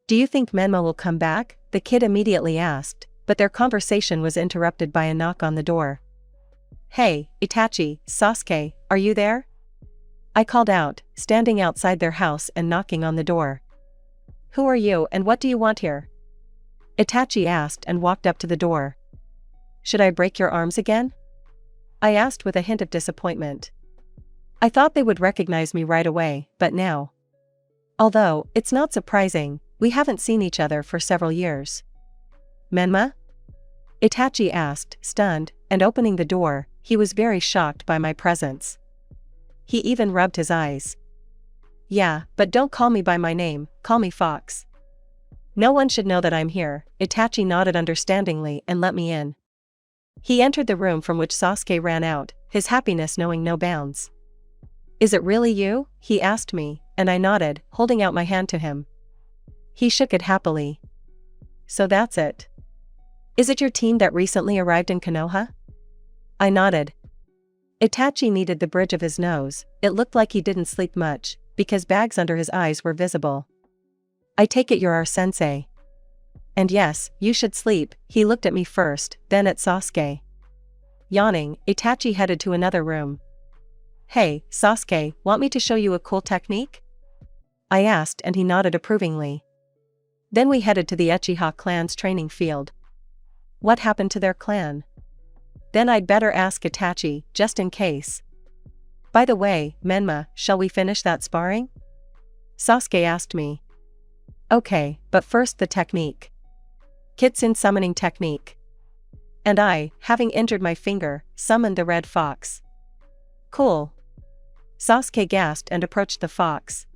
Do you think Menma will come back? The kid immediately asked, but their conversation was interrupted by a knock on the door. Hey, Itachi, Sasuke, are you there? I called out, standing outside their house and knocking on the door. Who are you and what do you want here? Itachi asked and walked up to the door. Should I break your arms again? I asked with a hint of disappointment. I thought they would recognize me right away, but now. Although, it's not surprising, we haven't seen each other for several years. Menma? Itachi asked, stunned, and opening the door, he was very shocked by my presence. He even rubbed his eyes. Yeah, but don't call me by my name, call me Fox. No one should know that I'm here, Itachi nodded understandingly and let me in. He entered the room from which Sasuke ran out, his happiness knowing no bounds. Is it really you? He asked me, and I nodded, holding out my hand to him. He shook it happily. So that's it. Is it your team that recently arrived in Konoha? I nodded. Itachi kneaded the bridge of his nose, it looked like he didn't sleep much, because bags under his eyes were visible. I take it you're our sensei. And yes, you should sleep, he looked at me first, then at Sasuke. Yawning, Itachi headed to another room. Hey, Sasuke, want me to show you a cool technique? I asked and he nodded approvingly. Then we headed to the Uchiha clan's training field. What happened to their clan? Then I'd better ask Itachi, just in case. By the way, Menma, shall we finish that sparring? Sasuke asked me. Okay, but first the technique. Kitsune summoning technique. And I, having injured my finger, summoned the red fox. Cool. Sasuke gasped and approached the fox.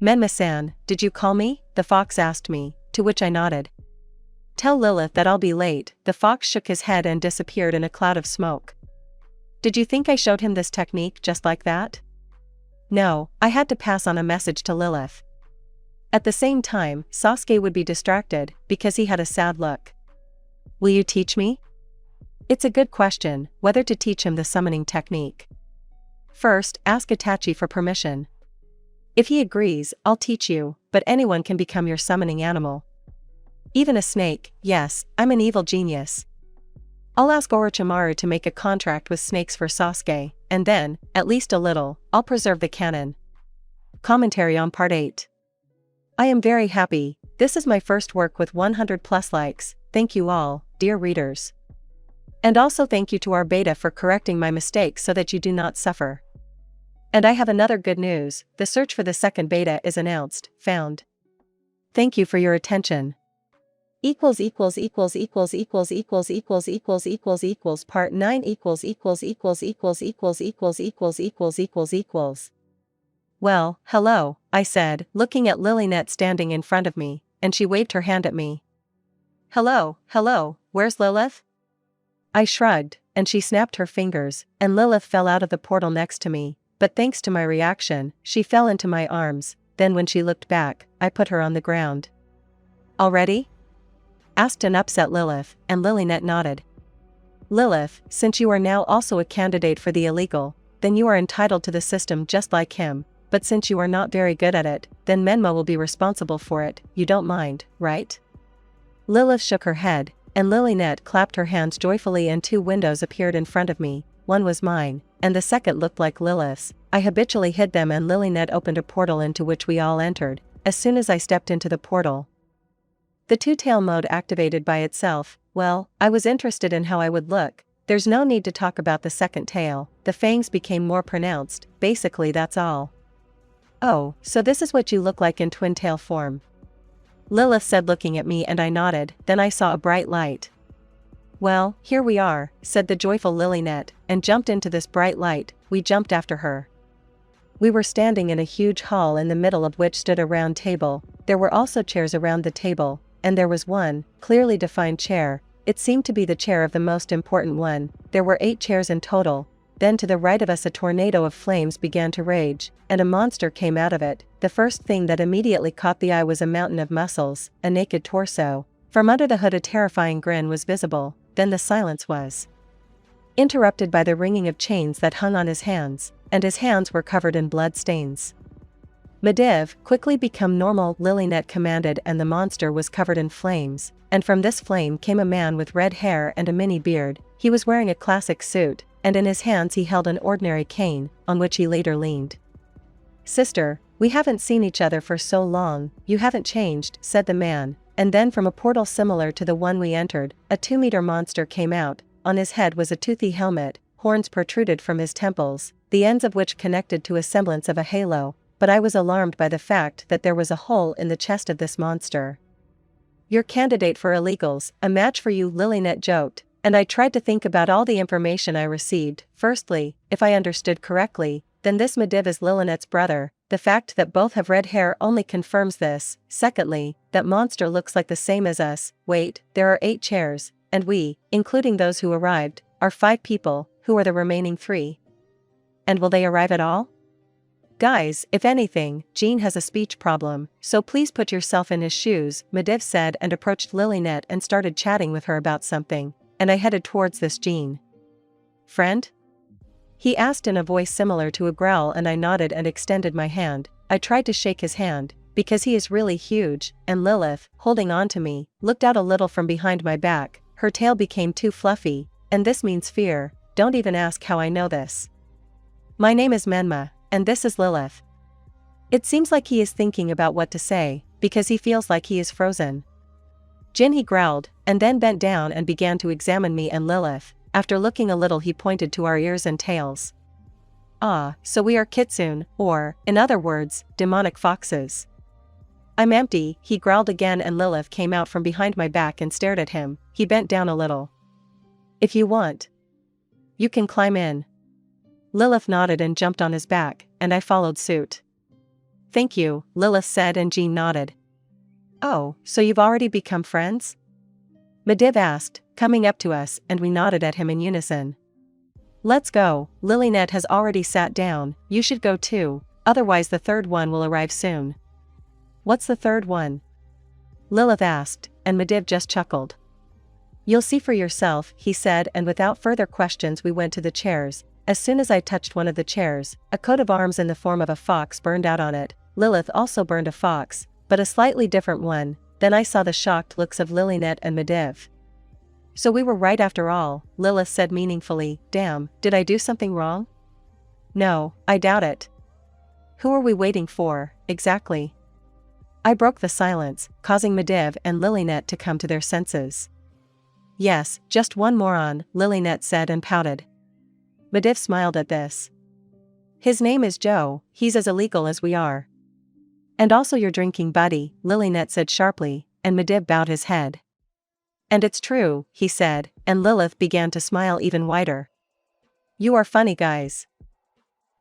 Menma-san, did you call me? The fox asked me, to which I nodded. Tell Lilith that I'll be late. The fox shook his head and disappeared in a cloud of smoke. Did you think I showed him this technique just like that? No, I had to pass on a message to Lilith. At the same time, Sasuke would be distracted, because he had a sad look. Will you teach me? It's a good question, whether to teach him the summoning technique. First, ask Itachi for permission. If he agrees, I'll teach you, but anyone can become your summoning animal. Even a snake. Yes, I'm an evil genius. I'll ask Orochimaru to make a contract with snakes for Sasuke, and then, at least a little, I'll preserve the canon. Commentary on Part 8. I am very happy. This is my first work with 100+ likes. Thank you all, dear readers. And also thank you to our beta for correcting my mistakes so that you do not suffer. And I have another good news, the search for the second beta is announced, found. Thank you for your attention. Part 9 Well, hello, I said, looking at Lilynet standing in front of me, and she waved her hand at me. Hello, where's Lilith? I shrugged, and she snapped her fingers, and Lilith fell out of the portal next to me, but thanks to my reaction, she fell into my arms. Then when she looked back, I put her on the ground. Already? Asked an upset Lilith, and Lilynet nodded. Lilith, since you are now also a candidate for the illegal, then you are entitled to the system just like him, but since you are not very good at it, then Menma will be responsible for it. You don't mind, right? Lilith shook her head, and Lilynet clapped her hands joyfully and 2 windows appeared in front of me. One was mine, and the second looked like Lilith's. I habitually hid them and Lilynet opened a portal into which we all entered. As soon as I stepped into the portal, the 2-tail mode activated by itself. Well, I was interested in how I would look. There's no need to talk about the second tail. The fangs became more pronounced, basically that's all. Oh, so this is what you look like in twin tail form. Lilith said looking at me and I nodded, then I saw a bright light. Well, here we are, said the joyful Lilynet, and jumped into this bright light. We jumped after her. We were standing in a huge hall in the middle of which stood a round table. There were also chairs around the table, and there was one, clearly defined chair. It seemed to be the chair of the most important one. There were 8 chairs in total. Then to the right of us a tornado of flames began to rage, and a monster came out of it. The first thing that immediately caught the eye was a mountain of muscles, a naked torso. From under the hood a terrifying grin was visible. Then the silence was interrupted by the ringing of chains that hung on his hands, and his hands were covered in blood stains. Mediv, quickly become normal, Lilynet commanded, and the monster was covered in flames, and from this flame came a man with red hair and a mini beard. He was wearing a classic suit, and in his hands he held an ordinary cane, on which he later leaned. Sister, we haven't seen each other for so long, you haven't changed, said the man, and then from a portal similar to the one we entered, a 2-meter monster came out. On his head was a toothy helmet, horns protruded from his temples, the ends of which connected to a semblance of a halo, but I was alarmed by the fact that there was a hole in the chest of this monster. Your candidate for illegals, a match for you, Lilynet joked, and I tried to think about all the information I received. Firstly, if I understood correctly, then this Mediv is Lilynet's brother. The fact that both have red hair only confirms this. Secondly, that monster looks like the same as us. Wait, there are 8 chairs, and we, including those who arrived, are 5 people. Who are the remaining 3? And will they arrive at all? Guys, if anything, Jean has a speech problem, so please put yourself in his shoes, Mediv said and approached Lilynet and started chatting with her about something, and I headed towards this Jean. Friend? He asked in a voice similar to a growl and I nodded and extended my hand. I tried to shake his hand, because he is really huge, and Lilith, holding on to me, looked out a little from behind my back. Her tail became too fluffy, and this means fear. Don't even ask how I know this. My name is Menma, and this is Lilith. It seems like he is thinking about what to say, because he feels like he is frozen. Jin, he growled, and then bent down and began to examine me and Lilith. After looking a little he pointed to our ears and tails. Ah, so we are kitsune, or, in other words, demonic foxes. I'm empty, he growled again, and Lilith came out from behind my back and stared at him. He bent down a little. If you want, you can climb in. Lilith nodded and jumped on his back, and I followed suit. Thank you, Lilith said, and Jean nodded. Oh, so you've already become friends? Medivh asked, coming up to us, and we nodded at him in unison. Let's go, Lilynet has already sat down, you should go too, otherwise the third one will arrive soon. What's the third one? Lilith asked, and Medivh just chuckled. You'll see for yourself, he said, and without further questions we went to the chairs. As soon as I touched one of the chairs, a coat of arms in the form of a fox burned out on it. Lilith also burned a fox, but a slightly different one. Then I saw the shocked looks of Lilynet and Medivh. So we were right after all, Lilith said meaningfully. Damn, did I do something wrong? No, I doubt it. Who are we waiting for, exactly? I broke the silence, causing Medivh and Lilynet to come to their senses. Yes, just one moron, Lilynet said and pouted. Medivh smiled at this. His name is Joe, he's as illegal as we are. And also your drinking buddy, Lilynet said sharply, and Medivh bowed his head. And it's true, he said, and Lilith began to smile even wider. You are funny guys.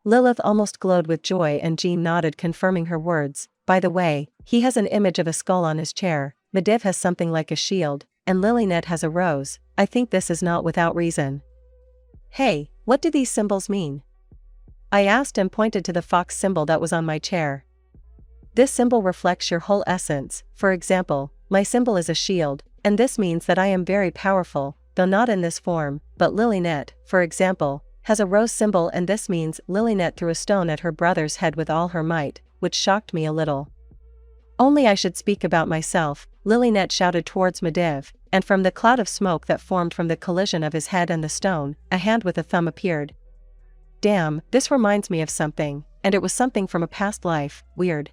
Lilith almost glowed with joy, and Jean nodded, confirming her words. By the way, he has an image of a skull on his chair, Medivh has something like a shield, and Lilynet has a rose. I think this is not without reason. Hey, what do these symbols mean? I asked and pointed to the fox symbol that was on my chair. This symbol reflects your whole essence. For example, my symbol is a shield, and this means that I am very powerful, though not in this form, but Lilynet, for example, has a rose symbol, and this means Lilynet threw a stone at her brother's head with all her might, which shocked me a little. Only I should speak about myself, Lilynet shouted towards Medivh, and from the cloud of smoke that formed from the collision of his head and the stone, a hand with a thumb appeared. Damn, this reminds me of something, and it was something from a past life. Weird.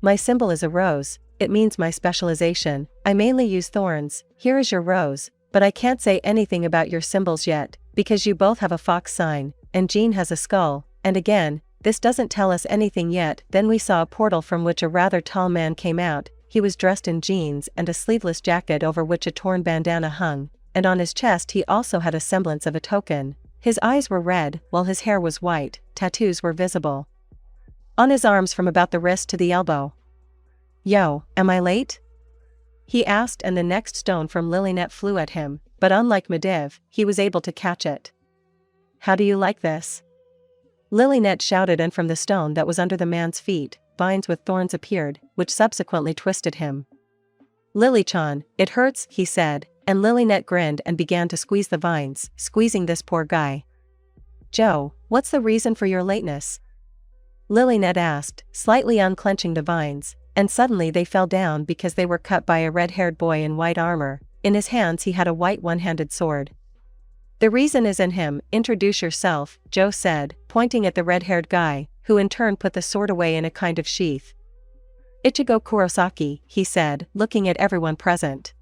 My symbol is a rose, it means my specialization. I mainly use thorns. Here is your rose, but I can't say anything about your symbols yet, because you both have a fox sign, and Jean has a skull, and again, this doesn't tell us anything yet. Then we saw a portal from which a rather tall man came out. He was dressed in jeans and a sleeveless jacket over which a torn bandana hung, and on his chest he also had a semblance of a token. His eyes were red, while his hair was white. Tattoos were visible on his arms from about the wrist to the elbow. Yo, am I late? He asked, and the next stone from Lilynet flew at him, but unlike Medivh, he was able to catch it. How do you like this? Lilynet shouted, and from the stone that was under the man's feet, vines with thorns appeared, which subsequently twisted him. Lilychan, it hurts, he said, and Lilynet grinned and began to squeeze the vines, squeezing this poor guy. Joe, what's the reason for your lateness? Lilynet asked, slightly unclenching the vines, and suddenly they fell down because they were cut by a red-haired boy in white armor. In his hands he had a white one-handed sword. The reason is in him. Introduce yourself, Joe said, pointing at the red-haired guy, who in turn put the sword away in a kind of sheath. Ichigo Kurosaki, he said, looking at everyone present.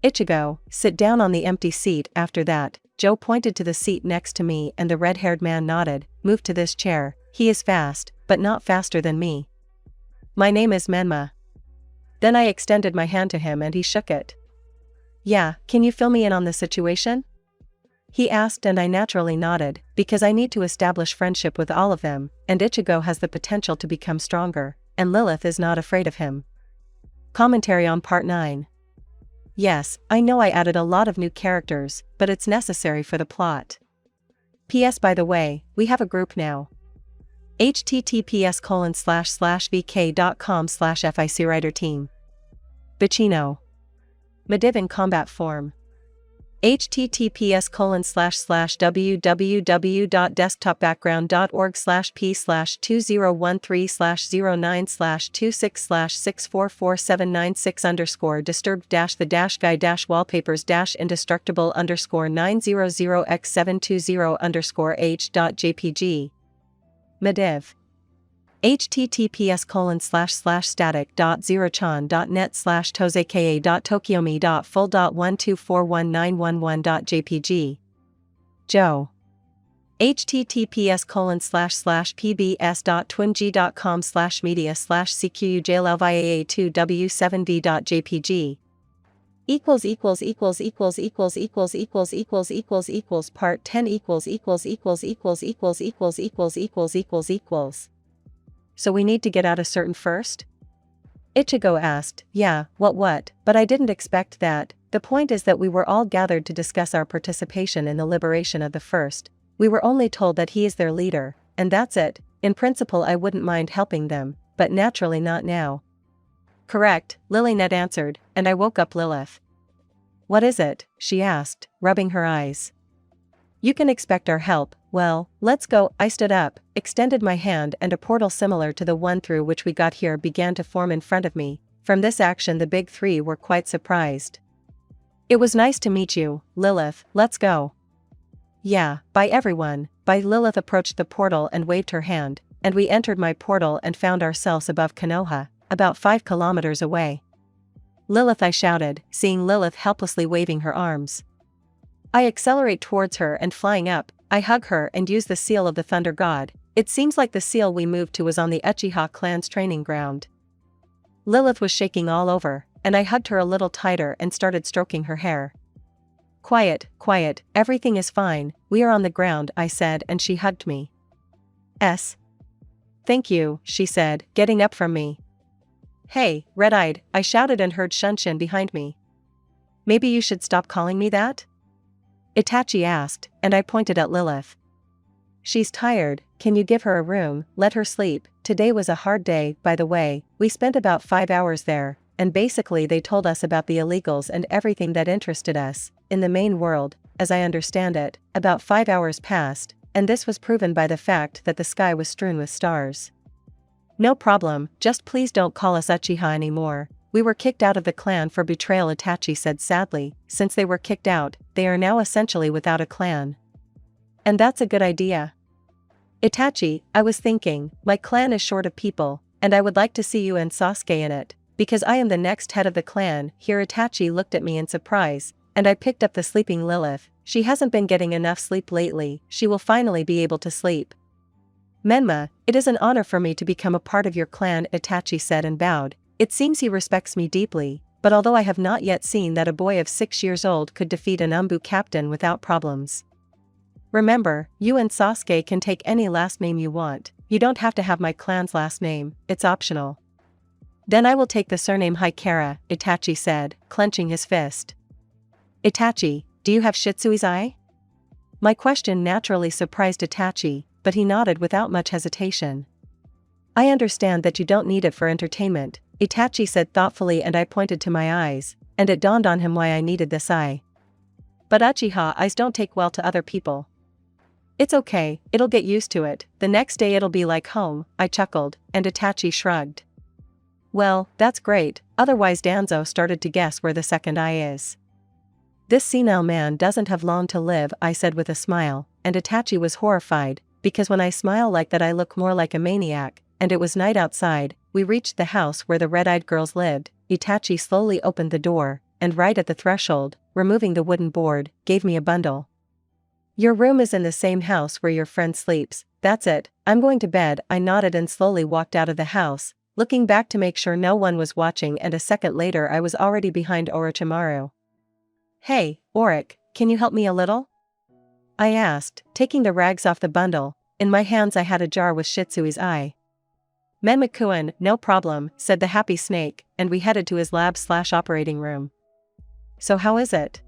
Ichigo, sit down on the empty seat. After that, Joe pointed to the seat next to me, and the red-haired man nodded. Move to this chair. He is fast, but not faster than me. My name is Menma. Then I extended my hand to him and he shook it. Yeah, can you fill me in on the situation? He asked, and I naturally nodded, because I need to establish friendship with all of them, and Ichigo has the potential to become stronger, and Lilith is not afraid of him. Commentary on Part 9. Yes, I know I added a lot of new characters, but it's necessary for the plot. P.S. By the way, we have a group now. https://vk.com/ficwriterteam. Bacino. Medivh in combat form. https://www.disktopackground.org/p/20136_distributed-the-guy-wallpapers-indestructible_900x720_score_h.jpg. Medivh. https://static.zerochan.net/tozeka.tokyomi.full.12419111.jpg. Joe. https://pbs.twing.com/media/cqujlvia2w7v.jpg Part 10 So we need to get out a certain first? Ichigo asked. Yeah, what, but I didn't expect that. The point is that we were all gathered to discuss our participation in the liberation of the first. We were only told that he is their leader, and that's it. In principle I wouldn't mind helping them, but naturally not now. Correct, Lilynet answered, and I woke up Lilith. What is it? She asked, rubbing her eyes. You can expect our help. Well, let's go. I stood up, extended my hand, and a portal similar to the one through which we got here began to form in front of me. From this action the big three were quite surprised. It was nice to meet you, Lilith. Let's go. Yeah, bye everyone. Bye. Lilith approached the portal and waved her hand, and we entered my portal and found ourselves above Konoha, about 5 kilometers away. Lilith, I shouted, seeing Lilith helplessly waving her arms. I accelerate towards her and flying up, I hug her and use the seal of the Thunder God. It seems like the seal we moved to was on the Uchiha clan's training ground. Lilith was shaking all over, and I hugged her a little tighter and started stroking her hair. Quiet, everything is fine, we are on the ground, I said, and she hugged me. Thank you, she said, getting up from me. Hey, red-eyed, I shouted and heard Shunshin behind me. Maybe you should stop calling me that? Itachi asked, and I pointed at Lilith. She's tired, can you give her a room, let her sleep? Today was a hard day, by the way, we spent about 5 hours there, and basically they told us about the illegals and everything that interested us. In the main world, as I understand it, about 5 hours passed, and this was proven by the fact that the sky was strewn with stars. No problem, just please don't call us Uchiha anymore. We were kicked out of the clan for betrayal, Itachi said sadly. Since they were kicked out, they are now essentially without a clan. And that's a good idea. Itachi, I was thinking, my clan is short of people, and I would like to see you and Sasuke in it, because I am the next head of the clan. Here Itachi looked at me in surprise, and I picked up the sleeping Lilith. She hasn't been getting enough sleep lately, she will finally be able to sleep. Menma, it is an honor for me to become a part of your clan, Itachi said and bowed. It seems he respects me deeply, but although I have not yet seen that a boy of 6 years old could defeat an Umbu captain without problems. Remember, you and Sasuke can take any last name you want, you don't have to have my clan's last name, it's optional. Then I will take the surname Haikara, Itachi said, clenching his fist. Itachi, do you have Shitsui's eye? My question naturally surprised Itachi, but he nodded without much hesitation. I understand that you don't need it for entertainment, Itachi said thoughtfully, and I pointed to my eyes, and it dawned on him why I needed this eye. But Uchiha eyes don't take well to other people. It's okay, it'll get used to it, the next day it'll be like home, I chuckled, and Itachi shrugged. Well, that's great, otherwise Danzo started to guess where the second eye is. This senile man doesn't have long to live, I said with a smile, and Itachi was horrified, because when I smile like that I look more like a maniac, and it was night outside. We reached the house where the red-eyed girls lived. Itachi slowly opened the door, and right at the threshold, removing the wooden board, gave me a bundle. Your room is in the same house where your friend sleeps, that's it, I'm going to bed. I nodded and slowly walked out of the house, looking back to make sure no one was watching, and a second later I was already behind Orochimaru. Hey, Oric, can you help me a little? I asked, taking the rags off the bundle. In my hands I had a jar with Shitsui's eye. Menma-kun, no problem, said the happy snake, and we headed to his lab/operating room. So how is it?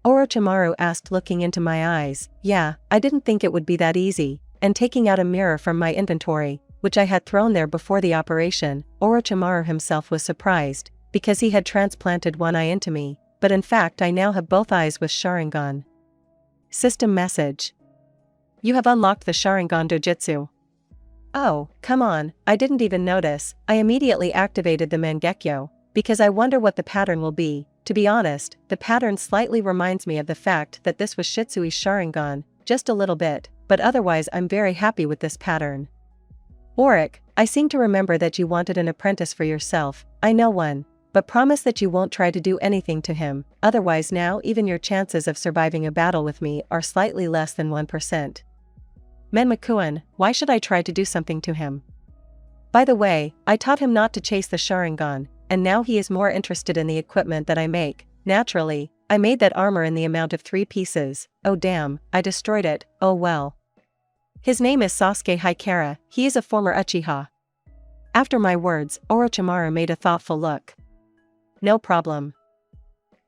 Orochimaru asked, looking into my eyes. Yeah, I didn't think it would be that easy, and taking out a mirror from my inventory, which I had thrown there before the operation, Orochimaru himself was surprised, because he had transplanted one eye into me, but in fact I now have both eyes with Sharingan. System message. You have unlocked the Sharingan Dojutsu. Oh, come on, I didn't even notice. I immediately activated the Mangekyo, because I wonder what the pattern will be. To be honest, the pattern slightly reminds me of the fact that this was Shitsui's Sharingan, just a little bit, but otherwise I'm very happy with this pattern. Oric, I seem to remember that you wanted an apprentice for yourself. I know one, but promise that you won't try to do anything to him, otherwise now even your chances of surviving a battle with me are slightly less than 1%. Menma-kun, why should I try to do something to him? By the way, I taught him not to chase the Sharingan, and now he is more interested in the equipment that I make. Naturally, I made that armor in the amount of 3 pieces. Oh damn, I destroyed it, oh well. His name is Sasuke Hikara, he is a former Uchiha. After my words, Orochimaru made a thoughtful look. No problem.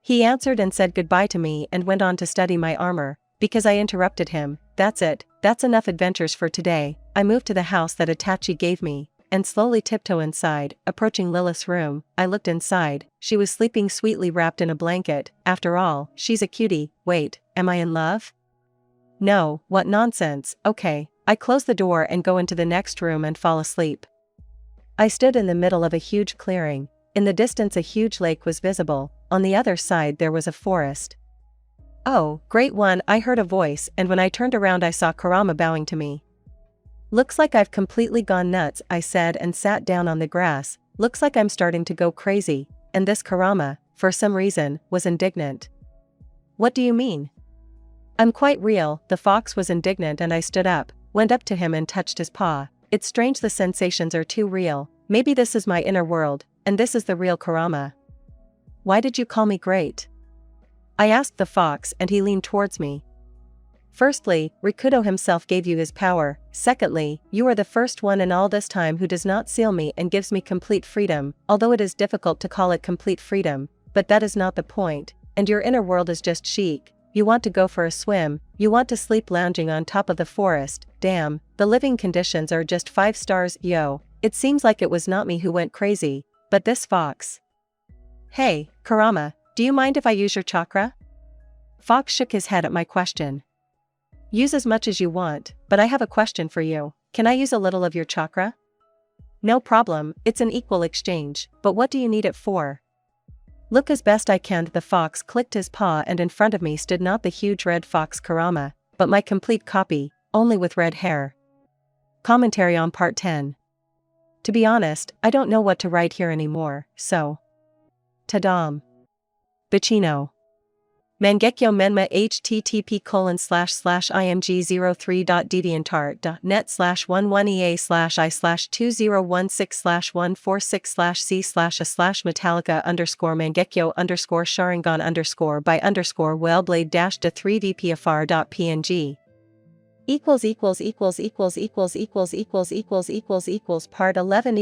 He answered and said goodbye to me and went on to study my armor, because I interrupted him. That's it, that's enough adventures for today. I moved to the house that Itachi gave me, and slowly tiptoe inside. Approaching Lilith's room, I looked inside. She was sleeping sweetly wrapped in a blanket. After all, she's a cutie. Wait, am I in love? No, what nonsense. Okay, I close the door and go into the next room and fall asleep. I stood in the middle of a huge clearing. In the distance a huge lake was visible, on the other side there was a forest. Oh, great one, I heard a voice, and when I turned around I saw Kurama bowing to me. Looks like I've completely gone nuts, I said and sat down on the grass. Looks like I'm starting to go crazy, and this Kurama, for some reason, was indignant. What do you mean? I'm quite real, the fox was indignant and I stood up, went up to him and touched his paw. It's strange the sensations are too real, maybe this is my inner world, and this is the real Kurama. Why did you call me great? I asked the fox and he leaned towards me. Firstly, Rikudo himself gave you his power. Secondly, you are the first one in all this time who does not seal me and gives me complete freedom, although it is difficult to call it complete freedom, but that is not the point, and your inner world is just chic. You want to go for a swim, you want to sleep lounging on top of the forest. Damn, the living conditions are just 5 stars, yo. It seems like it was not me who went crazy, but this fox. Hey, Kurama, do you mind if I use your chakra? Fox shook his head at my question. Use as much as you want, but I have a question for you. Can I use a little of your chakra? No problem, it's an equal exchange, but what do you need it for? Look as best I can. The fox clicked his paw and in front of me stood not the huge red fox Kurama, but my complete copy, only with red hair. Commentary on part 10. To be honest, I don't know what to write here anymore, so. Tadam. Bacino. Mangekyo Menma http://img03.deviantart.net/118/2016/c/a/metallica_Metallica_Wellblade-3vpfr.png Part 11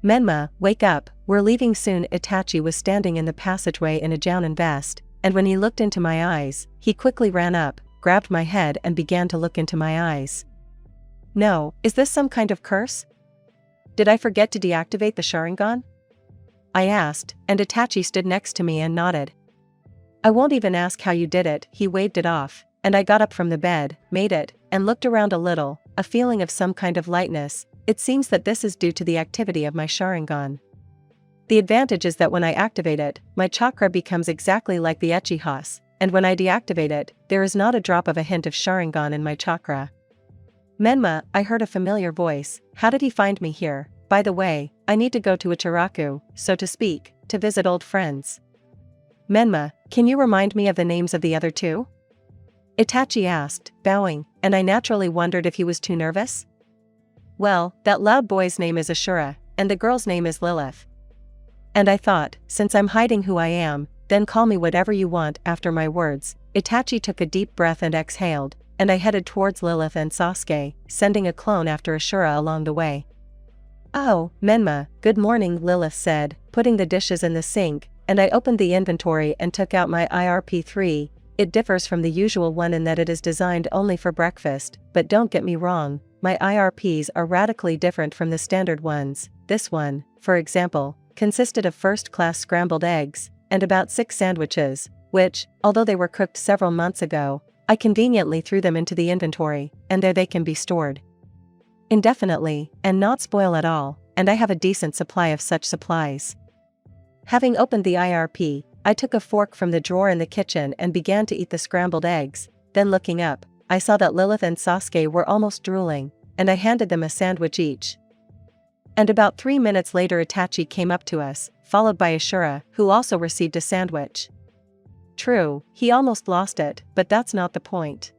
Menma, wake up, we're leaving soon. Itachi was standing in the passageway in a jounin vest, and when he looked into my eyes, he quickly ran up, grabbed my head and began to look into my eyes. No, is this some kind of curse? Did I forget to deactivate the Sharingan? I asked, and Itachi stood next to me and nodded. I won't even ask how you did it, he waved it off, and I got up from the bed, made it, and looked around a little, a feeling of some kind of lightness. It seems that this is due to the activity of my Sharingan. The advantage is that when I activate it, my chakra becomes exactly like the Uchihas, and when I deactivate it, there is not a drop of a hint of Sharingan in my chakra. Menma, I heard a familiar voice. How did he find me here? By the way, I need to go to Ichiraku, so to speak, to visit old friends. Menma, can you remind me of the names of the other two? Itachi asked, bowing, and I naturally wondered if he was too nervous. Well, that loud boy's name is Ashura, and the girl's name is Lilith. And I thought, since I'm hiding who I am, then call me whatever you want. After my words, Itachi took a deep breath and exhaled, and I headed towards Lilith and Sasuke, sending a clone after Ashura along the way. Oh, Menma, good morning, Lilith said, putting the dishes in the sink, and I opened the inventory and took out my IRP3. It differs from the usual one in that it is designed only for breakfast, but don't get me wrong, my IRPs are radically different from the standard ones. This one, for example, consisted of first-class scrambled eggs, and about 6 sandwiches, which, although they were cooked several months ago, I conveniently threw them into the inventory, and there they can be stored indefinitely, and not spoil at all, and I have a decent supply of such supplies. Having opened the IRP, I took a fork from the drawer in the kitchen and began to eat the scrambled eggs, then looking up, I saw that Lilith and Sasuke were almost drooling, and I handed them a sandwich each. And about 3 minutes later Itachi came up to us, followed by Ashura, who also received a sandwich. True, he almost lost it, but that's not the point.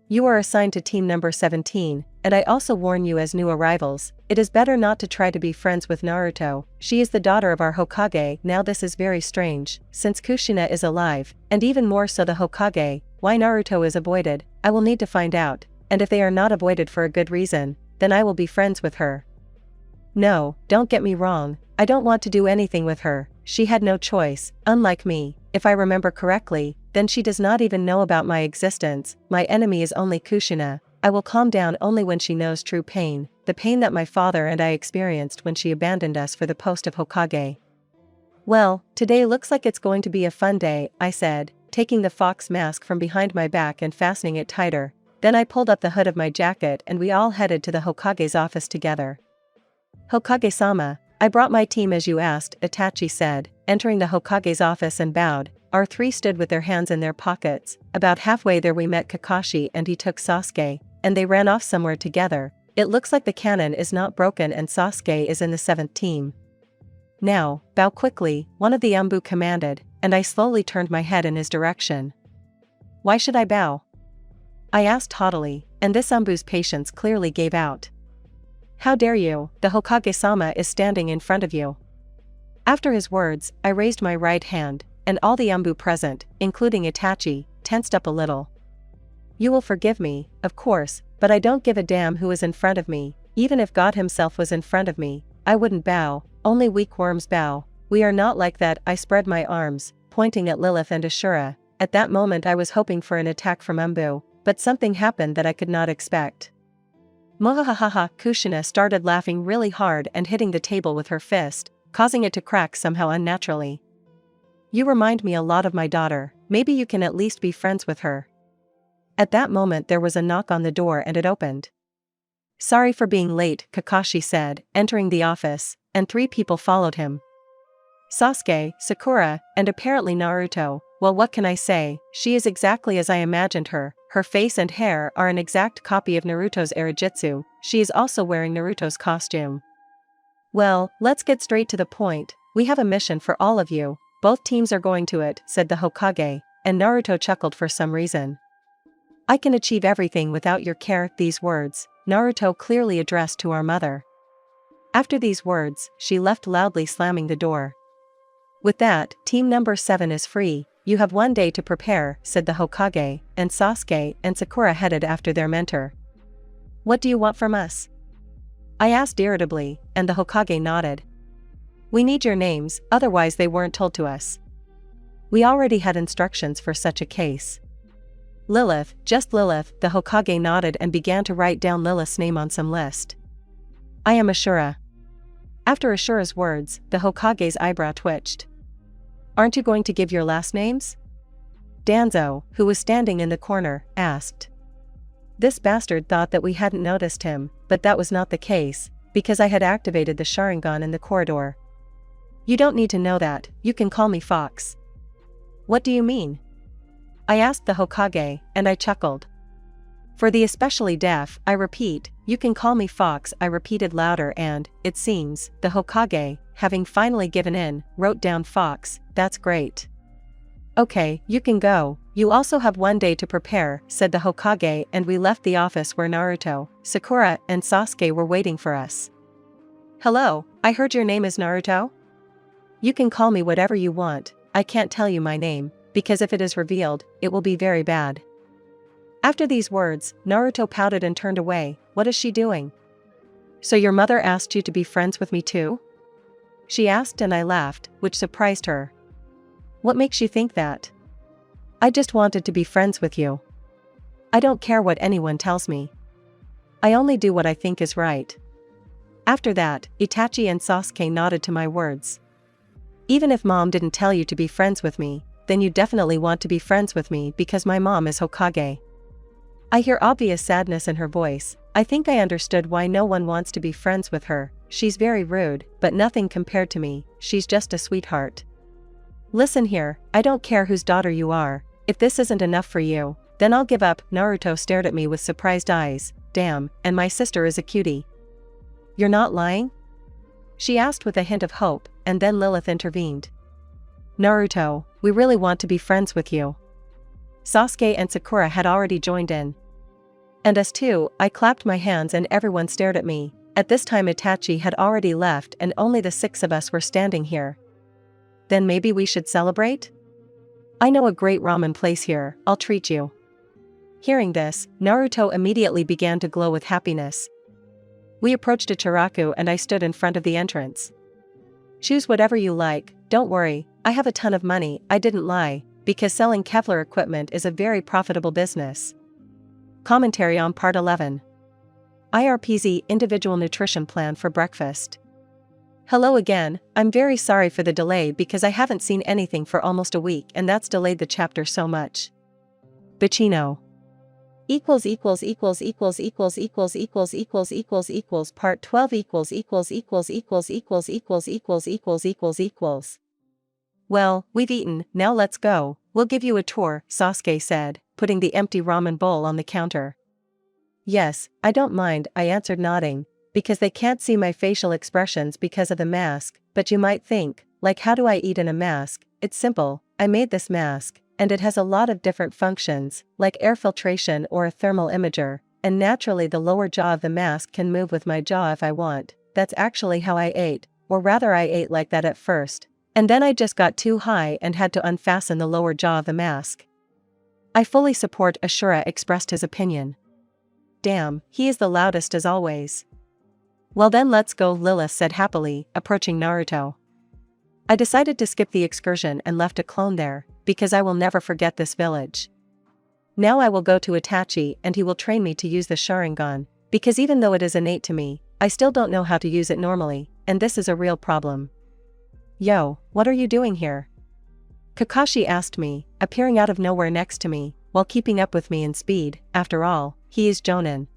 You are assigned to team number 17, and I also warn you as new arrivals, it is better not to try to be friends with Naruto. She is the daughter of our Hokage. Now this is very strange, since Kushina is alive, and even more so the Hokage. Why Naruto is avoided, I will need to find out, and if they are not avoided for a good reason, then I will be friends with her. No, don't get me wrong, I don't want to do anything with her, she had no choice, unlike me, if I remember correctly, then she does not even know about my existence. My enemy is only Kushina. I will calm down only when she knows true pain, the pain that my father and I experienced when she abandoned us for the post of Hokage. Well, today looks like it's going to be a fun day, I said, taking the fox mask from behind my back and fastening it tighter. Then I pulled up the hood of my jacket and we all headed to the Hokage's office together. Hokage-sama, I brought my team as you asked, Itachi said, entering the Hokage's office and bowed. Our three stood with their hands in their pockets. About halfway there we met Kakashi and he took Sasuke, and they ran off somewhere together. It looks like the cannon is not broken and Sasuke is in the 7th team. Now, bow quickly, one of the Anbu commanded, and I slowly turned my head in his direction. Why should I bow? I asked haughtily, and this Anbu's patience clearly gave out. How dare you, the Hokage-sama is standing in front of you. After his words, I raised my right hand, and all the Anbu present, including Itachi, tensed up a little. You will forgive me, of course, but I don't give a damn who is in front of me. Even if God himself was in front of me, I wouldn't bow. Only weak worms bow. We are not like that. I spread my arms, pointing at Lilith and Ashura. At that moment I was hoping for an attack from Anbu, but something happened that I could not expect. Mohahaha, Kushina started laughing really hard and hitting the table with her fist, causing it to crack somehow unnaturally. You remind me a lot of my daughter, maybe you can at least be friends with her. At that moment there was a knock on the door and it opened. Sorry for being late, Kakashi said, entering the office, and 3 people followed him. Sasuke, Sakura, and apparently Naruto. Well, what can I say, she is exactly as I imagined her. Her face and hair are an exact copy of Naruto's Erijitsu. She is also wearing Naruto's costume. Well, let's get straight to the point. We have a mission for all of you. Both teams are going to it, said the Hokage, and Naruto chuckled for some reason. I can achieve everything without your care. These words, Naruto clearly addressed to our mother. After these words, she left loudly slamming the door. With that, team number 7 is free. You have 1 day to prepare, said the Hokage, and Sasuke and Sakura headed after their mentor. What do you want from us? I asked irritably, and the Hokage nodded. We need your names, otherwise they weren't told to us. We already had instructions for such a case. Lilith, just Lilith, the Hokage nodded and began to write down Lilith's name on some list. I am Ashura. After Ashura's words, the Hokage's eyebrow twitched. Aren't you going to give your last names? Danzo, who was standing in the corner, asked. This bastard thought that we hadn't noticed him, but that was not the case, because I had activated the Sharingan in the corridor. You don't need to know that, you can call me Fox. What do you mean? I asked the Hokage, and I chuckled. For the especially deaf, I repeat, you can call me Fox, I repeated louder and, it seems, the Hokage, having finally given in, wrote down Fox. That's great. Okay, you can go. You also have 1 day to prepare, said the Hokage, and we left the office where Naruto, Sakura, and Sasuke were waiting for us. Hello, I heard your name is Naruto? You can call me whatever you want. I can't tell you my name, because if it is revealed, it will be very bad. After these words, Naruto pouted and turned away. What is she doing? So your mother asked you to be friends with me too? She asked and I laughed, which surprised her. What makes you think that? I just wanted to be friends with you. I don't care what anyone tells me. I only do what I think is right. After that, Itachi and Sasuke nodded to my words. Even if mom didn't tell you to be friends with me, then you definitely want to be friends with me because my mom is Hokage. I hear obvious sadness in her voice. I think I understood why no one wants to be friends with her. She's very rude, but nothing compared to me. She's just a sweetheart. Listen here, I don't care whose daughter you are. If this isn't enough for you, then I'll give up. Naruto stared at me with surprised eyes. Damn, and my sister is a cutie. You're not lying? She asked with a hint of hope, and then Lilith intervened. Naruto, we really want to be friends with you. Sasuke and Sakura had already joined in. And us too. I clapped my hands and everyone stared at me. At this time Itachi had already left and only the 6 of us were standing here. Then maybe we should celebrate? I know a great ramen place here, I'll treat you. Hearing this, Naruto immediately began to glow with happiness. We approached Ichiraku and I stood in front of the entrance. Choose whatever you like, don't worry, I have a ton of money, I didn't lie, because selling Kevlar equipment is a very profitable business. Commentary on Part 11. IRPZ Individual Nutrition Plan for Breakfast. Hello again, I'm very sorry for the delay because I haven't seen anything for almost a week and that's delayed the chapter so much. Bacino. Part 12 Well, we've eaten, now let's go, we'll give you a tour, Sasuke said, putting the empty ramen bowl on the counter. Yes, I don't mind, I answered nodding, because they can't see my facial expressions because of the mask, but you might think, like how do I eat in a mask? It's simple, I made this mask, and it has a lot of different functions, like air filtration or a thermal imager, and naturally the lower jaw of the mask can move with my jaw if I want. That's actually how I ate, or rather I ate like that at first, and then I just got too high and had to unfasten the lower jaw of the mask. I fully support, Ashura expressed his opinion. Damn, he is the loudest as always. Well then let's go, Lilith said happily, approaching Naruto. I decided to skip the excursion and left a clone there, because I will never forget this village. Now I will go to Itachi and he will train me to use the Sharingan, because even though it is innate to me, I still don't know how to use it normally, and this is a real problem. Yo, what are you doing here? Kakashi asked me, appearing out of nowhere next to me, while keeping up with me in speed. After all, he is Jonin.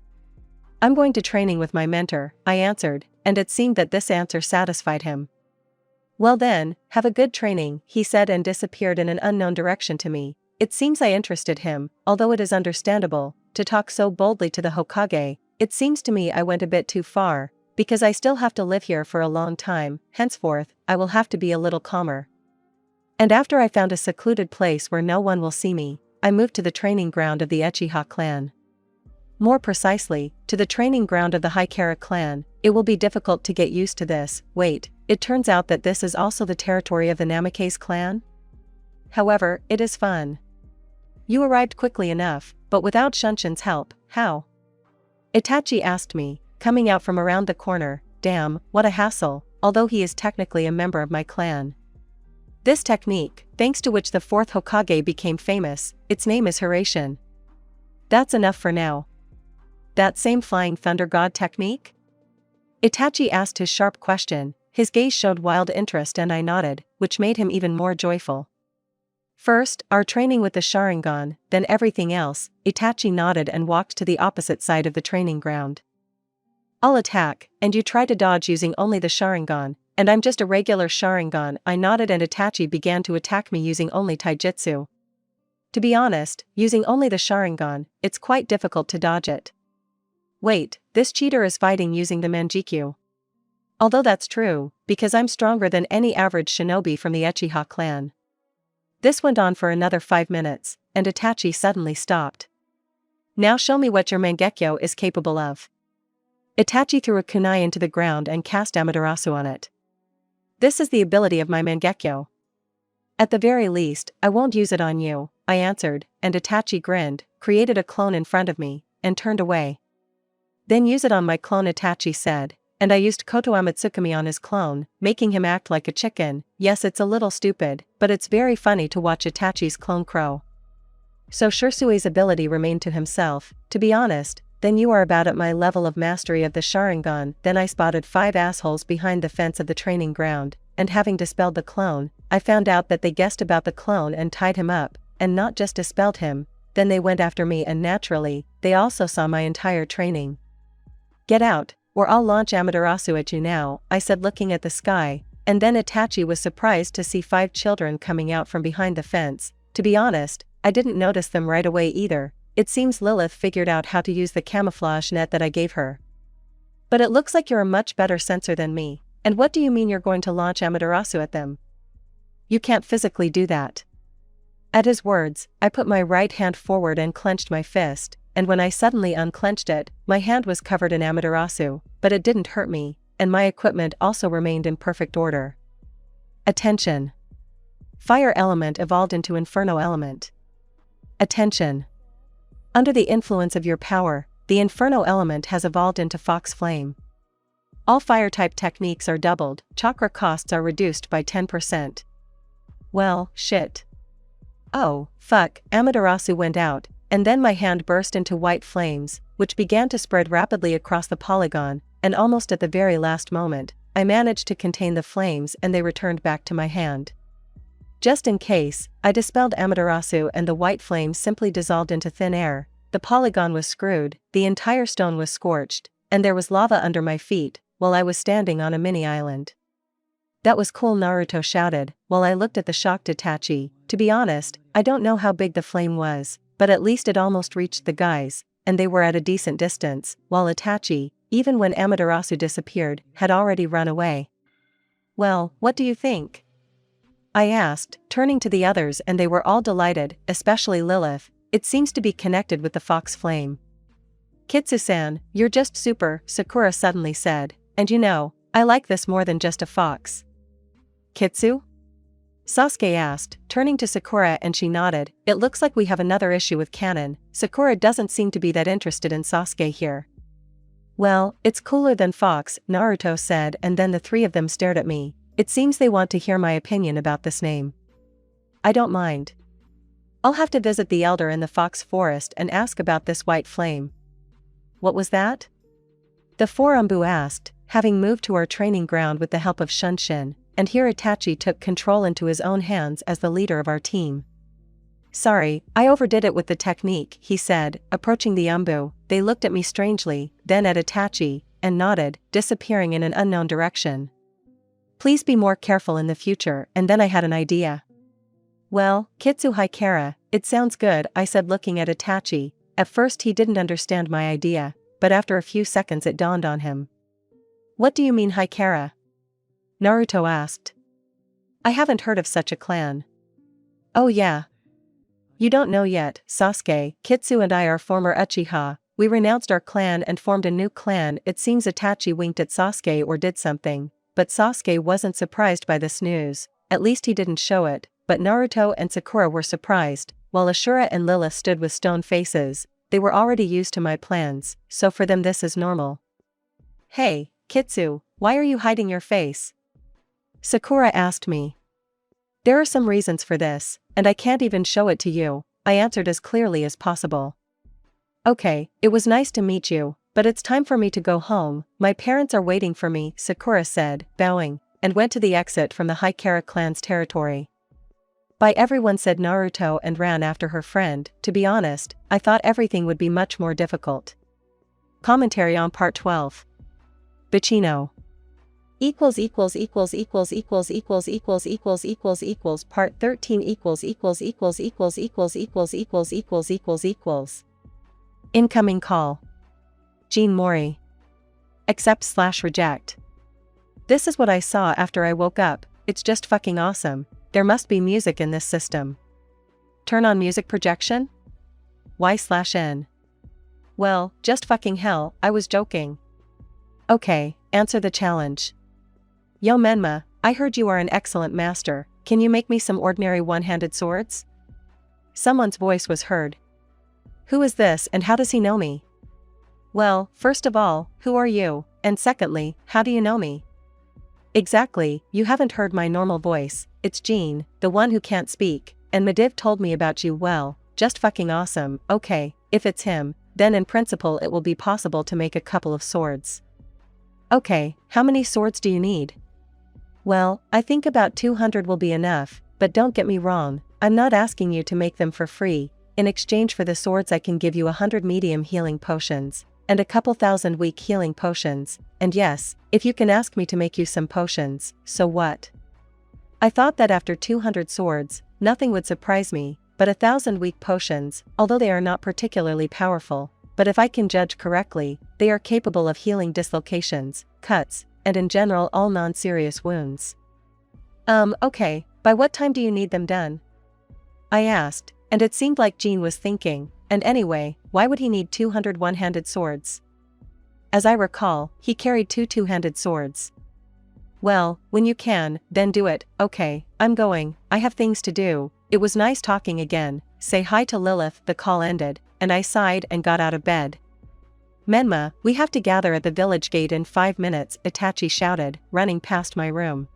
I'm going to training with my mentor, I answered, and it seemed that this answer satisfied him. Well then, have a good training, he said and disappeared in an unknown direction to me. It seems I interested him, although it is understandable, to talk so boldly to the Hokage. It seems to me I went a bit too far, because I still have to live here for a long time, henceforth, I will have to be a little calmer. And after I found a secluded place where no one will see me, I moved to the training ground of the Uchiha clan. More precisely, to the training ground of the Hikara clan. It will be difficult to get used to this. Wait, it turns out that this is also the territory of the Namikaze clan? However, it is fun. You arrived quickly enough, but without Shunshin's help, how? Itachi asked me, coming out from around the corner. Damn, what a hassle, although he is technically a member of my clan. This technique, thanks to which the 4th Hokage became famous, its name is Hiraishin. That's enough for now. That same flying thunder god technique? Itachi asked his sharp question, his gaze showed wild interest and I nodded, which made him even more joyful. First, our training with the Sharingan, then everything else. Itachi nodded and walked to the opposite side of the training ground. I'll attack, and you try to dodge using only the Sharingan, and I'm just a regular Sharingan. I nodded and Itachi began to attack me using only Taijutsu. To be honest, using only the Sharingan, it's quite difficult to dodge it. Wait, this cheater is fighting using the Manjikyu. Although that's true, because I'm stronger than any average shinobi from the Uchiha clan. This went on for another 5 minutes, and Itachi suddenly stopped. Now show me what your Mangekyo is capable of. Itachi threw a kunai into the ground and cast Amaterasu on it. This is the ability of my Mangekyo. At the very least, I won't use it on you, I answered, and Itachi grinned, created a clone in front of me, and turned away. Then use it on my clone, Itachi said, and I used Koto Amatsukami on his clone, making him act like a chicken. Yes, it's a little stupid, but it's very funny to watch Itachi's clone crow. So Shursui's ability remained to himself. To be honest, then you are about at my level of mastery of the Sharingan. Then I spotted 5 assholes behind the fence of the training ground, and having dispelled the clone, I found out that they guessed about the clone and tied him up, and not just dispelled him, then they went after me and naturally, they also saw my entire training. Get out, or I'll launch Amaterasu at you now, I said looking at the sky, and then Itachi was surprised to see 5 children coming out from behind the fence. To be honest, I didn't notice them right away either. It seems Lilith figured out how to use the camouflage net that I gave her. But it looks like you're a much better sensor than me, and what do you mean you're going to launch Amaterasu at them? You can't physically do that. At his words, I put my right hand forward and clenched my fist, and when I suddenly unclenched it, my hand was covered in Amaterasu, but it didn't hurt me, and my equipment also remained in perfect order. Attention! Fire element evolved into Inferno element. Attention! Under the influence of your power, the Inferno element has evolved into Fox Flame. All fire-type techniques are doubled, chakra costs are reduced by 10%. Well, shit. Oh, fuck, Amaterasu went out, and then my hand burst into white flames, which began to spread rapidly across the polygon, and almost at the very last moment, I managed to contain the flames and they returned back to my hand. Just in case, I dispelled Amaterasu and the white flames simply dissolved into thin air. The polygon was screwed, the entire stone was scorched, and there was lava under my feet, while I was standing on a mini island. That was cool, Naruto shouted, while I looked at the shocked Itachi. To be honest, I don't know how big the flame was, but at least it almost reached the guys, and they were at a decent distance, while Itachi, even when Amaterasu disappeared, had already run away. Well, what do you think? I asked, turning to the others, and they were all delighted, especially Lilith. It seems to be connected with the Fox Flame. Kitsu-san, you're just super, Sakura suddenly said, and you know, I like this more than just a fox. Kitsu? Sasuke asked, turning to Sakura, and she nodded. It looks like we have another issue with canon. Sakura doesn't seem to be that interested in Sasuke here. Well, it's cooler than Fox, Naruto said, and then the three of them stared at me. It seems they want to hear my opinion about this name. I don't mind. I'll have to visit the elder in the Fox Forest and ask about this white flame. What was that? The four Umbu asked, having moved to our training ground with the help of Shunshin, and here Itachi took control into his own hands as the leader of our team. Sorry, I overdid it with the technique, he said, approaching the Umbu. They looked at me strangely, then at Itachi, and nodded, disappearing in an unknown direction. Please be more careful in the future, and then I had an idea. Well, Kitsu Hikara, it sounds good, I said, looking at Itachi. At first he didn't understand my idea, but after a few seconds it dawned on him. What do you mean, Hikara? Naruto asked. I haven't heard of such a clan. Oh yeah. You don't know yet, Sasuke. Kitsu and I are former Uchiha. We renounced our clan and formed a new clan. It seems Itachi winked at Sasuke or did something, but Sasuke wasn't surprised by this news, at least he didn't show it, but Naruto and Sakura were surprised, while Ashura and Lilith stood with stone faces. They were already used to my plans, so for them this is normal. Hey, Kitsu, why are you hiding your face? Sakura asked me. There are some reasons for this, and I can't even show it to you, I answered as clearly as possible. Okay, it was nice to meet you, but it's time for me to go home. My parents are waiting for me, Sakura said, bowing, and went to the exit from the Hikara clan's territory. Bye everyone, said Naruto, and ran after her friend. To be honest, I thought everything would be much more difficult. Commentary on Part 12. Bacino. Part 13 Incoming call. Jean Mori. Accept/reject. This is what I saw after I woke up. It's just fucking awesome. There must be music in this system. Turn on music projection? Y/N. Well, just fucking hell, I was joking. Okay, answer the challenge. Yo Menma, I heard you are an excellent master. Can you make me some ordinary one-handed swords? Someone's voice was heard. Who is this and how does he know me? Well, first of all, who are you? And secondly, how do you know me? Exactly, you haven't heard my normal voice. It's Jean, the one who can't speak, and Mediv told me about you. Well, just fucking awesome. Okay, if it's him, then in principle it will be possible to make a couple of swords. Okay, how many swords do you need? Well, I think about 200 will be enough, but don't get me wrong, I'm not asking you to make them for free. In exchange for the swords I can give you 100 medium healing potions, and a couple thousand weak healing potions, and yes, if you can ask me to make you some potions, so what? I thought that after 200 swords, nothing would surprise me, but 1,000 weak potions, although they are not particularly powerful, but if I can judge correctly, they are capable of healing dislocations, cuts, and in general all non-serious wounds. Okay, By what time do you need them done? I asked, and it seemed like Jean was thinking, and anyway, why would he need 200 one-handed swords? As I recall, he carried two two-handed swords. Well, when you can, then do it. Okay, I'm going, I have things to do. It was nice talking again. Say hi to Lilith. The call ended, and I sighed and got out of bed. Menma, we have to gather at the village gate in 5 minutes, Itachi shouted, running past my room.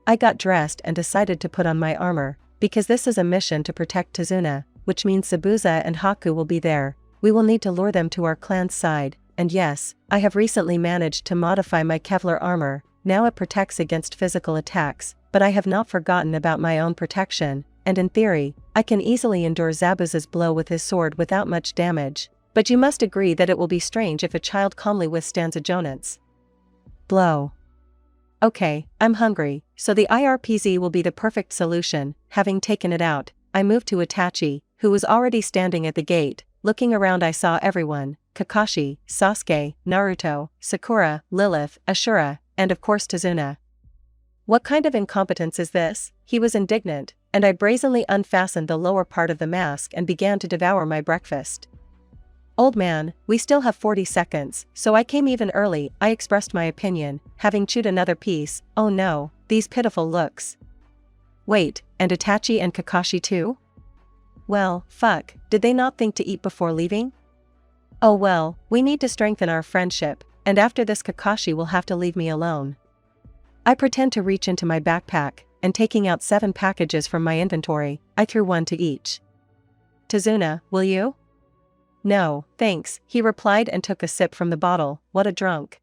I got dressed and decided to put on my armor, because this is a mission to protect Tazuna, which means Sabuza and Haku will be there. We will need to lure them to our clan's side, and yes, I have recently managed to modify my Kevlar armor. Now it protects against physical attacks, but I have not forgotten about my own protection, and in theory, I can easily endure Zabuza's blow with his sword without much damage. But you must agree that it will be strange if a child calmly withstands a Jonan's blow. Okay, I'm hungry, so the IRPZ will be the perfect solution. Having taken it out, I moved to Itachi, who was already standing at the gate. Looking around, I saw everyone: Kakashi, Sasuke, Naruto, Sakura, Lilith, Ashura, and of course Tazuna. What kind of incompetence is this? He was indignant, and I brazenly unfastened the lower part of the mask and began to devour my breakfast. Old man, we still have 40 seconds, so I came even early, I expressed my opinion, having chewed another piece. Oh no, these pitiful looks. Wait, and Itachi and Kakashi too? Well, fuck, did they not think to eat before leaving? Oh well, we need to strengthen our friendship, and after this Kakashi will have to leave me alone. I pretend to reach into my backpack, and taking out 7 packages from my inventory, I threw one to each. Tazuna, will you? No, thanks, he replied and took a sip from the bottle. What a drunk.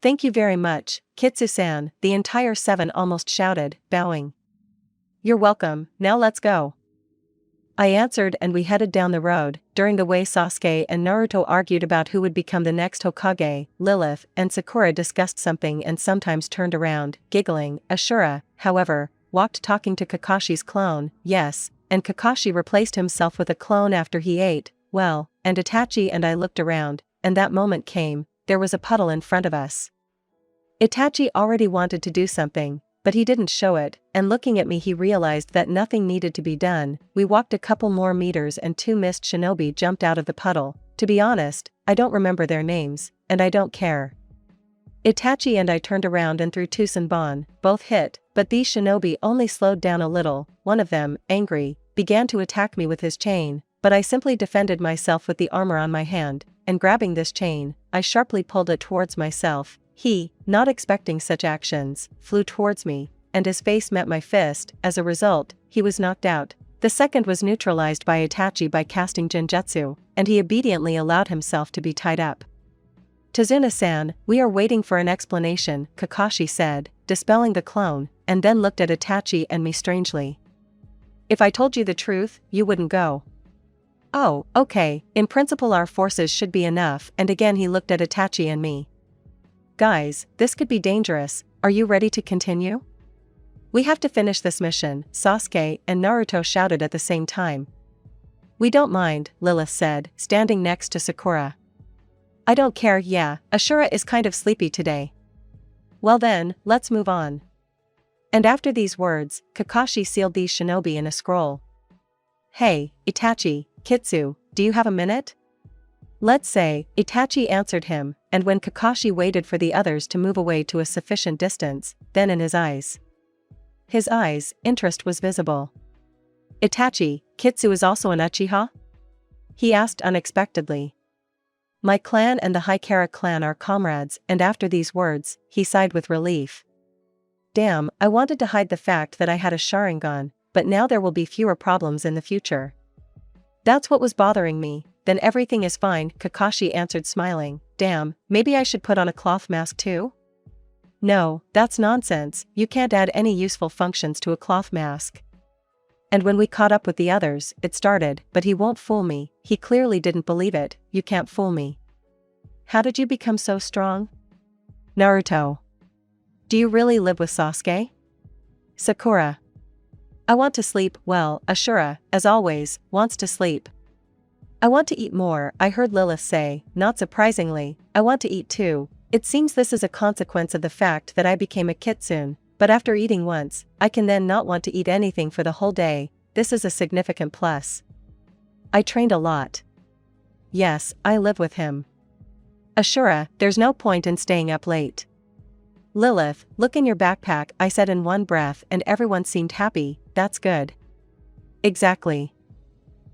Thank you very much, Kitsu-san, the entire 7 almost shouted, bowing. You're welcome, now let's go. I answered and we headed down the road. During the way, Sasuke and Naruto argued about who would become the next Hokage. Lilith and Sakura discussed something and sometimes turned around, giggling. Ashura, however, walked talking to Kakashi's clone. Yes, and Kakashi replaced himself with a clone after he ate. Well, and Itachi and I looked around, and that moment came. There was a puddle in front of us. Itachi already wanted to do something, but he didn't show it, and looking at me he realized that nothing needed to be done. We walked a couple more meters and 2 mist shinobi jumped out of the puddle. To be honest, I don't remember their names, and I don't care. Itachi and I turned around and threw Tsusenbon. Both hit, but these shinobi only slowed down a little. One of them, angry, began to attack me with his chain, but I simply defended myself with the armor on my hand, and grabbing this chain, I sharply pulled it towards myself. He, not expecting such actions, flew towards me, and his face met my fist. As a result, he was knocked out. The second was neutralized by Itachi by casting Genjutsu, and he obediently allowed himself to be tied up. Tazuna-san, we are waiting for an explanation, Kakashi said, dispelling the clone, and then looked at Itachi and me strangely. If I told you the truth, you wouldn't go. Oh, okay, in principle our forces should be enough, and again he looked at Itachi and me. Guys, this could be dangerous, are you ready to continue? We have to finish this mission, Sasuke and Naruto shouted at the same time. We don't mind, Lilith said, standing next to Sakura. I don't care, yeah, Ashura is kind of sleepy today. Well then, let's move on. And after these words, Kakashi sealed these shinobi in a scroll. Hey, Itachi, Kitsu, do you have a minute? Let's say, Itachi answered him, and when Kakashi waited for the others to move away to a sufficient distance, then in his eyes, interest was visible. Itachi, Kitsu is also an Uchiha? He asked unexpectedly. My clan and the Haikara clan are comrades, and after these words, he sighed with relief. Damn, I wanted to hide the fact that I had a Sharingan, but now there will be fewer problems in the future. That's what was bothering me. Then everything is fine, Kakashi answered smiling. Damn, maybe I should put on a cloth mask too? No, that's nonsense, you can't add any useful functions to a cloth mask. And when we caught up with the others, it started, but he won't fool me, he clearly didn't believe it, you can't fool me. How did you become so strong? Naruto. Do you really live with Sasuke? Sakura. I want to sleep. Well, Ashura, as always, wants to sleep. I want to eat more, I heard Lilith say. Not surprisingly, I want to eat too. It seems this is a consequence of the fact that I became a kitsune. But after eating once, I can then not want to eat anything for the whole day. This is a significant plus. I trained a lot. Yes, I live with him. Ashura, there's no point in staying up late. Lilith, look in your backpack, I said in one breath, and everyone seemed happy. That's good. Exactly.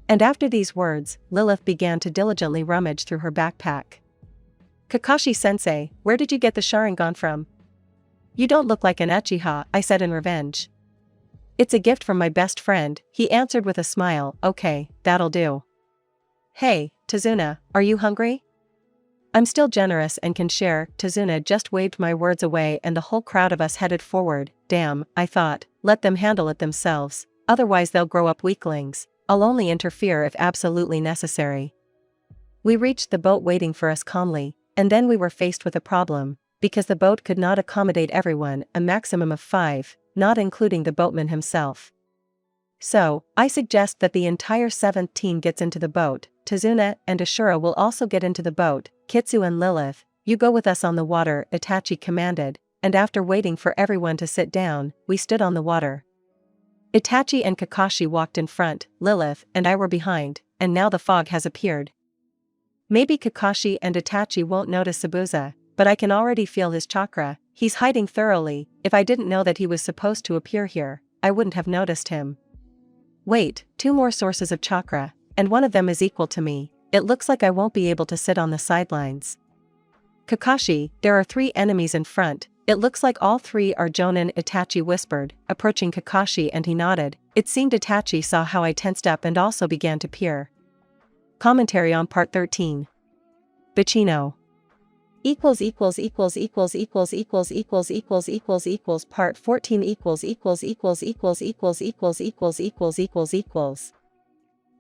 And after these words, Lilith began to diligently rummage through her backpack. Kakashi-sensei, where did you get the Sharingan from? You don't look like an Uchiha, I said in revenge. It's a gift from my best friend, he answered with a smile. Okay, that'll do. Hey, Tazuna, are you hungry? I'm still generous and can share. Tazuna just waved my words away and the whole crowd of us headed forward. Damn, I thought, let them handle it themselves, otherwise they'll grow up weaklings. I'll only interfere if absolutely necessary. We reached the boat waiting for us calmly, and then we were faced with a problem, because the boat could not accommodate everyone, a maximum of 5, not including the boatman himself. So, I suggest that the entire 7th team gets into the boat. Tazuna and Ashura will also get into the boat. Kitsu and Lilith, you go with us on the water, Itachi commanded, and after waiting for everyone to sit down, we stood on the water. Itachi and Kakashi walked in front, Lilith and I were behind, and now the fog has appeared. Maybe Kakashi and Itachi won't notice Zabuza, but I can already feel his chakra. He's hiding thoroughly. If I didn't know that he was supposed to appear here, I wouldn't have noticed him. Wait, 2 more sources of chakra, and one of them is equal to me. It looks like I won't be able to sit on the sidelines. Kakashi, there are 3 enemies in front. It looks like all 3 are Jonin, Itachi whispered, approaching Kakashi, and he nodded. It seemed Itachi saw how I tensed up and also began to peer. Commentary on Part 13. Bachino. Part 14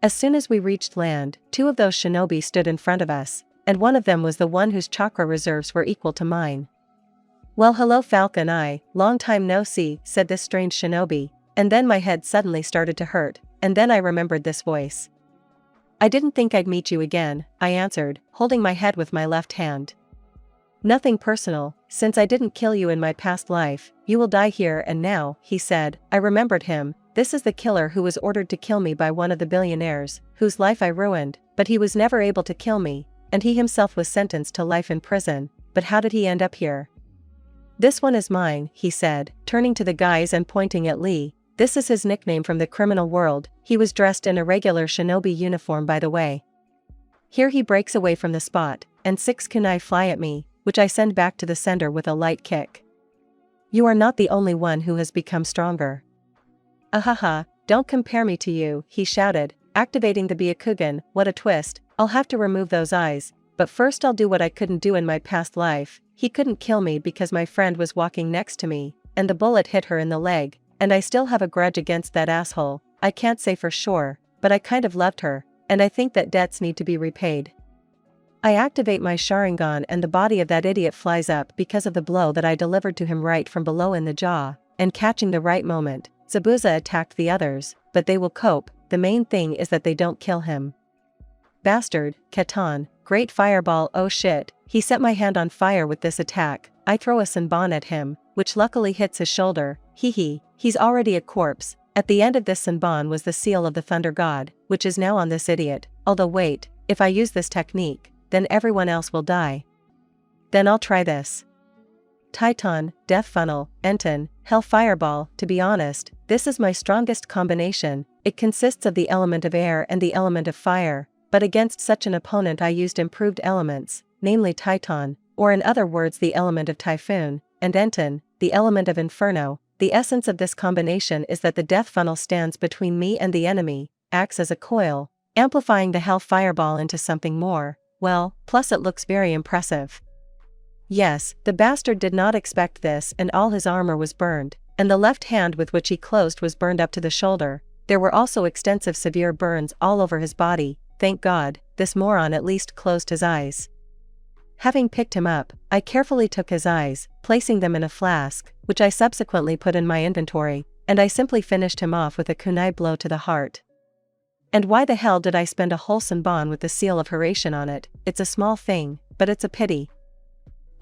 As soon as we reached land, 2 of those shinobi stood in front of us, and one of them was the one whose chakra reserves were equal to mine. Well, hello Falcon Eye, long time no see, said this strange shinobi, and then my head suddenly started to hurt, and then I remembered this voice. I didn't think I'd meet you again, I answered, holding my head with my left hand. Nothing personal, since I didn't kill you in my past life, you will die here and now, he said. I remembered him. This is the killer who was ordered to kill me by one of the billionaires, whose life I ruined, but he was never able to kill me, and he himself was sentenced to life in prison. But how did he end up here? This one is mine, he said, turning to the guys and pointing at Lee. This is his nickname from the criminal world. He was dressed in a regular shinobi uniform, by the way. Here he breaks away from the spot, and 6 kunai fly at me, which I send back to the sender with a light kick. You are not the only one who has become stronger. Ahaha, don't compare me to you, he shouted, activating the Byakugan. What a twist. I'll have to remove those eyes, but first I'll do what I couldn't do in my past life. He couldn't kill me because my friend was walking next to me, and the bullet hit her in the leg, and I still have a grudge against that asshole. I can't say for sure, but I kind of loved her, and I think that debts need to be repaid. I activate my Sharingan and the body of that idiot flies up because of the blow that I delivered to him right from below in the jaw, and catching the right moment, Zabuza attacked the others, but they will cope. The main thing is that they don't kill him. Bastard, Katan, great fireball, oh shit, he set my hand on fire with this attack. I throw a Senbon at him, which luckily hits his shoulder. Hee, he's already a corpse. At the end of this Senbon was the seal of the Thunder God, which is now on this idiot. Although wait, if I use this technique, then everyone else will die. Then I'll try this. Titan, Death Funnel, Enten, Hell Fireball. To be honest, this is my strongest combination. It consists of the element of air and the element of fire, but against such an opponent I used improved elements, namely Titan, or in other words the element of Typhoon, and Enten, the element of Inferno. The essence of this combination is that the Death Funnel stands between me and the enemy, acts as a coil, amplifying the Hell Fireball into something more. Well, plus it looks very impressive. Yes, the bastard did not expect this, and all his armor was burned, and the left hand with which he closed was burned up to the shoulder. There were also extensive severe burns all over his body. Thank God, this moron at least closed his eyes. Having picked him up, I carefully took his eyes, placing them in a flask, which I subsequently put in my inventory, and I simply finished him off with a kunai blow to the heart. And why the hell did I spend a whole Senbon with the seal of Horatian on it? It's a small thing, but it's a pity.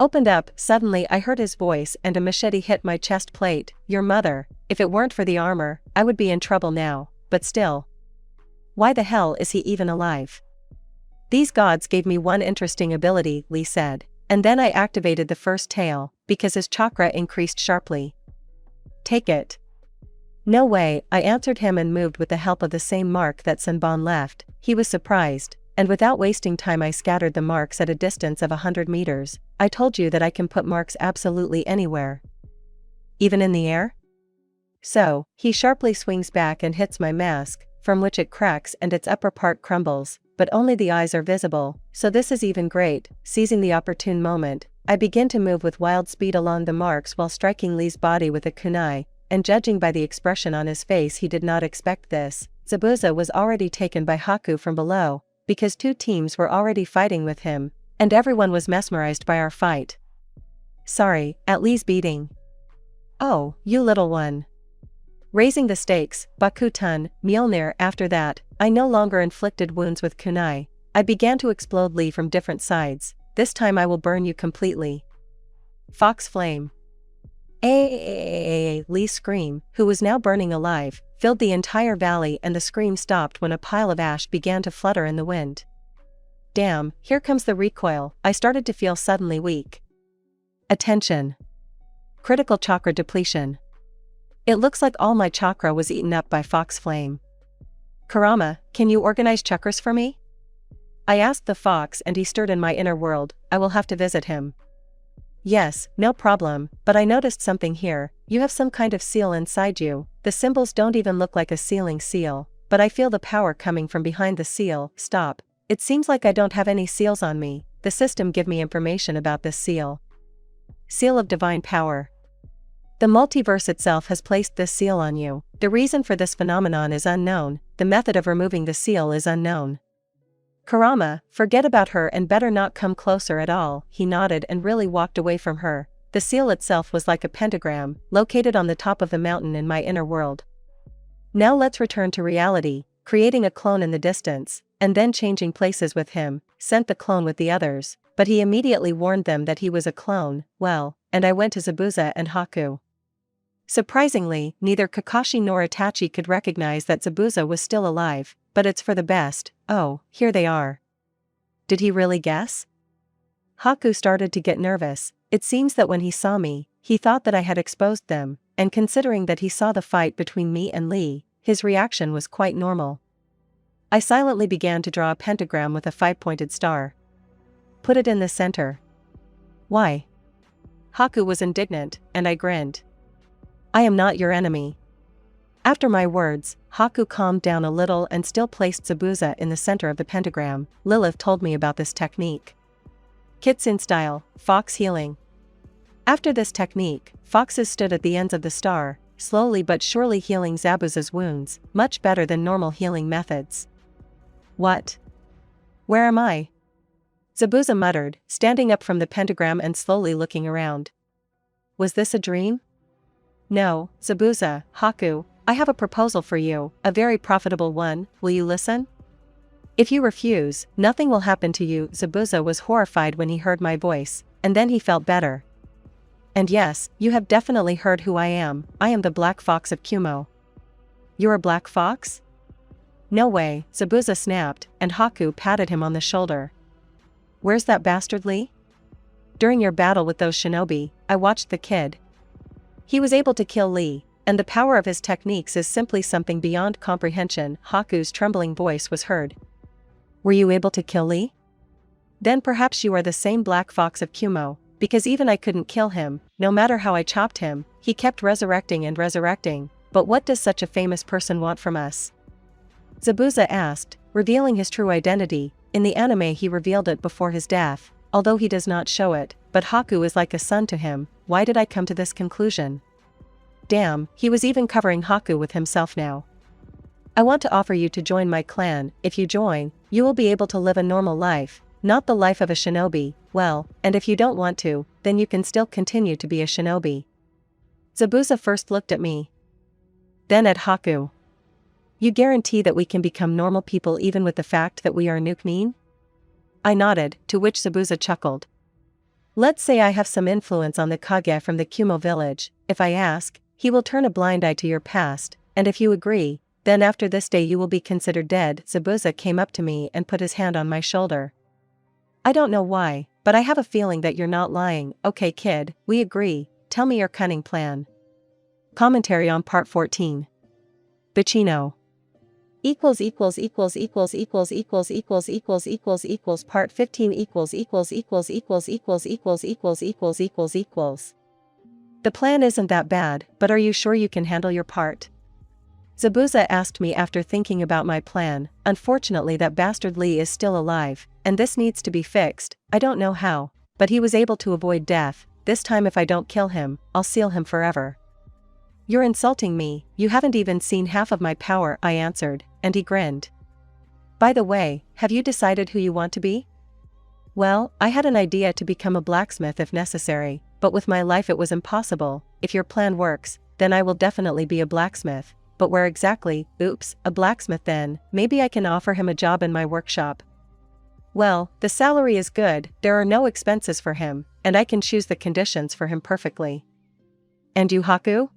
Opened up, suddenly I heard his voice and a machete hit my chest plate. Your mother, if it weren't for the armor, I would be in trouble now, but still. Why the hell is he even alive? These gods gave me one interesting ability, Lee said, and then I activated the first tail, because his chakra increased sharply. Take it. No way, I answered him and moved with the help of the same mark that Senbon left. He was surprised, and without wasting time I scattered the marks at a distance of 100 meters. I told you that I can put marks absolutely anywhere. Even in the air? So, he sharply swings back and hits my mask, from which it cracks and its upper part crumbles, but only the eyes are visible, so this is even great. Seizing the opportune moment, I begin to move with wild speed along the marks while striking Lee's body with a kunai, and judging by the expression on his face he did not expect this. Zabuza was already taken by Haku from below, because 2 teams were already fighting with him, and everyone was mesmerized by our fight. Sorry, at Lee's beating. Oh, you little one. Raising the stakes, Bakutun, Mjolnir. After that, I no longer inflicted wounds with kunai. I began to explode Lee from different sides. This time I will burn you completely. Fox Flame. Lee's scream, who was now burning alive, filled the entire valley, and the scream stopped when a pile of ash began to flutter in the wind. Damn, here comes the recoil. I started to feel suddenly weak. Attention. Critical chakra depletion. It looks like all my chakra was eaten up by Fox Flame. Kurama, can you organize chakras for me? I asked the fox and he stirred in my inner world. I will have to visit him. Yes, no problem, but I noticed something here. You have some kind of seal inside you. The symbols don't even look like a sealing seal, but I feel the power coming from behind the seal. Stop. It seems like I don't have any seals on me. The system give me information about this seal. Seal of Divine Power. The multiverse itself has placed this seal on you. The reason for this phenomenon is unknown. The method of removing the seal is unknown. Kurama, forget about her and better not come closer at all. He nodded and really walked away from her. The seal itself was like a pentagram, located on the top of the mountain in my inner world. Now let's return to reality, creating a clone in the distance, and then changing places with him, sent the clone with the others, but he immediately warned them that he was a clone. Well, and I went to Zabuza and Haku. Surprisingly, neither Kakashi nor Itachi could recognize that Zabuza was still alive, but it's for the best. Oh, here they are. Did he really guess? Haku started to get nervous. It seems that when he saw me, he thought that I had exposed them, and considering that he saw the fight between me and Lee, his reaction was quite normal. I silently began to draw a pentagram with a 5-pointed star. Put it in the center. Why? Haku was indignant, and I grinned. I am not your enemy. After my words, Haku calmed down a little and still placed Zabuza in the center of the pentagram. Lilith told me about this technique. Kitsune style, fox healing. After this technique, foxes stood at the ends of the star, slowly but surely healing Zabuza's wounds, much better than normal healing methods. What? Where am I? Zabuza muttered, standing up from the pentagram and slowly looking around. Was this a dream? No, Zabuza, Haku, I have a proposal for you, a very profitable one. Will you listen? If you refuse, nothing will happen to you. Zabuza was horrified when he heard my voice, and then he felt better. And yes, you have definitely heard who I am. I am the Black Fox of Kumo. You're a Black Fox? No way, Zabuza snapped, and Haku patted him on the shoulder. Where's that bastard Lee? During your battle with those shinobi, I watched the kid. He was able to kill Lee, and the power of his techniques is simply something beyond comprehension. Haku's trembling voice was heard. Were you able to kill Lee? Then perhaps you are the same Black Fox of Kumo, because even I couldn't kill him, no matter how I chopped him, he kept resurrecting and resurrecting. But what does such a famous person want from us? Zabuza asked, revealing his true identity. In the anime he revealed it before his death, although he does not show it, but Haku is like a son to him. Why did I come to this conclusion? Damn, he was even covering Haku with himself now. I want to offer you to join my clan. If you join, you will be able to live a normal life, not the life of a shinobi. Well, and if you don't want to, then you can still continue to be a shinobi. Zabuza first looked at me, then at Haku. You guarantee that we can become normal people even with the fact that we are nukmin? I nodded, to which Zabuza chuckled. Let's say I have some influence on the Kage from the Kumo village. If I ask, he will turn a blind eye to your past, and if you agree, then after this day you will be considered dead. Zabuza came up to me and put his hand on my shoulder. I don't know why, but I have a feeling that you're not lying. Okay kid, we agree, tell me your cunning plan. Commentary on Part 14. Bacino. Part 15 The plan isn't that bad, but are you sure you can handle your part? Zabuza asked me after thinking about my plan. Unfortunately that bastard Lee is still alive, and this needs to be fixed. I don't know how, but he was able to avoid death. This time if I don't kill him, I'll seal him forever. You're insulting me, you haven't even seen half of my power, I answered, and he grinned. By the way, have you decided who you want to be? Well, I had an idea to become a blacksmith if necessary, but with my life it was impossible. If your plan works, then I will definitely be a blacksmith, but where exactly? Oops, a blacksmith then, maybe I can offer him a job in my workshop. Well, the salary is good, there are no expenses for him, and I can choose the conditions for him perfectly. And you Haku?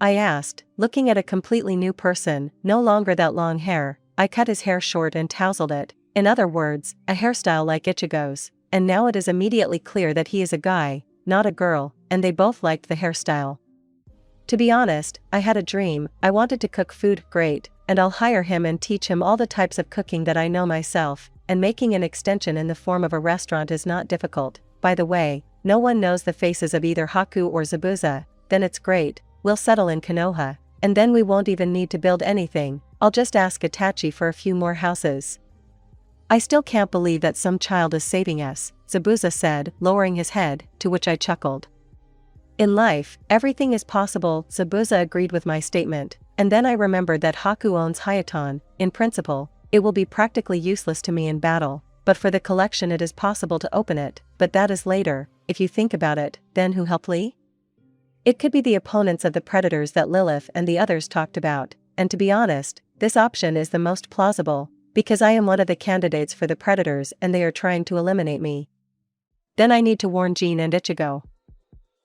I asked, looking at a completely new person, no longer that long hair. I cut his hair short and tousled it, in other words, a hairstyle like Ichigo's, and now it is immediately clear that he is a guy, not a girl, and they both liked the hairstyle. To be honest, I had a dream. I wanted to cook food great, and I'll hire him and teach him all the types of cooking that I know myself, and making an extension in the form of a restaurant is not difficult. By the way, no one knows the faces of either Haku or Zabuza, then it's great. We'll settle in Konoha, and then we won't even need to build anything. I'll just ask Itachi for a few more houses. I still can't believe that some child is saving us, Zabuza said, lowering his head, to which I chuckled. In life, everything is possible, Zabuza agreed with my statement, and then I remembered that Haku owns Hayaton. In principle, it will be practically useless to me in battle, but for the collection it is possible to open it, but that is later. If you think about it, then who helped Lee? It could be the opponents of the predators that Lilith and the others talked about, and to be honest, this option is the most plausible, because I am one of the candidates for the predators and they are trying to eliminate me. Then I need to warn Jin and Ichigo.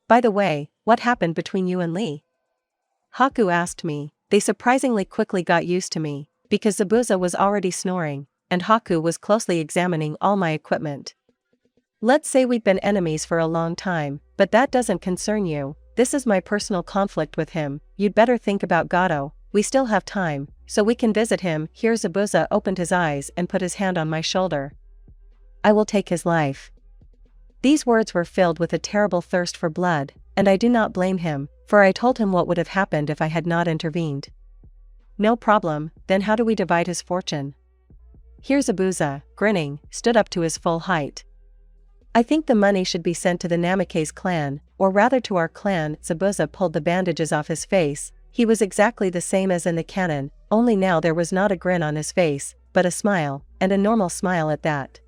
By the way, what happened between you and Lee? Haku asked me. They surprisingly quickly got used to me, because Zabuza was already snoring, and Haku was closely examining all my equipment. Let's say we've been enemies for a long time, but that doesn't concern you. This is my personal conflict with him. You'd better think about Gato. We still have time, so we can visit him. Here Zabuza opened his eyes and put his hand on my shoulder. I will take his life. These words were filled with a terrible thirst for blood, and I do not blame him, for I told him what would have happened if I had not intervened. No problem, then how do we divide his fortune? Here Zabuza, grinning, stood up to his full height. I think the money should be sent to the Namikaze clan, or rather to our clan. Zabuza pulled the bandages off his face. He was exactly the same as in the canon, only now there was not a grin on his face, but a smile, and a normal smile at that.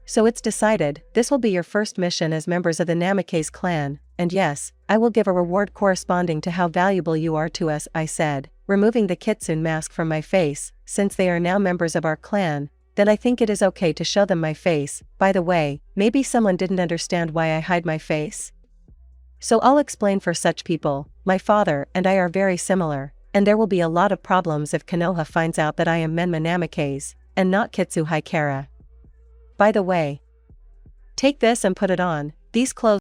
So it's decided, this will be your first mission as members of the Namikaze clan, and yes, I will give a reward corresponding to how valuable you are to us, I said, removing the kitsune mask from my face. Since they are now members of our clan, then I think it is okay to show them my face. By the way, maybe someone didn't understand why I hide my face. So I'll explain for such people. My father and I are very similar, and there will be a lot of problems if Konoha finds out that I am Menma Namikaze, and not Kitsu Haikara. By the way, take this and put it on. These clothes